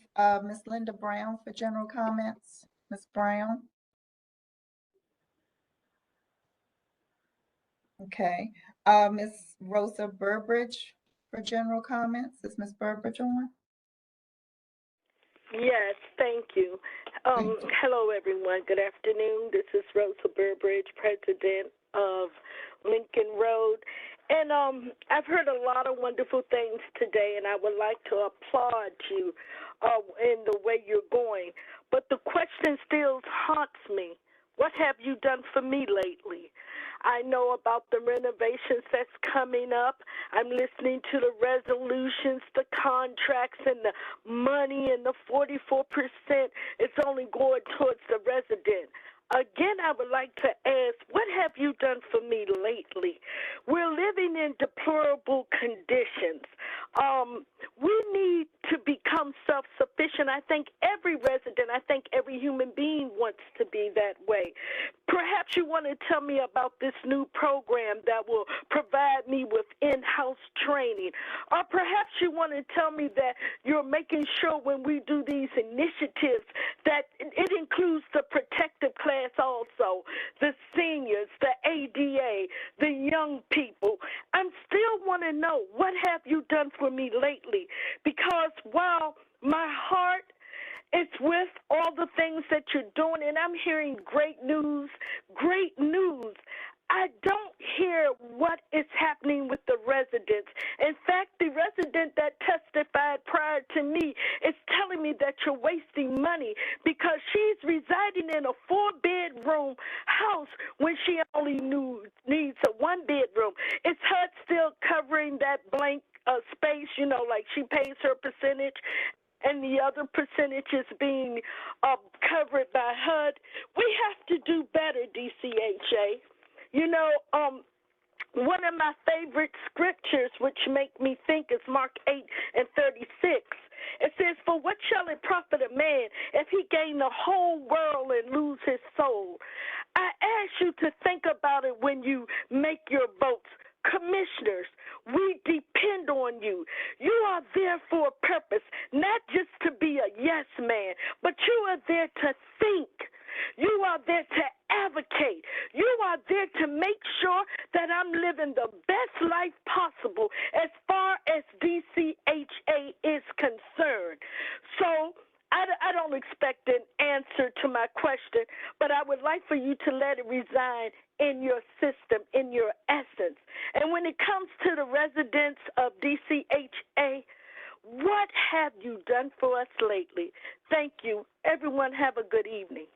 Ms. Linda Brown for general comments. Ms. Brown. Okay. Ms. Rosa Bearbridge for general comments. Is Ms. Bearbridge on? Yes, thank you. Hello, everyone. Good afternoon. This is Rosa Bearbridge, president of Lincoln Road. And I've heard a lot of wonderful things today, and I would like to applaud you in the way you're going. But the question still haunts me. What have you done for me lately? I know about the renovations that's coming up. I'm listening to the resolutions, the contracts, and the money, and the 44%. It's only going towards the resident. Again, I would like to ask, what have you done for me lately? We're living in deplorable conditions. We need to become self-sufficient. I think every resident, I think every human being wants to be that way. Perhaps you want to tell me about this new program that will provide me with in-house training. Or perhaps you want to tell me that you're making sure when we do these initiatives that it includes the protective class also, the seniors, the ADA, the young people. I still want to know, what have you done for me lately? Because while my heart is with all the things that you're doing, and I'm hearing great news, I don't hear what is happening with the residents. In fact, the resident that testified prior to me is telling me that you're wasting money because she's residing in a 4-bedroom house when she only needs a 1-bedroom. Is HUD still covering that blank space, you know, like she pays her percentage and the other percentage is being covered by HUD? We have to do better, DCHA. You know, one of my favorite scriptures, which make me think, is Mark 8:36. It says, "For what shall it profit a man if he gain the whole world and lose his soul?" I ask you to think about it when you make your votes. Commissioners, we depend on you. You are there for a purpose, not just to be a yes man, but you are there to think. You are there to advocate. You are there to make sure that I'm living the best life possible as far as DCHA is concerned. So I don't expect an answer to my question, but I would like for you to let it reside in your system, in your essence. And when it comes to the residents of DCHA, what have you done for us lately? Thank you. Everyone have a good evening.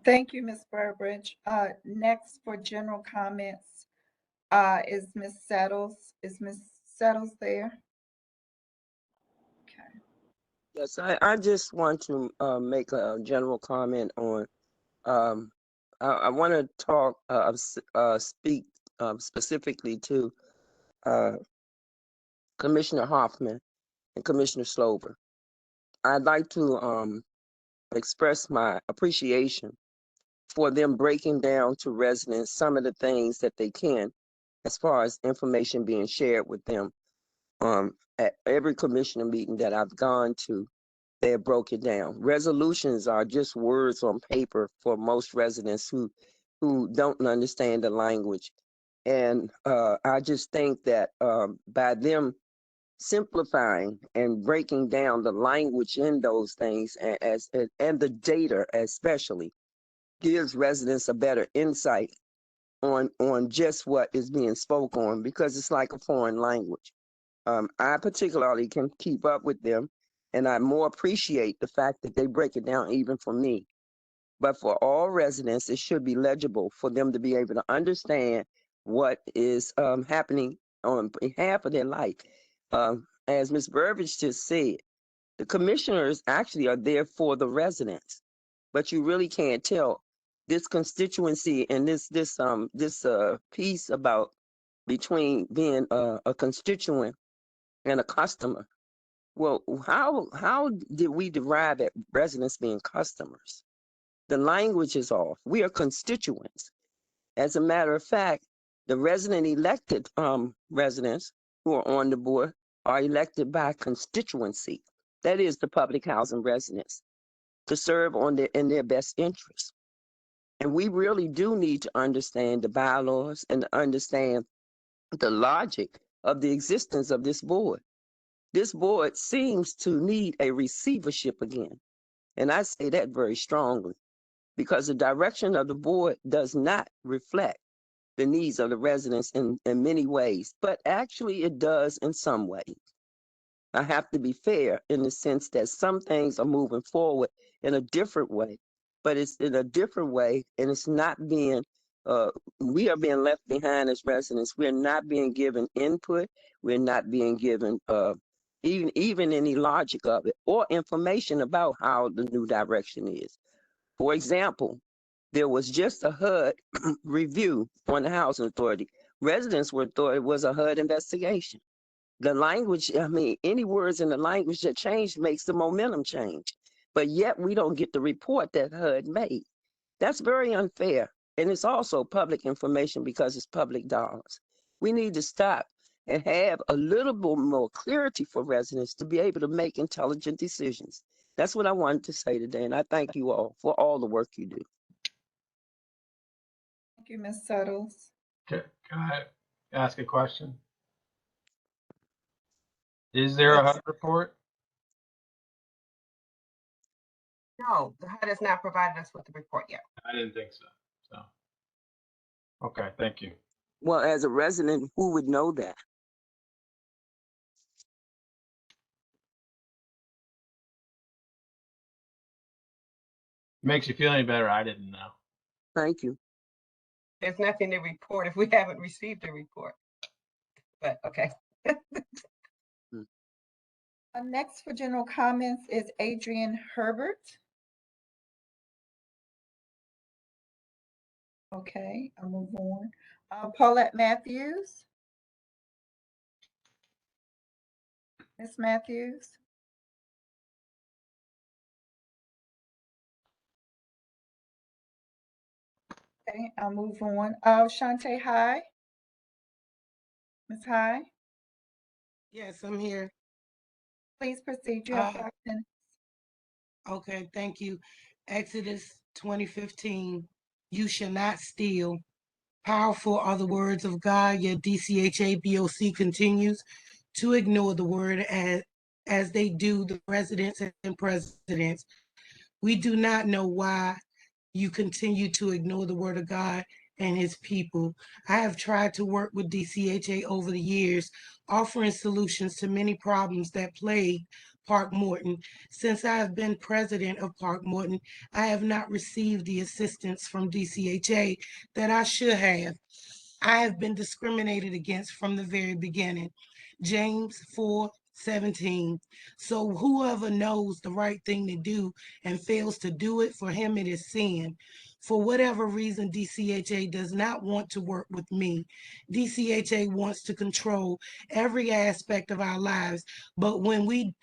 Thank you, Ms. Burbridge. Next for general comments is Ms. Settles. Is Ms. Settles there? Okay. Yes, I just want to make a general comment on, I want to talk, speak specifically to Commissioner Hoffman and Commissioner Slover. I'd like to express my appreciation for them breaking down to residents some of the things that they can as far as information being shared with them. At every commissioner meeting that I've gone to, they have broke it down. Resolutions are just words on paper for most residents who don't understand the language. And I just think that by them simplifying and breaking down the language in those things and the data especially gives residents a better insight on just what is being spoke on, because it's like a foreign language. I particularly can keep up with them, and I more appreciate the fact that they break it down even for me. But for all residents, it should be legible for them to be able to understand what is happening on behalf of their life. As Ms. Burbridge just said, the commissioners actually are there for the residents, but you really can't tell this constituency and this piece about between being a constituent and a customer. Well, how did we derive at residents being customers? The language is off. We are constituents. As a matter of fact, the resident elected residents who are on the board are elected by constituency. That is the public housing residents to serve in their best interest. And we really do need to understand the bylaws and to understand the logic of the existence of this board. This board seems to need a receivership again. And I say that very strongly because the direction of the board does not reflect the needs of the residents in many ways, but actually it does in some ways. I have to be fair in the sense that some things are moving forward in a different way, but it's in a different way and it's not being, we are being left behind as residents. We're not being given input. We're not being given even any logic of it or information about how the new direction is. For example, there was just a HUD review on the Housing Authority. Residents thought it was a HUD investigation. The language, I mean, any words in the language that change makes the momentum change. But yet we don't get the report that HUD made. That's very unfair. And it's also public information because it's public dollars. We need to stop and have a little bit more clarity for residents to be able to make intelligent decisions. That's what I wanted to say today. And I thank you all for all the work you do. Thank you, Ms. Suttles. Can I ask a question? Is there a HUD report? No, the HUD has not provided us with the report yet. I didn't think so. Okay, thank you. Well, as a resident, who would know that? Makes you feel any better? I didn't know. Thank you. There's nothing to report if we haven't received a report. But okay. Next for general comments is Adrian Herbert. Okay, I'll move on. Paulette Matthews. Ms. Matthews. Okay, I'll move on. Shantae High. Ms. High. Yes, I'm here. Please proceed. You have 5 minutes. Okay, thank you. Exodus 20:15, you shall not steal. Powerful are the words of God, yet DCHA BOC continues to ignore the word as they do the residents and presidents. We do not know why you continue to ignore the word of God and his people. I have tried to work with DCHA over the years, offering solutions to many problems that plague Park Morton. Since I have been president of Park Morton, I have not received the assistance from DCHA that I should have. I have been discriminated against from the very beginning. James 4:17. So whoever knows the right thing to do and fails to do it, for him it is sin. For whatever reason, DCHA does not want to work with me. DCHA wants to control every aspect of our lives, but when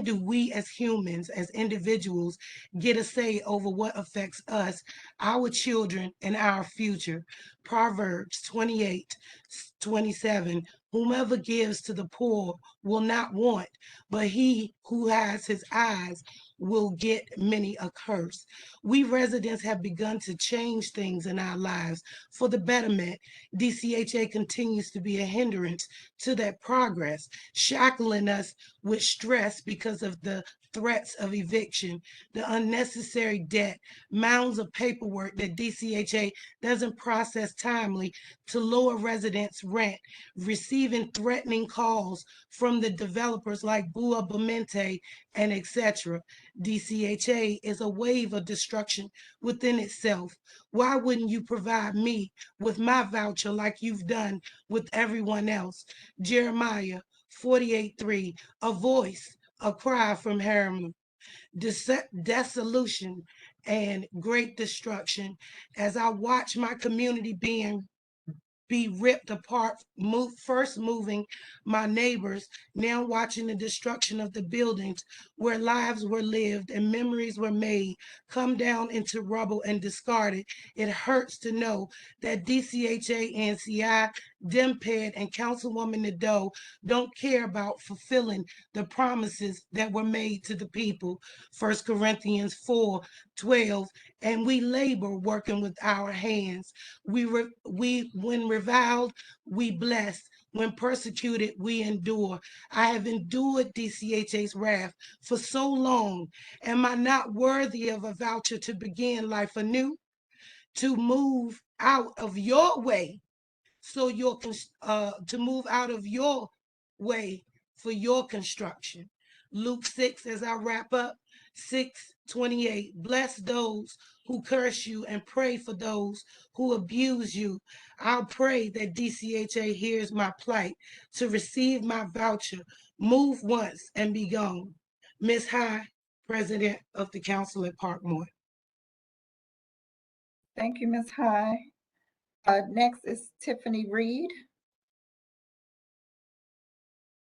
do we as humans, as individuals, get a say over what affects us, our children, and our future? Proverbs 28:27, whomever gives to the poor will not want, but he who has his eyes will get many a curse. We residents have begun to change things in our lives for the betterment. DCHA continues to be a hindrance to that progress, shackling us with stress because of the threats of eviction, the unnecessary debt, mounds of paperwork that DCHA doesn't process timely to lower residents' rent, receiving threatening calls from the developers like Bua Bamente and etc. DCHA is a wave of destruction within itself. Why wouldn't you provide me with my voucher like you've done with everyone else? Jeremiah 48:3, a voice, a cry from Harlem. Dissolution and great destruction. As I watch my community be ripped apart, first moving my neighbors, now watching the destruction of the buildings where lives were lived and memories were made, come down into rubble and discarded. It hurts to know that DCHA, NCI, DEMPED, and Councilwoman Nadeau don't care about fulfilling the promises that were made to the people. 1 Corinthians 4:12, and we labor working with our hands. When reviled, we bless. When persecuted, we endure. I have endured DCHA's wrath for so long. Am I not worthy of a voucher to begin life anew? To move out of your way, to move out of your way for your construction. Luke 6, as I wrap up, 6:28. Bless those who curse you and pray for those who abuse you. I'll pray that DCHA hears my plight to receive my voucher, move once and be gone. Ms. High, President of the Council at Parkmore. Thank you, Ms. High. Next is Tiffany Reed.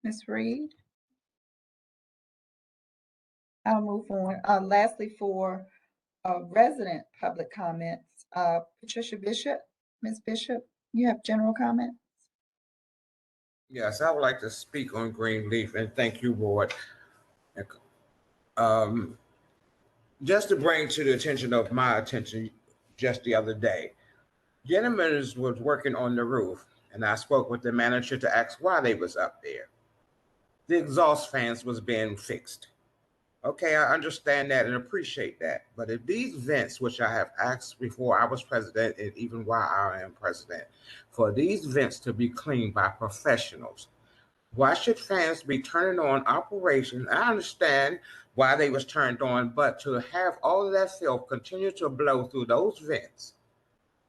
Ms. Reed. I'll move on. Lastly, for resident public comments, Patricia Bishop. Ms. Bishop, you have general comments? Yes, I would like to speak on Greenleaf, and thank you, Board. Just to bring to the attention of my attention, just the other day, gentleman was working on the roof, and I spoke with the manager to ask why they was up there. The exhaust fans was being fixed. Okay, I understand that and appreciate that. But if these vents, which I have asked before I was president, and even while I am president, for these vents to be cleaned by professionals, why should fans be turning on operation? I understand why they was turned on, but to have all of that filth continue to blow through those vents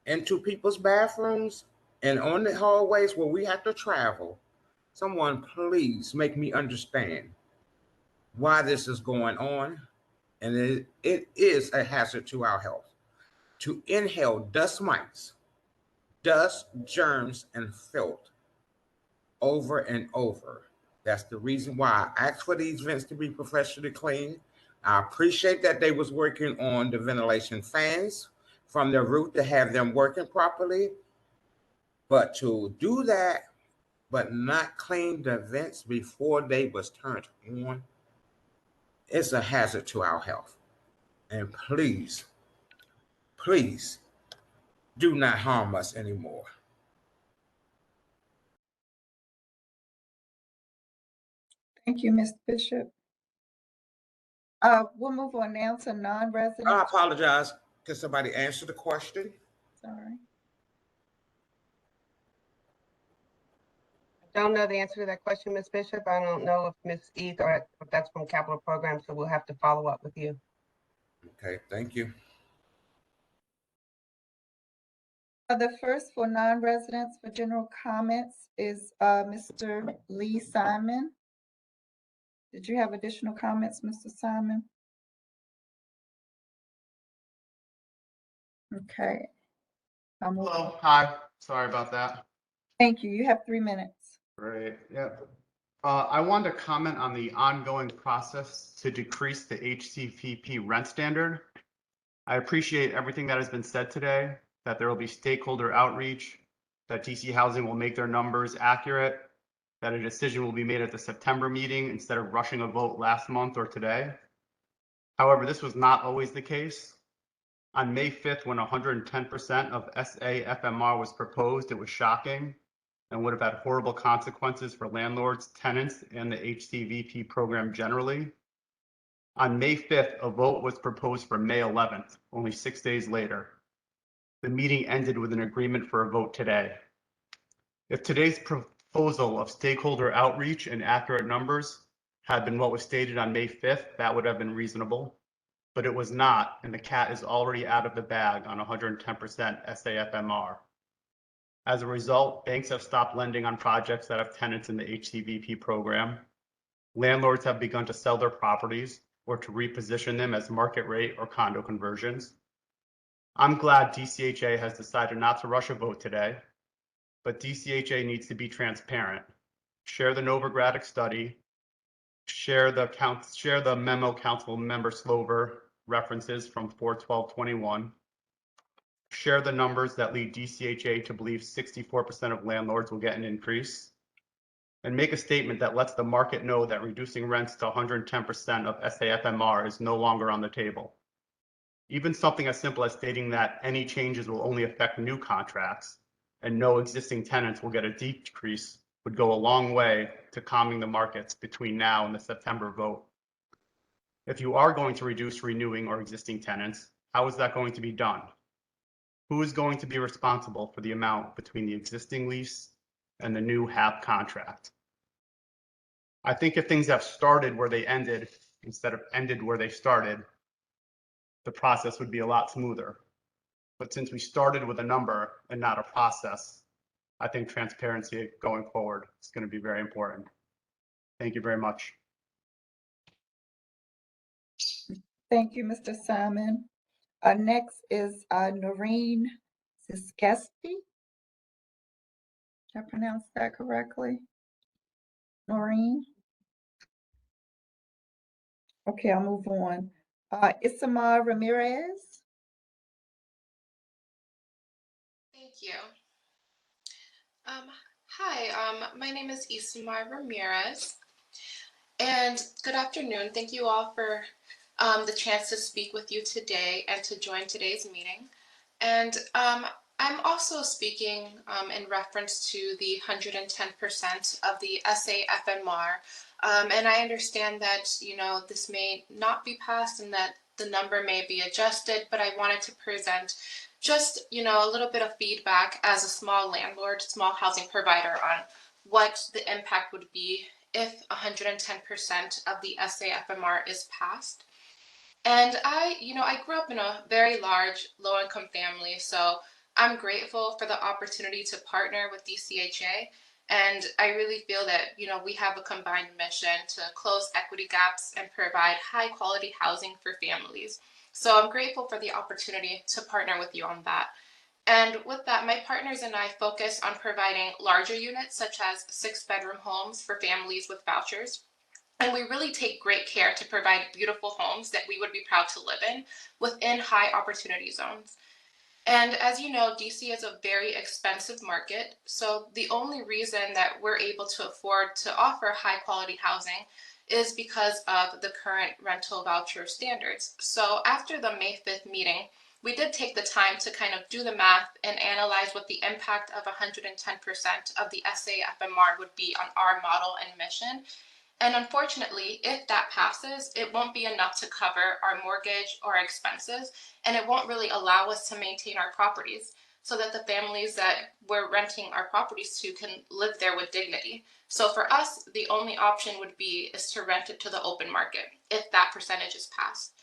into people's bathrooms and on the hallways where we have to travel, someone please make me understand why this is going on. And it is a hazard to our health to inhale dust mites, dust, germs, and filth over and over. That's the reason why I asked for these vents to be professionally cleaned. I appreciate that they was working on the ventilation fans from the roof to have them working properly. But to do that, but not clean the vents before they was turned on, it's a hazard to our health. And please, please do not harm us anymore. Thank you, Ms. Bishop. We'll move on now to non-resident. I apologize. Can somebody answer the question? Sorry. I don't know the answer to that question, Ms. Bishop. I don't know if Ms. Eath or if that's from capital programs, so we'll have to follow up with you. Okay, thank you. The first for non-residents for general comments is Mr. Lee Simon. Did you have additional comments, Mr. Simon? Okay. Hello, hi, sorry about that. Thank you. You have 3 minutes. Great, yep. I wanted to comment on the ongoing process to decrease the HCPP rent standard. I appreciate everything that has been said today, that there will be stakeholder outreach, that DC Housing will make their numbers accurate, that a decision will be made at the September meeting instead of rushing a vote last month or today. However, this was not always the case. On May 5th, when 110% of SAFMR was proposed, it was shocking and would have had horrible consequences for landlords, tenants, and the HCVP program generally. On May 5th, a vote was proposed for May 11th, only 6 days later. The meeting ended with an agreement for a vote today. If today's proposal of stakeholder outreach and accurate numbers had been what was stated on May 5th, that would have been reasonable, but it was not, and the cat is already out of the bag on 110% SAFMR. As a result, banks have stopped lending on projects that have tenants in the HCVP program. Landlords have begun to sell their properties, or to reposition them as market rate or condo conversions. I'm glad DCHA has decided not to rush a vote today, but DCHA needs to be transparent. Share the Novogradac study, share the memo Council Member Slover references from 4/12/21, share the numbers that lead DCHA to believe 64% of landlords will get an increase, and make a statement that lets the market know that reducing rents to 110% of SAFMR is no longer on the table. Even something as simple as stating that any changes will only affect new contracts and no existing tenants will get a decrease would go a long way to calming the markets between now and the September vote. If you are going to reduce renewing or existing tenants, how is that going to be done? Who is going to be responsible for the amount between the existing lease and the new HAP contract? I think if things have started where they ended instead of ended where they started, the process would be a lot smoother. But since we started with a number and not a process, I think transparency going forward is going to be very important. Thank you very much. Thank you, Mr. Simon. Next is Noreen Siskesti. Did I pronounce that correctly? Noreen? Okay, I'll move on. Isamar Ramirez. Thank you. Hi, my name is Isamar Ramirez, and good afternoon. Thank you all for the chance to speak with you today and to join today's meeting. And I'm also speaking in reference to the 110% of the SAFMR. And I understand that, this may not be passed and that the number may be adjusted, but I wanted to present just, a little bit of feedback as a small landlord, small housing provider on what the impact would be if 110% of the SAFMR is passed. And I grew up in a very large low-income family, so I'm grateful for the opportunity to partner with DCHA. And I really feel that, we have a combined mission to close equity gaps and provide high quality housing for families. So I'm grateful for the opportunity to partner with you on that. And with that, my partners and I focus on providing larger units, such as 6-bedroom homes for families with vouchers. And we really take great care to provide beautiful homes that we would be proud to live in within high opportunity zones. And as you know, DC is a very expensive market. So the only reason that we're able to afford to offer high quality housing is because of the current rental voucher standards. So after the May 5th meeting, we did take the time to kind of do the math and analyze what the impact of 110% of the SAFMR would be on our model and mission. And unfortunately, if that passes, it won't be enough to cover our mortgage or our expenses, and it won't really allow us to maintain our properties so that the families that we're renting our properties to can live there with dignity. So for us, the only option would be is to rent it to the open market if that percentage is passed.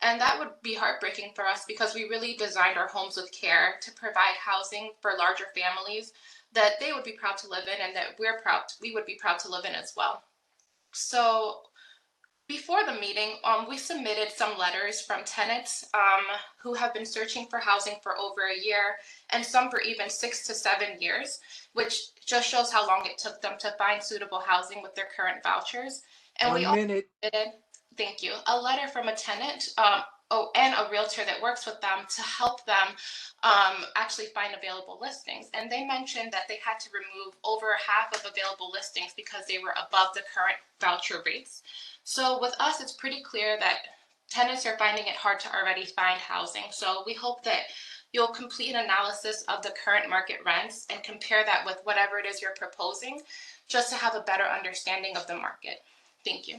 And that would be heartbreaking for us because we really designed our homes with care to provide housing for larger families that they would be proud to live in and that we would be proud to live in as well. So before the meeting, we submitted some letters from tenants who have been searching for housing for over a year and some for even 6 to 7 years, which just shows how long it took them to find suitable housing with their current vouchers. And we also submitted, thank you, a letter from a tenant and a realtor that works with them to help them actually find available listings. And they mentioned that they had to remove over half of available listings because they were above the current voucher rates. So with us, it's pretty clear that tenants are finding it hard to already find housing. So we hope that you'll complete an analysis of the current market rents and compare that with whatever it is you're proposing, just to have a better understanding of the market. Thank you.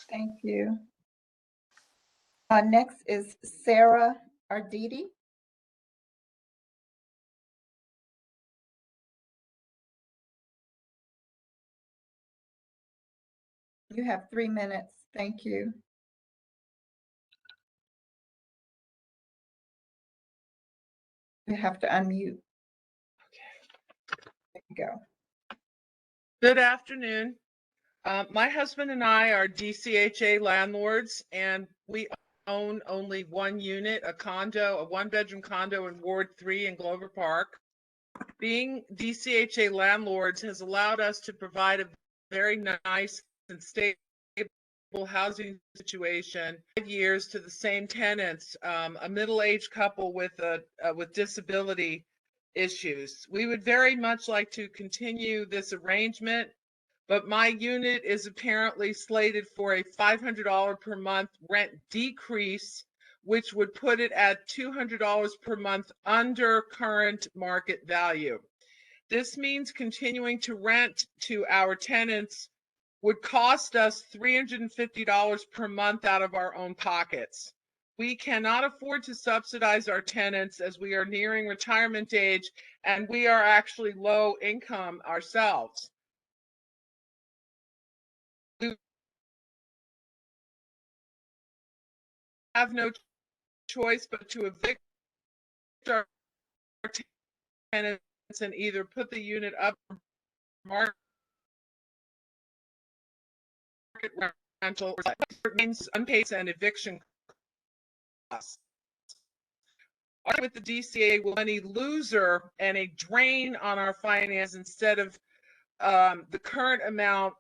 Thank you. Next is Sarah Arditi. You have 3 minutes. Thank you. You have to unmute. There you go. Good afternoon. My husband and I are DCHA landlords, and we own only one unit, a condo, a one-bedroom condo in Ward 3 in Glover Park. Being DCHA landlords has allowed us to provide a very nice and stable housing situation 5 years to the same tenants, a middle-aged couple with disability issues. We would very much like to continue this arrangement, but my unit is apparently slated for a $500 per month rent decrease, which would put it at $200 per month under current market value. This means continuing to rent to our tenants would cost us $350 per month out of our own pockets. We cannot afford to subsidize our tenants as we are nearing retirement age and we are actually low income ourselves. We have no choice but to evict our tenants and either put the unit up market rental or means unpaid and eviction costs. With the DCA will money loser and a drain on our finance instead of the current amount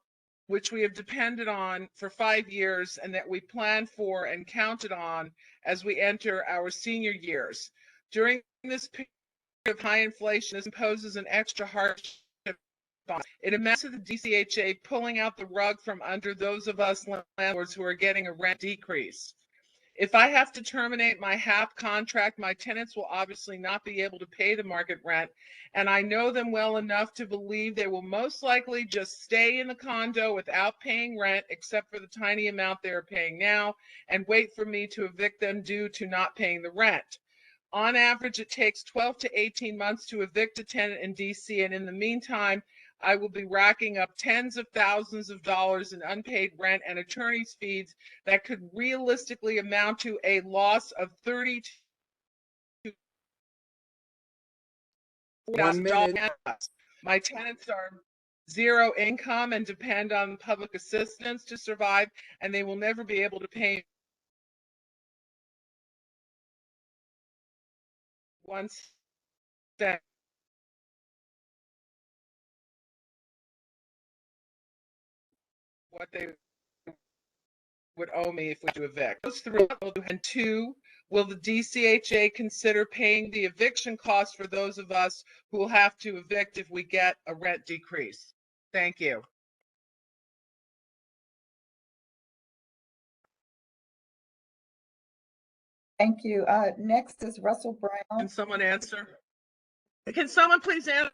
which we have depended on for 5 years and that we planned for and counted on as we enter our senior years. During this period of high inflation, this imposes an extra hardship. It amounts to the DCHA pulling out the rug from under those of us landlords who are getting a rent decrease. If I have to terminate my HAP contract, my tenants will obviously not be able to pay the market rent, and I know them well enough to believe they will most likely just stay in the condo without paying rent, except for the tiny amount they are paying now, and wait for me to evict them due to not paying the rent. On average, it takes 12 to 18 months to evict a tenant in DC, and in the meantime, I will be racking up tens of thousands of dollars in unpaid rent and attorney's fees that could realistically amount to a loss of $30 to $40,000. My tenants are zero income and depend on public assistance to survive, and they will never be able to pay 1 cent. What they would owe me if we do evict. And 2, will the DCHA consider paying the eviction costs for those of us who will have to evict if we get a rent decrease? Thank you. Thank you. Next is Russell Brown. Can someone answer? Can someone please answer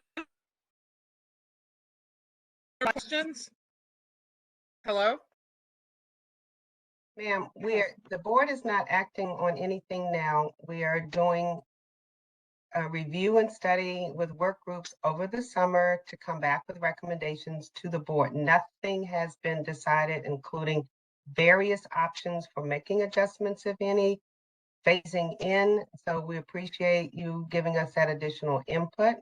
questions? Hello? Ma'am, the board is not acting on anything now. We are doing a review and study with work groups over the summer to come back with recommendations to the board. Nothing has been decided, including various options for making adjustments, if any, phasing in. So we appreciate you giving us that additional input,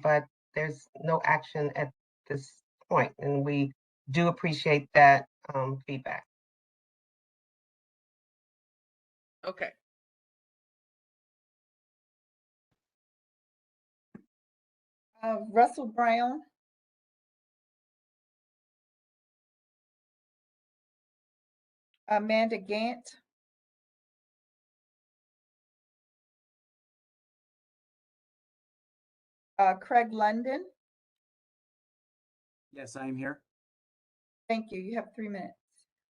but there's no action at this point, and we do appreciate that feedback. Okay. Russell Brown. Amanda Gant. Craig London. Yes, I am here. Thank you. You have 3 minutes.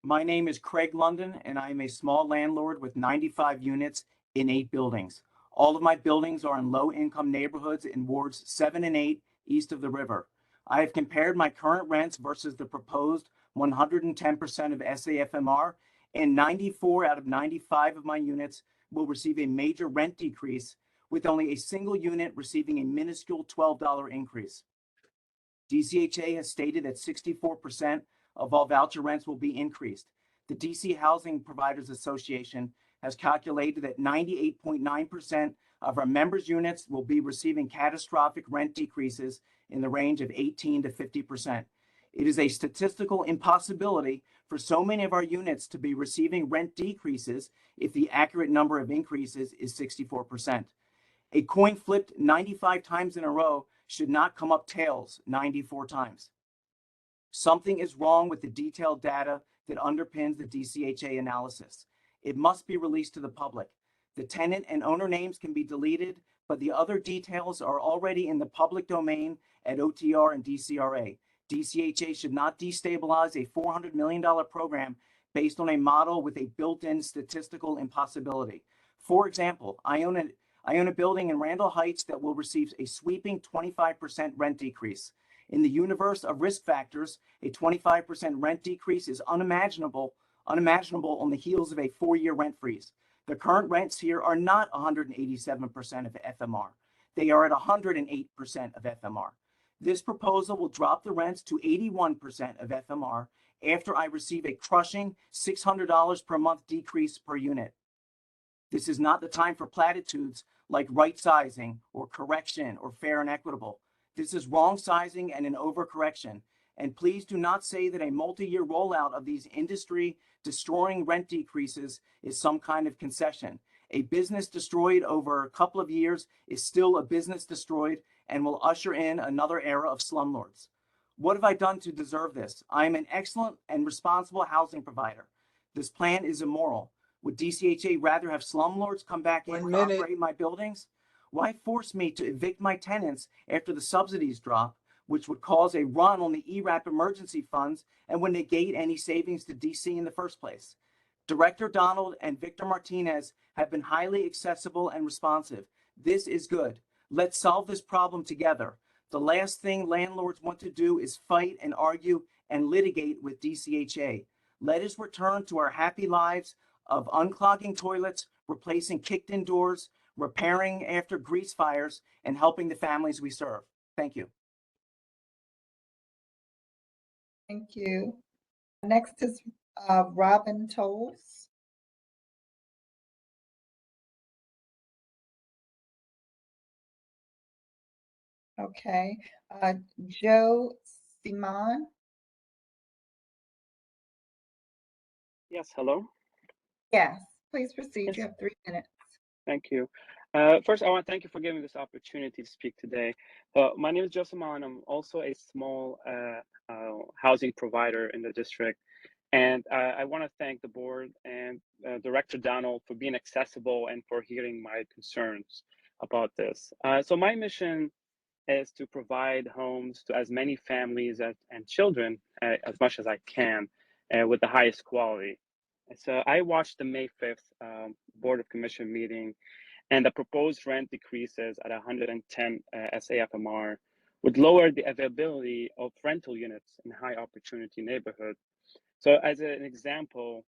My name is Craig London, and I am a small landlord with 95 units in 8 buildings. All of my buildings are in low-income neighborhoods in wards 7 and 8 east of the river. I have compared my current rents versus the proposed 110% of SAFMR, and 94 out of 95 of my units will receive a major rent decrease, with only a single unit receiving a minuscule $12 increase. DCHA has stated that 64% of all voucher rents will be increased. The DC Housing Providers Association has calculated that 98.9% of our members' units will be receiving catastrophic rent decreases in the range of 18 to 50%. It is a statistical impossibility for so many of our units to be receiving rent decreases if the accurate number of increases is 64%. A coin flipped 95 times in a row should not come up tails 94 times. Something is wrong with the detailed data that underpins the DCHA analysis. It must be released to the public. The tenant and owner names can be deleted, but the other details are already in the public domain at OTR and DCRA. DCHA should not destabilize a $400 million program based on a model with a built-in statistical impossibility. For example, I own a building in Randall Heights that will receive a sweeping 25% rent decrease. In the universe of risk factors, a 25% rent decrease is unimaginable on the heels of a 4-year rent freeze. The current rents here are not 187% of FMR. They are at 108% of FMR. This proposal will drop the rents to 81% of FMR after I receive a crushing $600 per month decrease per unit. This is not the time for platitudes like right sizing or correction or fair and equitable. This is wrong sizing and an overcorrection. And please do not say that a multi-year rollout of these industry-destroying rent decreases is some kind of concession. A business destroyed over a couple of years is still a business destroyed and will usher in another era of slumlords. What have I done to deserve this? I am an excellent and responsible housing provider. This plan is immoral. Would DCHA rather have slumlords come back in and operate my buildings? Why force me to evict my tenants after the subsidies drop, which would cause a run on the ERAP emergency funds and would negate any savings to DC in the first place? Director Donald and Victor Martinez have been highly accessible and responsive. This is good. Let's solve this problem together. The last thing landlords want to do is fight and argue and litigate with DCHA. Let us return to our happy lives of unclogging toilets, replacing kicked-in doors, repairing after grease fires, and helping the families we serve. Thank you. Thank you. Next is Robin Tolles. Okay. Joe Simon. Yes, hello. Yes, please proceed. You have 3 minutes. Thank you. First, I want to thank you for giving me this opportunity to speak today. My name is Joe Simon. I'm also a small housing provider in the district. And I want to thank the board and Director Donald for being accessible and for hearing my concerns about this. So my mission is to provide homes to as many families and children as much as I can with the highest quality. So I watched the May 5th Board of Commission meeting, and the proposed rent decreases at 110 SAFMR would lower the availability of rental units in high opportunity neighborhoods. So as an example,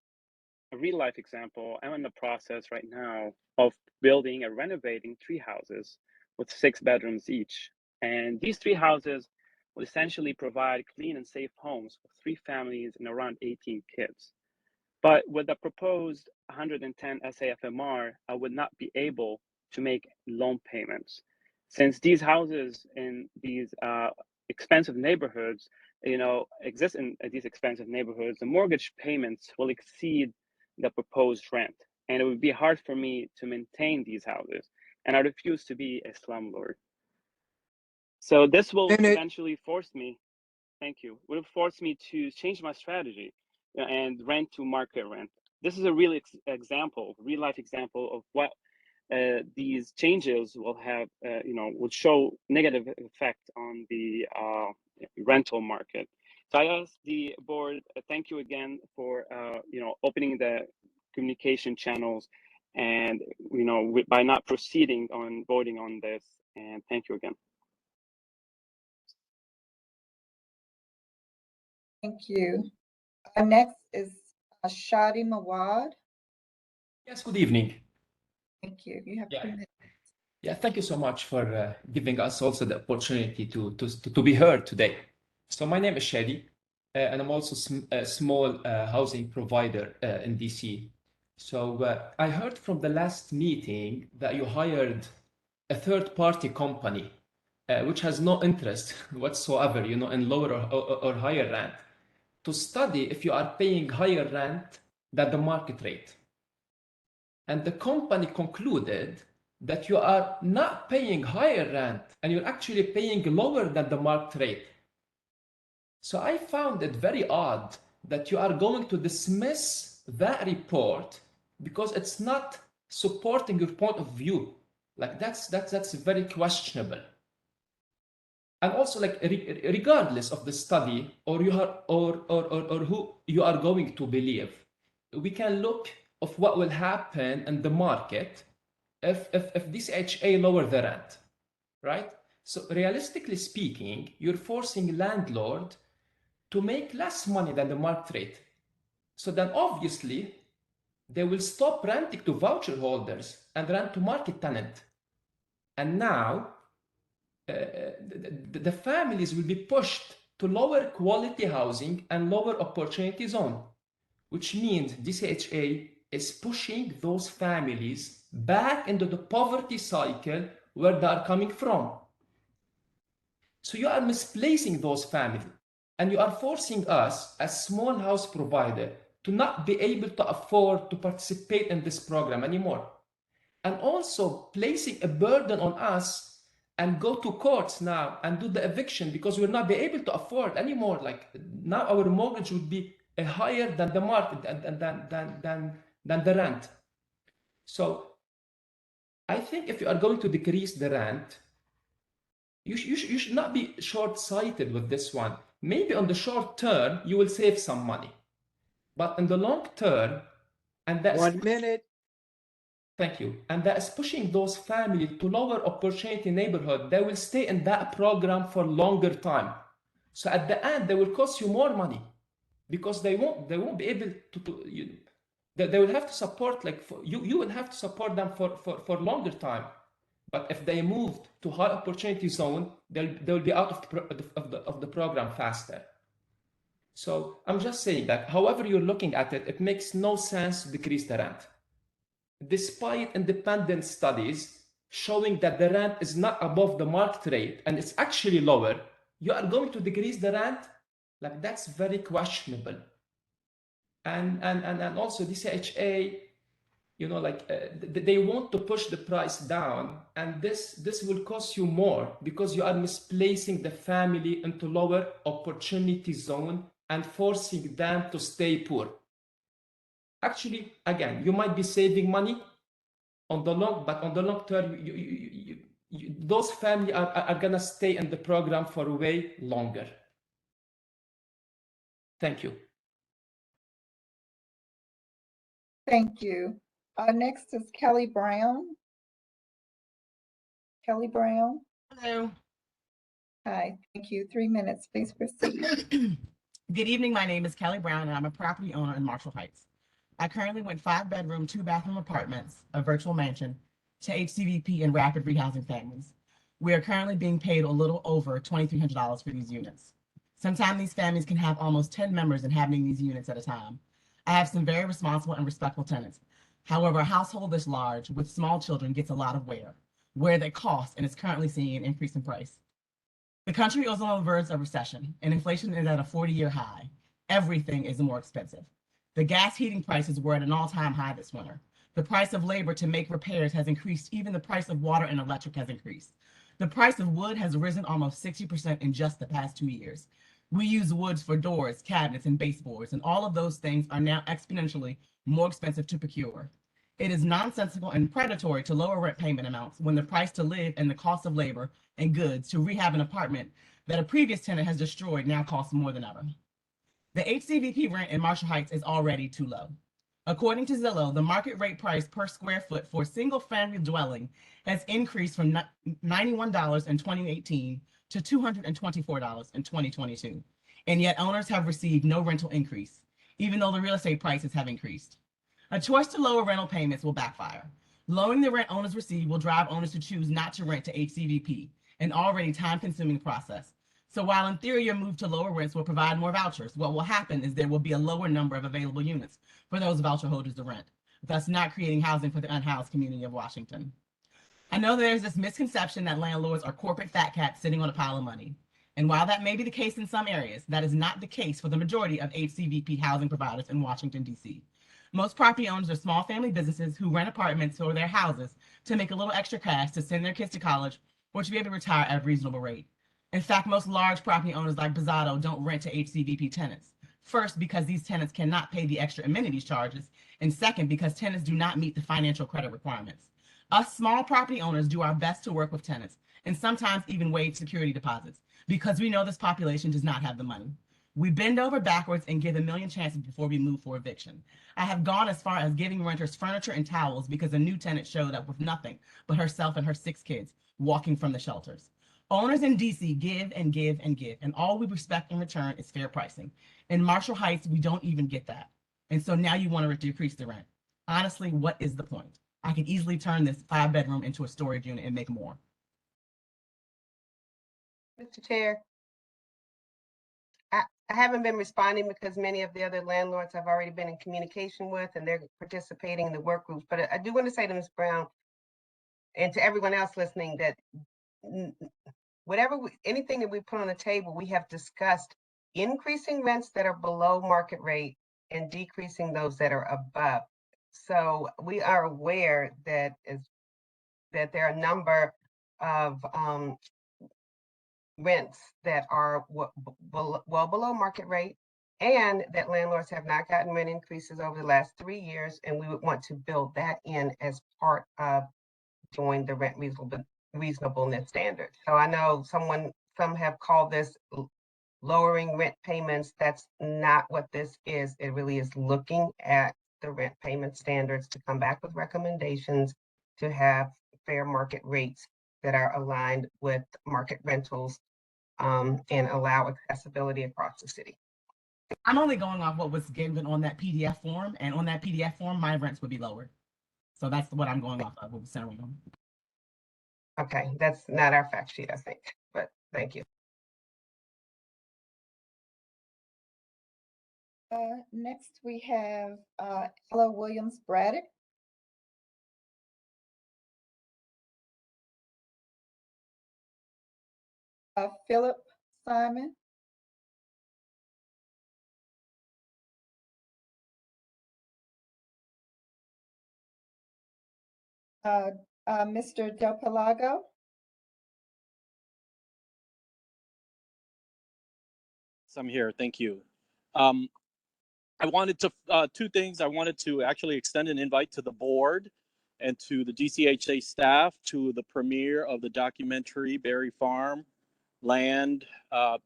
a real life example, I'm in the process right now of building and renovating 3 houses with 6 bedrooms each. And these 3 houses will essentially provide clean and safe homes for 3 families and around 18 kids. But with the proposed 110 SAFMR, I would not be able to make loan payments. Since these houses in these expensive neighborhoods, exist in these expensive neighborhoods, the mortgage payments will exceed the proposed rent. And it would be hard for me to maintain these houses. And I refuse to be a slumlord. So this will eventually force me, thank you, will force me to change my strategy and rent to market rent. This is a real real life example of what these changes will have, will show negative effect on the rental market. So I ask the board, thank you again for, opening the communication channels and, by not proceeding on voting on this. And thank you again. Thank you. Next is Shadi Mawad. Yes, good evening. Thank you. You have 2 minutes. Yeah, thank you so much for giving us also the opportunity to be heard today. So my name is Shadi, and I'm also a small housing provider in DC. So I heard from the last meeting that you hired a third-party company which has no interest whatsoever, in lower or higher rent, to study if you are paying higher rent than the market rate. And the company concluded that you are not paying higher rent and you're actually paying lower than the market rate. So I found it very odd that you are going to dismiss that report because it's not supporting your point of view. Like that's very questionable. And also, like, regardless of the study or who you are going to believe, we can look of what will happen in the market if DCHA lower the rent, right? So realistically speaking, you're forcing landlord to make less money than the market rate. So then obviously they will stop renting to voucher holders and rent to market tenant. And now the families will be pushed to lower quality housing and lower opportunity zone, which means DCHA is pushing those families back into the poverty cycle where they are coming from. So you are misplacing those families and you are forcing us as small house provider to not be able to afford to participate in this program anymore. And also placing a burden on us and go to courts now and do the eviction because we'll not be able to afford anymore. Like now our mortgage would be higher than the market than the rent. So I think if you are going to decrease the rent, you should not be short-sighted with this one. Maybe on the short term, you will save some money. But in the long term, and that's 1 minute. Thank you. And that is pushing those families to lower opportunity neighborhood. They will stay in that program for longer time. So at the end, they will cost you more money because they won't be able to they will have to support, like, you will have to support them for longer time. But if they moved to high opportunity zone, they'll be out of the program faster. So I'm just saying that however you're looking at it, it makes no sense to decrease the rent. Despite independent studies showing that the rent is not above the market rate and it's actually lower, you are going to decrease the rent? Like, that's very questionable. And also DCHA, they want to push the price down, and this will cost you more because you are misplacing the family into lower opportunity zone and forcing them to stay poor. Actually, again, you might be saving money but on the long term, those families are gonna stay in the program for way longer. Thank you. Thank you. Next is Kelly Brown. Kelly Brown. Hello. Hi, thank you. 3 minutes, please proceed. Good evening. My name is Kelly Brown, and I'm a property owner in Marshall Heights. I currently rent 5-bedroom, 2-bathroom apartments, a virtual mansion, to HCVP and rapid rehousing families. We are currently being paid a little over $2,300 for these units. Sometimes these families can have almost 10 members inhabiting these units at a time. I have some very responsible and respectful tenants. However, a household this large with small children gets a lot of wear that costs and is currently seeing an increase in price. The country is on the verge of recession, and inflation is at a 40-year high. Everything is more expensive. The gas heating prices were at an all-time high this winter. The price of labor to make repairs has increased. Even the price of water and electric has increased. The price of wood has risen almost 60% in just the past 2 years. We use woods for doors, cabinets, and baseboards, and all of those things are now exponentially more expensive to procure. It is nonsensical and predatory to lower rent payment amounts when the price to live and the cost of labor and goods to rehab an apartment that a previous tenant has destroyed now costs more than ever. The HCVP rent in Marshall Heights is already too low. According to Zillow, the market rate price per square foot for a single-family dwelling has increased from $91 in 2018 to $224 in 2022, and yet owners have received no rental increase, even though the real estate prices have increased. A choice to lower rental payments will backfire. Lowering the rent owners receive will drive owners to choose not to rent to HCVP, an already time-consuming process. So while in theory your move to lower rents will provide more vouchers, what will happen is there will be a lower number of available units for those voucher holders to rent, thus not creating housing for the unhoused community of Washington. I know there's this misconception that landlords are corporate fat cats sitting on a pile of money. And while that may be the case in some areas, that is not the case for the majority of HCVP housing providers in Washington, D.C. Most property owners are small family businesses who rent apartments or their houses to make a little extra cash to send their kids to college or to be able to retire at a reasonable rate. In fact, most large property owners like Bizzotto don't rent to HCVP tenants. First, because these tenants cannot pay the extra amenities charges, and second, because tenants do not meet the financial credit requirements. Us small property owners do our best to work with tenants and sometimes even waive security deposits because we know this population does not have the money. We bend over backwards and give a million chances before we move for eviction. I have gone as far as giving renters furniture and towels because a new tenant showed up with nothing but herself and her 6 kids walking from the shelters. Owners in DC give and give and give, and all we respect in return is fair pricing. In Marshall Heights, we don't even get that. And so now you want to decrease the rent. Honestly, what is the point? I could easily turn this 5-bedroom into a storage unit and make more. Mr. Chair, I haven't been responding because many of the other landlords I've already been in communication with and they're participating in the work groups. But I do want to say to Ms. Brown and to everyone else listening that anything that we put on the table, we have discussed increasing rents that are below market rate and decreasing those that are above. So we are aware that there are a number of rents that are well below market rate, and that landlords have not gotten rent increases over the last 3 years, and we would want to build that in as part of doing the rent reasonableness standard. So I know some have called this lowering rent payments. That's not what this is. It really is looking at the rent payment standards to come back with recommendations to have fair market rates that are aligned with market rentals and allow accessibility across the city. I'm only going off what was given on that PDF form, and on that PDF form, my rents would be lowered. So that's what I'm going off of, what was sent on. Okay, that's not our fact sheet, I think, but thank you. Next, we have Ella Williams Braddock. Philip Simon. Mr. Del Pelago. I'm here. Thank you. I wanted to, 2 things. I wanted to actually extend an invite to the board and to the DCHA staff to the premiere of the documentary Berry Farm Land. I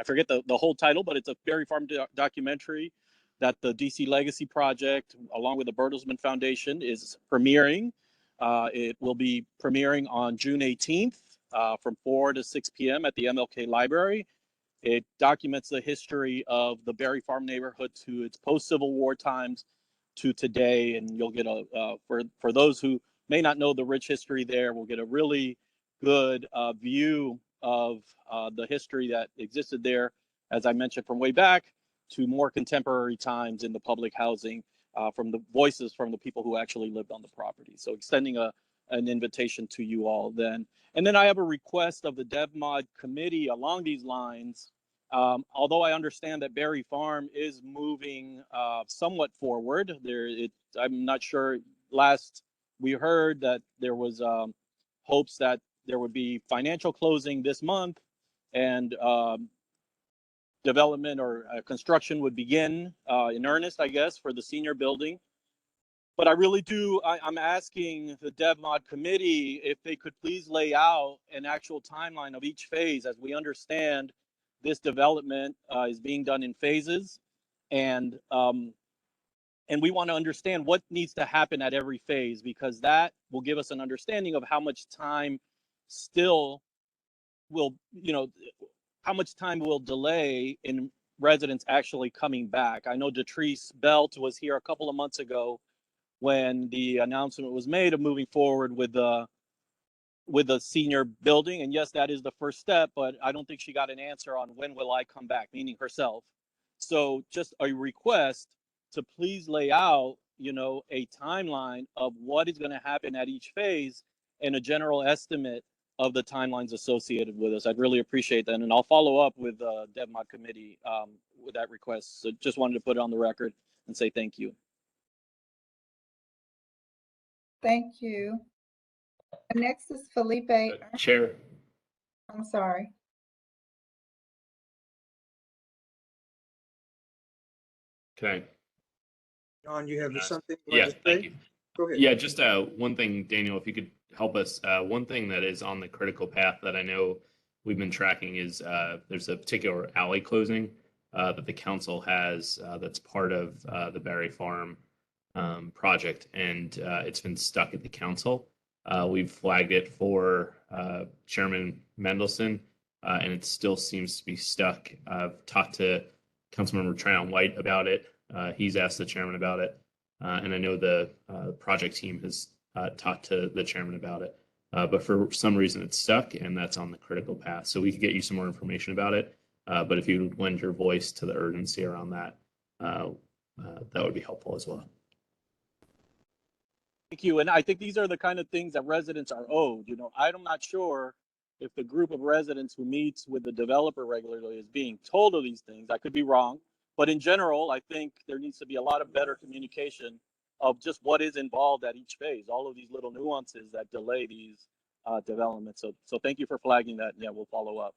forget the whole title, but it's a Berry Farm documentary that the DC Legacy Project, along with the Bertelsmann Foundation, is premiering. It will be premiering on June 18th from 4 to 6 p.m. at the MLK Library. It documents the history of the Berry Farm neighborhood to its post-Civil War times to today, and you'll get for those who may not know the rich history there, we'll get a really good view of the history that existed there, as I mentioned, from way back to more contemporary times in the public housing from the voices from the people who actually lived on the property. So extending an invitation to you all then. And then I have a request of the DevMod committee along these lines. Although I understand that Berry Farm is moving somewhat forward, I'm not sure. Last we heard that there was hopes that there would be financial closing this month, and development or construction would begin in earnest, I guess, for the senior building. But I really I'm asking the DevMod committee if they could please lay out an actual timeline of each phase. As we understand, this development is being done in phases, and we want to understand what needs to happen at every phase, because that will give us an understanding of how much time still will, how much time will delay in residents actually coming back. I know Detrice Belt was here a couple of months ago when the announcement was made of moving forward with the senior building. And yes, that is the first step, but I don't think she got an answer on when will I come back, meaning herself. So just a request to please lay out, a timeline of what is going to happen at each phase, and a general estimate of the timelines associated with this. I'd really appreciate that. And I'll follow up with DevMod committee with that request. So just wanted to put it on the record and say thank you. Thank you. Next is Felipe. Chair. I'm sorry. Okay. John, you have something you Yeah, want to thank say? you. Go ahead. Yeah, just one thing, Daniel, if you could help us. One thing that is on the critical path that I know we've been tracking is there's a particular alley closing that the council has that's part of the Berry Farm project, and it's been stuck at the council. We've flagged it for Chairman Mendelson, and it still seems to be stuck. I've talked to Councilmember Trout White about it. He's asked the chairman about it. And I know the project team has talked to the chairman about it. But for some reason it's stuck, and that's on the critical path. So we could get you some more information about it. But if you would lend your voice to the urgency around that, that would be helpful as well. Thank you. And I think these are the kind of things that residents are owed. You know, I'm not sure if the group of residents who meets with the developer regularly is being told of these things. I could be wrong. But in general, I think there needs to be a lot of better communication of just what is involved at each phase, all of these little nuances that delay these developments. So thank you for flagging that. Yeah, we'll follow up.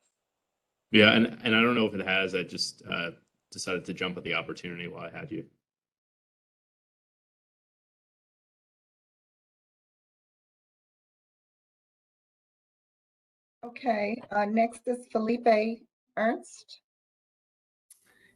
Yeah, and I don't know if it has. I just decided to jump at the opportunity while I had you. Okay, next is Felipe Ernst.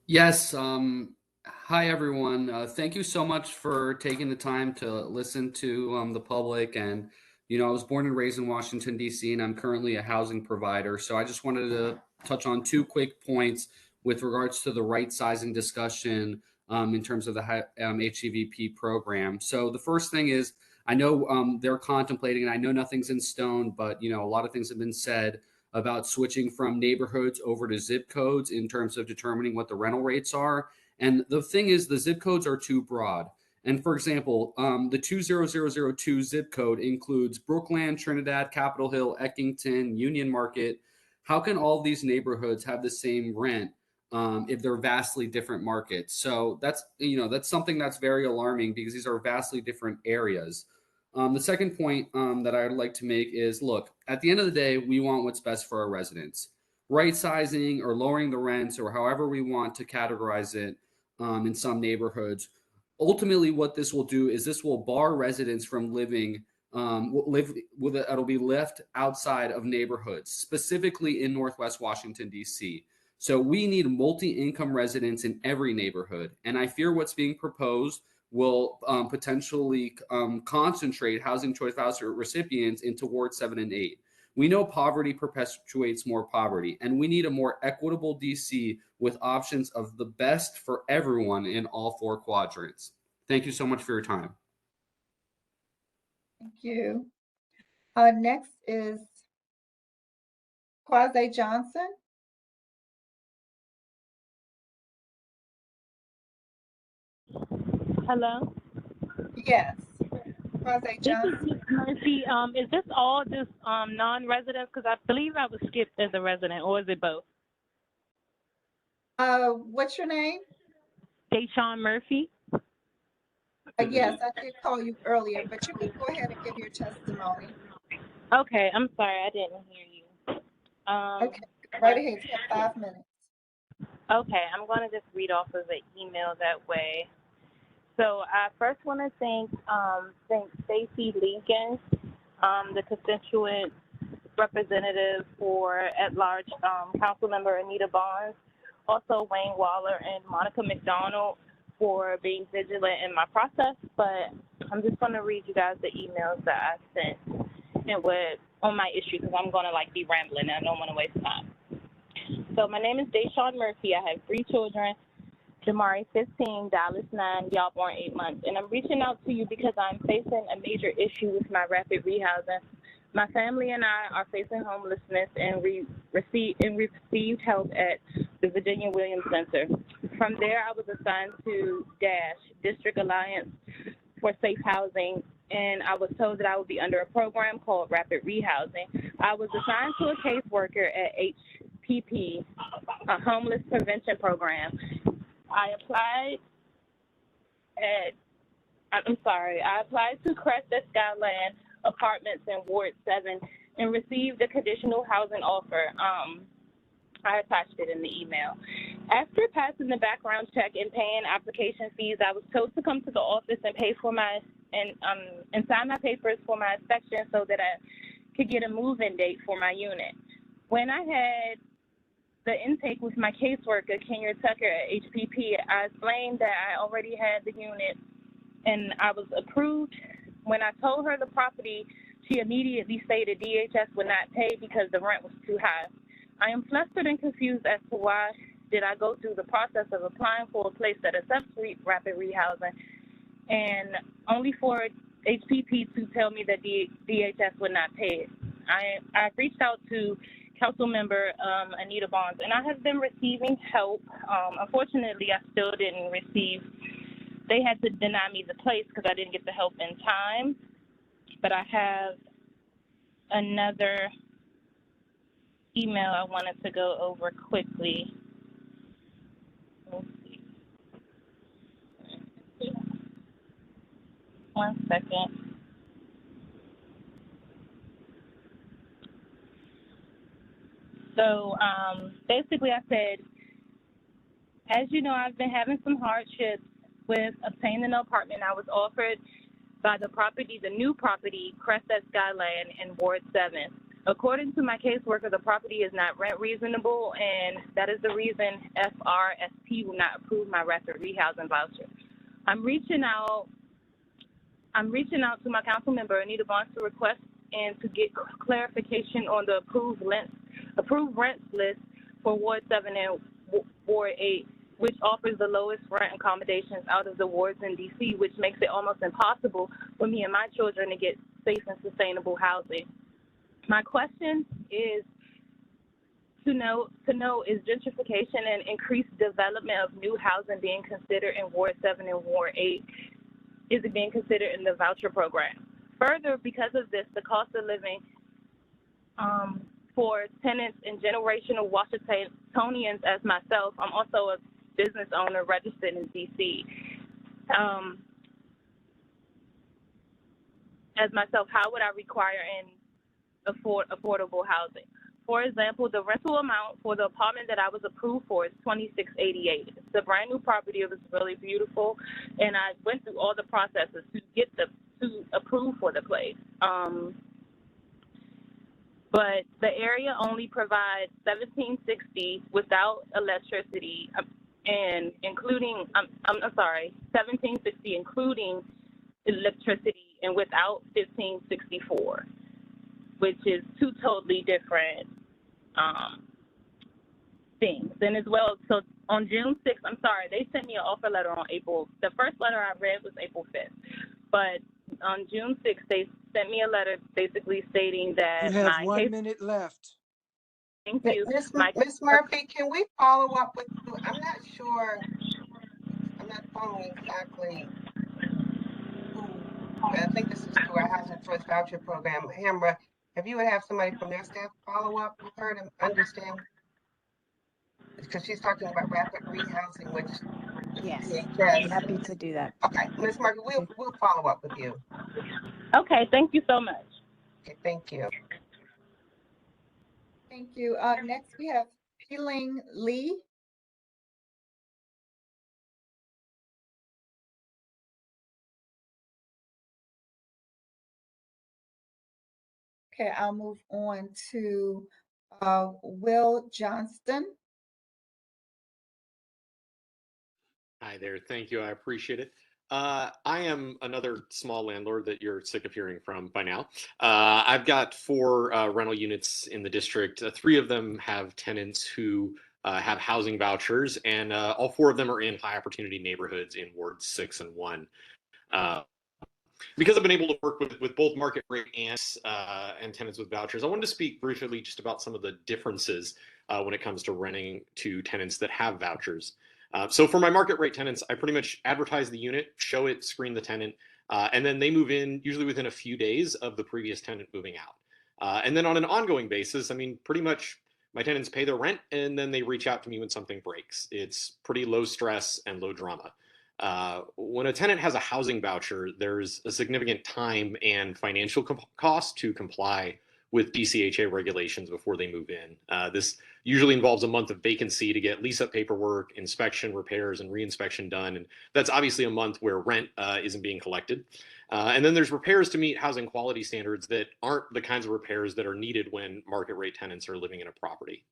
Yes. Hi, everyone. Thank you so much for taking the time to listen to the public. And, you know, I was born and raised in Washington, D.C., and I'm currently a housing provider. So I just wanted to touch on 2 quick points with regards to the right sizing discussion in terms of the HCVP program. So the first thing is, I know they're contemplating, and I know nothing's in stone, but, you know, a lot of things have been said about switching from neighborhoods over to zip codes in terms of determining what the rental rates are. And the thing is, the zip codes are too broad. And for example, the 20002 zip code includes Brookland, Trinidad, Capitol Hill, Eckington, Union Market. How can all these neighborhoods have the same rent if they're vastly different markets? So that's, you know, that's something that's very alarming because these are vastly different areas. The second point that I'd like to make is, look, at the end of the day, we want what's best for our residents. Right sizing or lowering the rents or however we want to categorize it in some neighborhoods. Ultimately, what this will do is this will bar residents from living, it'll be left outside of neighborhoods, specifically in Northwest Washington, D.C. So we need multi-income residents in every neighborhood. And I fear what's being proposed will potentially concentrate housing choice voucher recipients into Ward 7 and 8. We know poverty perpetuates more poverty, and we need a more equitable DC with options of the best for everyone in all 4 quadrants. Thank you so much for your time. Thank you. Next is Quasi Johnson. Hello? Yes. Quasi This Johnson. is Ms. Murphy. Is this all just non-residents? Because I believe I was skipped as a resident, or is it both? What's your name? Deshawn Murphy. Yes, I did call you earlier, but you can go ahead and give your testimony. Okay, I'm sorry, I didn't hear you. Okay, right ahead. You have 5 minutes. Okay, I'm going to just read off of the email that way. So I first want to thank Stacey Lincoln, the constituent representative for at-large Councilmember Anita Barnes, also Wayne Waller and Monica McDonald for being vigilant in my process. But I'm just going to read you guys the emails that I sent and on my issue, because I'm going to be rambling and I don't want to waste time. So my name is Deshawn Murphy. I have 3 children. Jamari 15, Dallas 9, y'all born 8 months. And I'm reaching out to you because I'm facing a major issue with my rapid rehousing. My family and I are facing homelessness, and we received help at the Virginia Williams Center. From there, I was assigned to DASH, District Alliance for Safe Housing, and I was told that I would be under a program called Rapid Rehousing. I was assigned to a caseworker at HPP, a homeless prevention program. I applied to Cresta Skyland Apartments in Ward 7 and received a conditional housing offer. I attached it in the email. After passing the background check and paying application fees, I was told to come to the office and pay for my and sign my papers for my inspection so that I could get a move-in date for my unit. When I had the intake with my caseworker, Kenya Tucker at HPP, I explained that I already had the unit and I was approved. When I told her the property, she immediately stated DHS would not pay because the rent was too high. I am flustered and confused as to why did I go through the process of applying for a place that accepts rapid rehousing and only for HPP to tell me that DHS would not pay it. I reached out to Council Member Anita Bonds, and I have been receiving help. Unfortunately, I still didn't receive. They had to deny me the place because I didn't get the help in time. But I have another email I wanted to go over quickly. Let's see. One second. So basically I said, as you know, I've been having some hardships with obtaining an apartment. I was offered by the new property, Cresta Skyland in Ward 7. According to my caseworker, the property is not rent reasonable, and that is the reason FRSP will not approve my rapid rehousing voucher. I'm reaching out to my council member, Anita Bonds, to request and to get clarification on the approved rents list for Ward 7 and Ward 8, which offers the lowest rent accommodations out of the wards in DC, which makes it almost impossible for me and my children to get safe and sustainable housing. My question is to know is gentrification and increased development of new housing being considered in Ward 7 and Ward 8? Is it being considered in the voucher program? Further, because of this, the cost of living for tenants and generational Washingtonians as myself, I'm also a business owner registered in DC. As myself, how would I require and affordable housing? For example, the rental amount for the apartment that I was approved for is $26.88. It's a brand new property. It was really beautiful, and I went through all the processes to get to approve for the place. But the area only provides $17.60 without electricity, and including $17.60 including electricity, and without $15.64, which is two totally different things. And as well, so on June 6th, they sent me an offer letter on the first letter I read was April 5th, but on June 6th, they sent me a letter basically stating that You have 1 minute left. Thank you. Ms. Murphy, can we follow up with you? I'm not sure, I'm not following exactly who, I think this is through our Housing Choice Voucher Program. Hamra, if you would have somebody from their staff follow up with her to understand, because she's talking about rapid rehousing, which Yes, DHS. I'd be happy to do that. Okay, Ms. Murphy, we'll follow up with you. Okay, thank you so much. Okay, thank you. Thank you. Next we have Peeling Lee. Okay, I'll move on to Will Johnston. Hi there. Thank you. I appreciate it. I am another small landlord that you're sick of hearing from by now. I've got 4 rental units in the district. 3 of them have tenants who have housing vouchers, and all 4 of them are in high opportunity neighborhoods in Wards 6 and 1. Because I've been able to work with both market rate and tenants with vouchers, I wanted to speak briefly just about some of the differences when it comes to renting to tenants that have vouchers. So for my market rate tenants, I pretty much advertise the unit, show it, screen the tenant, And then they move in usually within a few days of the previous tenant moving out. And then on an ongoing basis, I mean, pretty much my tenants pay their rent and then they reach out to me when something breaks. It's pretty low stress and low drama. When a tenant has a housing voucher, there's a significant time and financial cost to comply with DCHA regulations before they move in. This usually involves a month of vacancy to get lease-up paperwork, inspection, repairs, and re-inspection done. And that's obviously a month where rent isn't being collected. And then there's repairs to meet housing quality standards that aren't the kinds of repairs that are needed when market rate tenants are living in a property.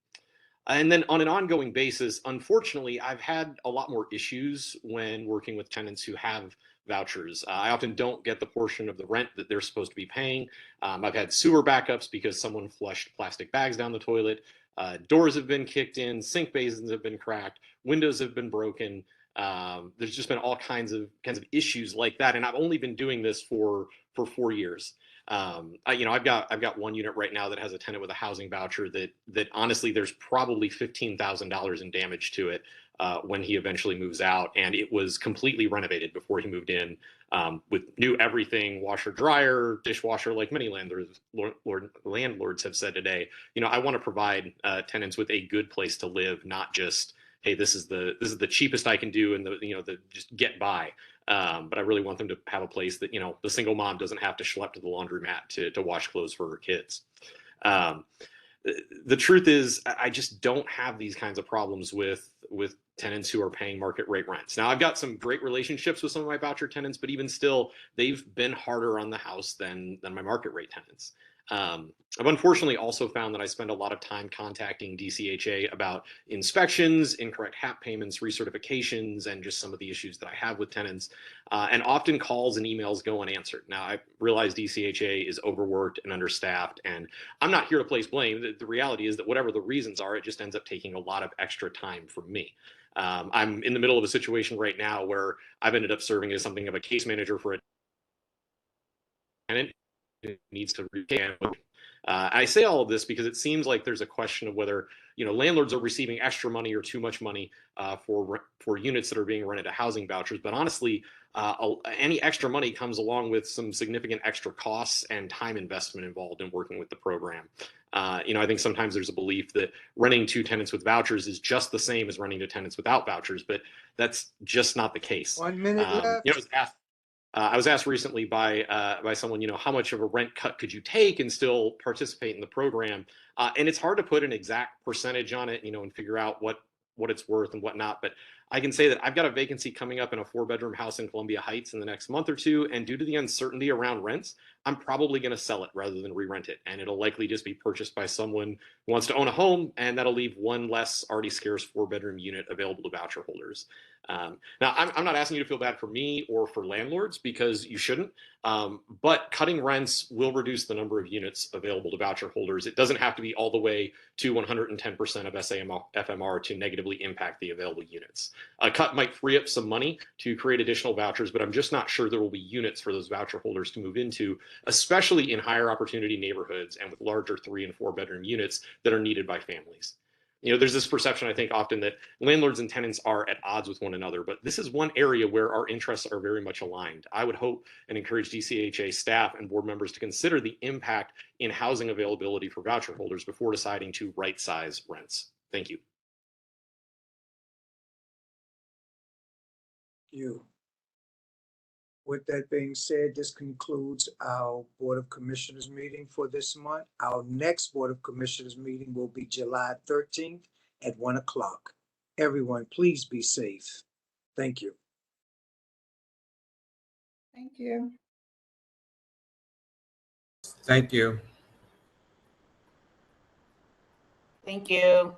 And then on an ongoing basis, unfortunately, I've had a lot more issues when working with tenants who have vouchers. I often don't get the portion of the rent that they're supposed to be paying. I've had sewer backups because someone flushed plastic bags down the toilet. Doors have been kicked in, sink basins have been cracked, windows have been broken. There's just been all kinds of issues like that, and I've only been doing this for 4 years. I've got one unit right now that has a tenant with a housing voucher that honestly there's probably $15,000 in damage to it when he eventually moves out, and it was completely renovated before he moved in with new everything, washer, dryer, dishwasher. Like many landlords have said today, I want to provide tenants with a good place to live, not just, hey, this is the cheapest I can do and the just get by. But I really want them to have a place that, the single mom doesn't have to schlep to the laundromat to wash clothes for her kids. The truth is, I just don't have these kinds of problems with tenants who are paying market rate rents. Now, I've got some great relationships with some of my voucher tenants, but even still, they've been harder on the house than my market rate tenants. I've unfortunately also found that I spend a lot of time contacting DCHA about inspections, incorrect HAP payments, recertifications, and just some of the issues that I have with tenants. And often calls and emails go unanswered. Now, I realize DCHA is overworked and understaffed, and I'm not here to place blame. The reality is that whatever the reasons are, it just ends up taking a lot of extra time from me. I'm in the middle of a situation right now where I've ended up serving as something of a case manager for a tenant who needs to I say all of this because it seems like there's a question of whether landlords are receiving extra money or too much money for units that are being rented to housing vouchers. But honestly, any extra money comes along with some significant extra costs and time investment involved in working with the program. I think sometimes there's a belief that renting to tenants with vouchers is just the same as renting to tenants without vouchers, but that's just not the case. 1 minute left. I was asked recently by someone, how much of a rent cut could you take and still participate in the program? And it's hard to put an exact percentage on it, and figure out what it's worth and whatnot. But I can say that I've got a vacancy coming up in a 4-bedroom house in Columbia Heights in the next month or two. And due to the uncertainty around rents, I'm probably going to sell it rather than re-rent it. And it'll likely just be purchased by someone who wants to own a home, and that'll leave one less already scarce 4-bedroom unit available to voucher holders. Now, I'm not asking you to feel bad for me or for landlords, because you shouldn't, but cutting rents will reduce the number of units available to voucher holders. It doesn't have to be all the way to 110% of FMR to negatively impact the available units. A cut might free up some money to create additional vouchers, but I'm just not sure there will be units for those voucher holders to move into, especially in higher opportunity neighborhoods and with larger 3- and 4-bedroom units that are needed by families. There's this perception, I think, often that landlords and tenants are at odds with one another, but this is one area where our interests are very much aligned. I would hope and encourage DCHA staff and board members to consider the impact in housing availability for voucher holders before deciding to right-size rents. Thank you. With that being said, this concludes our Board of Commissioners meeting for this month. Our next Board of Commissioners meeting will be July 13th at 1 o'clock. Everyone, please be safe. Thank you. Thank you. Thank you. Thank you.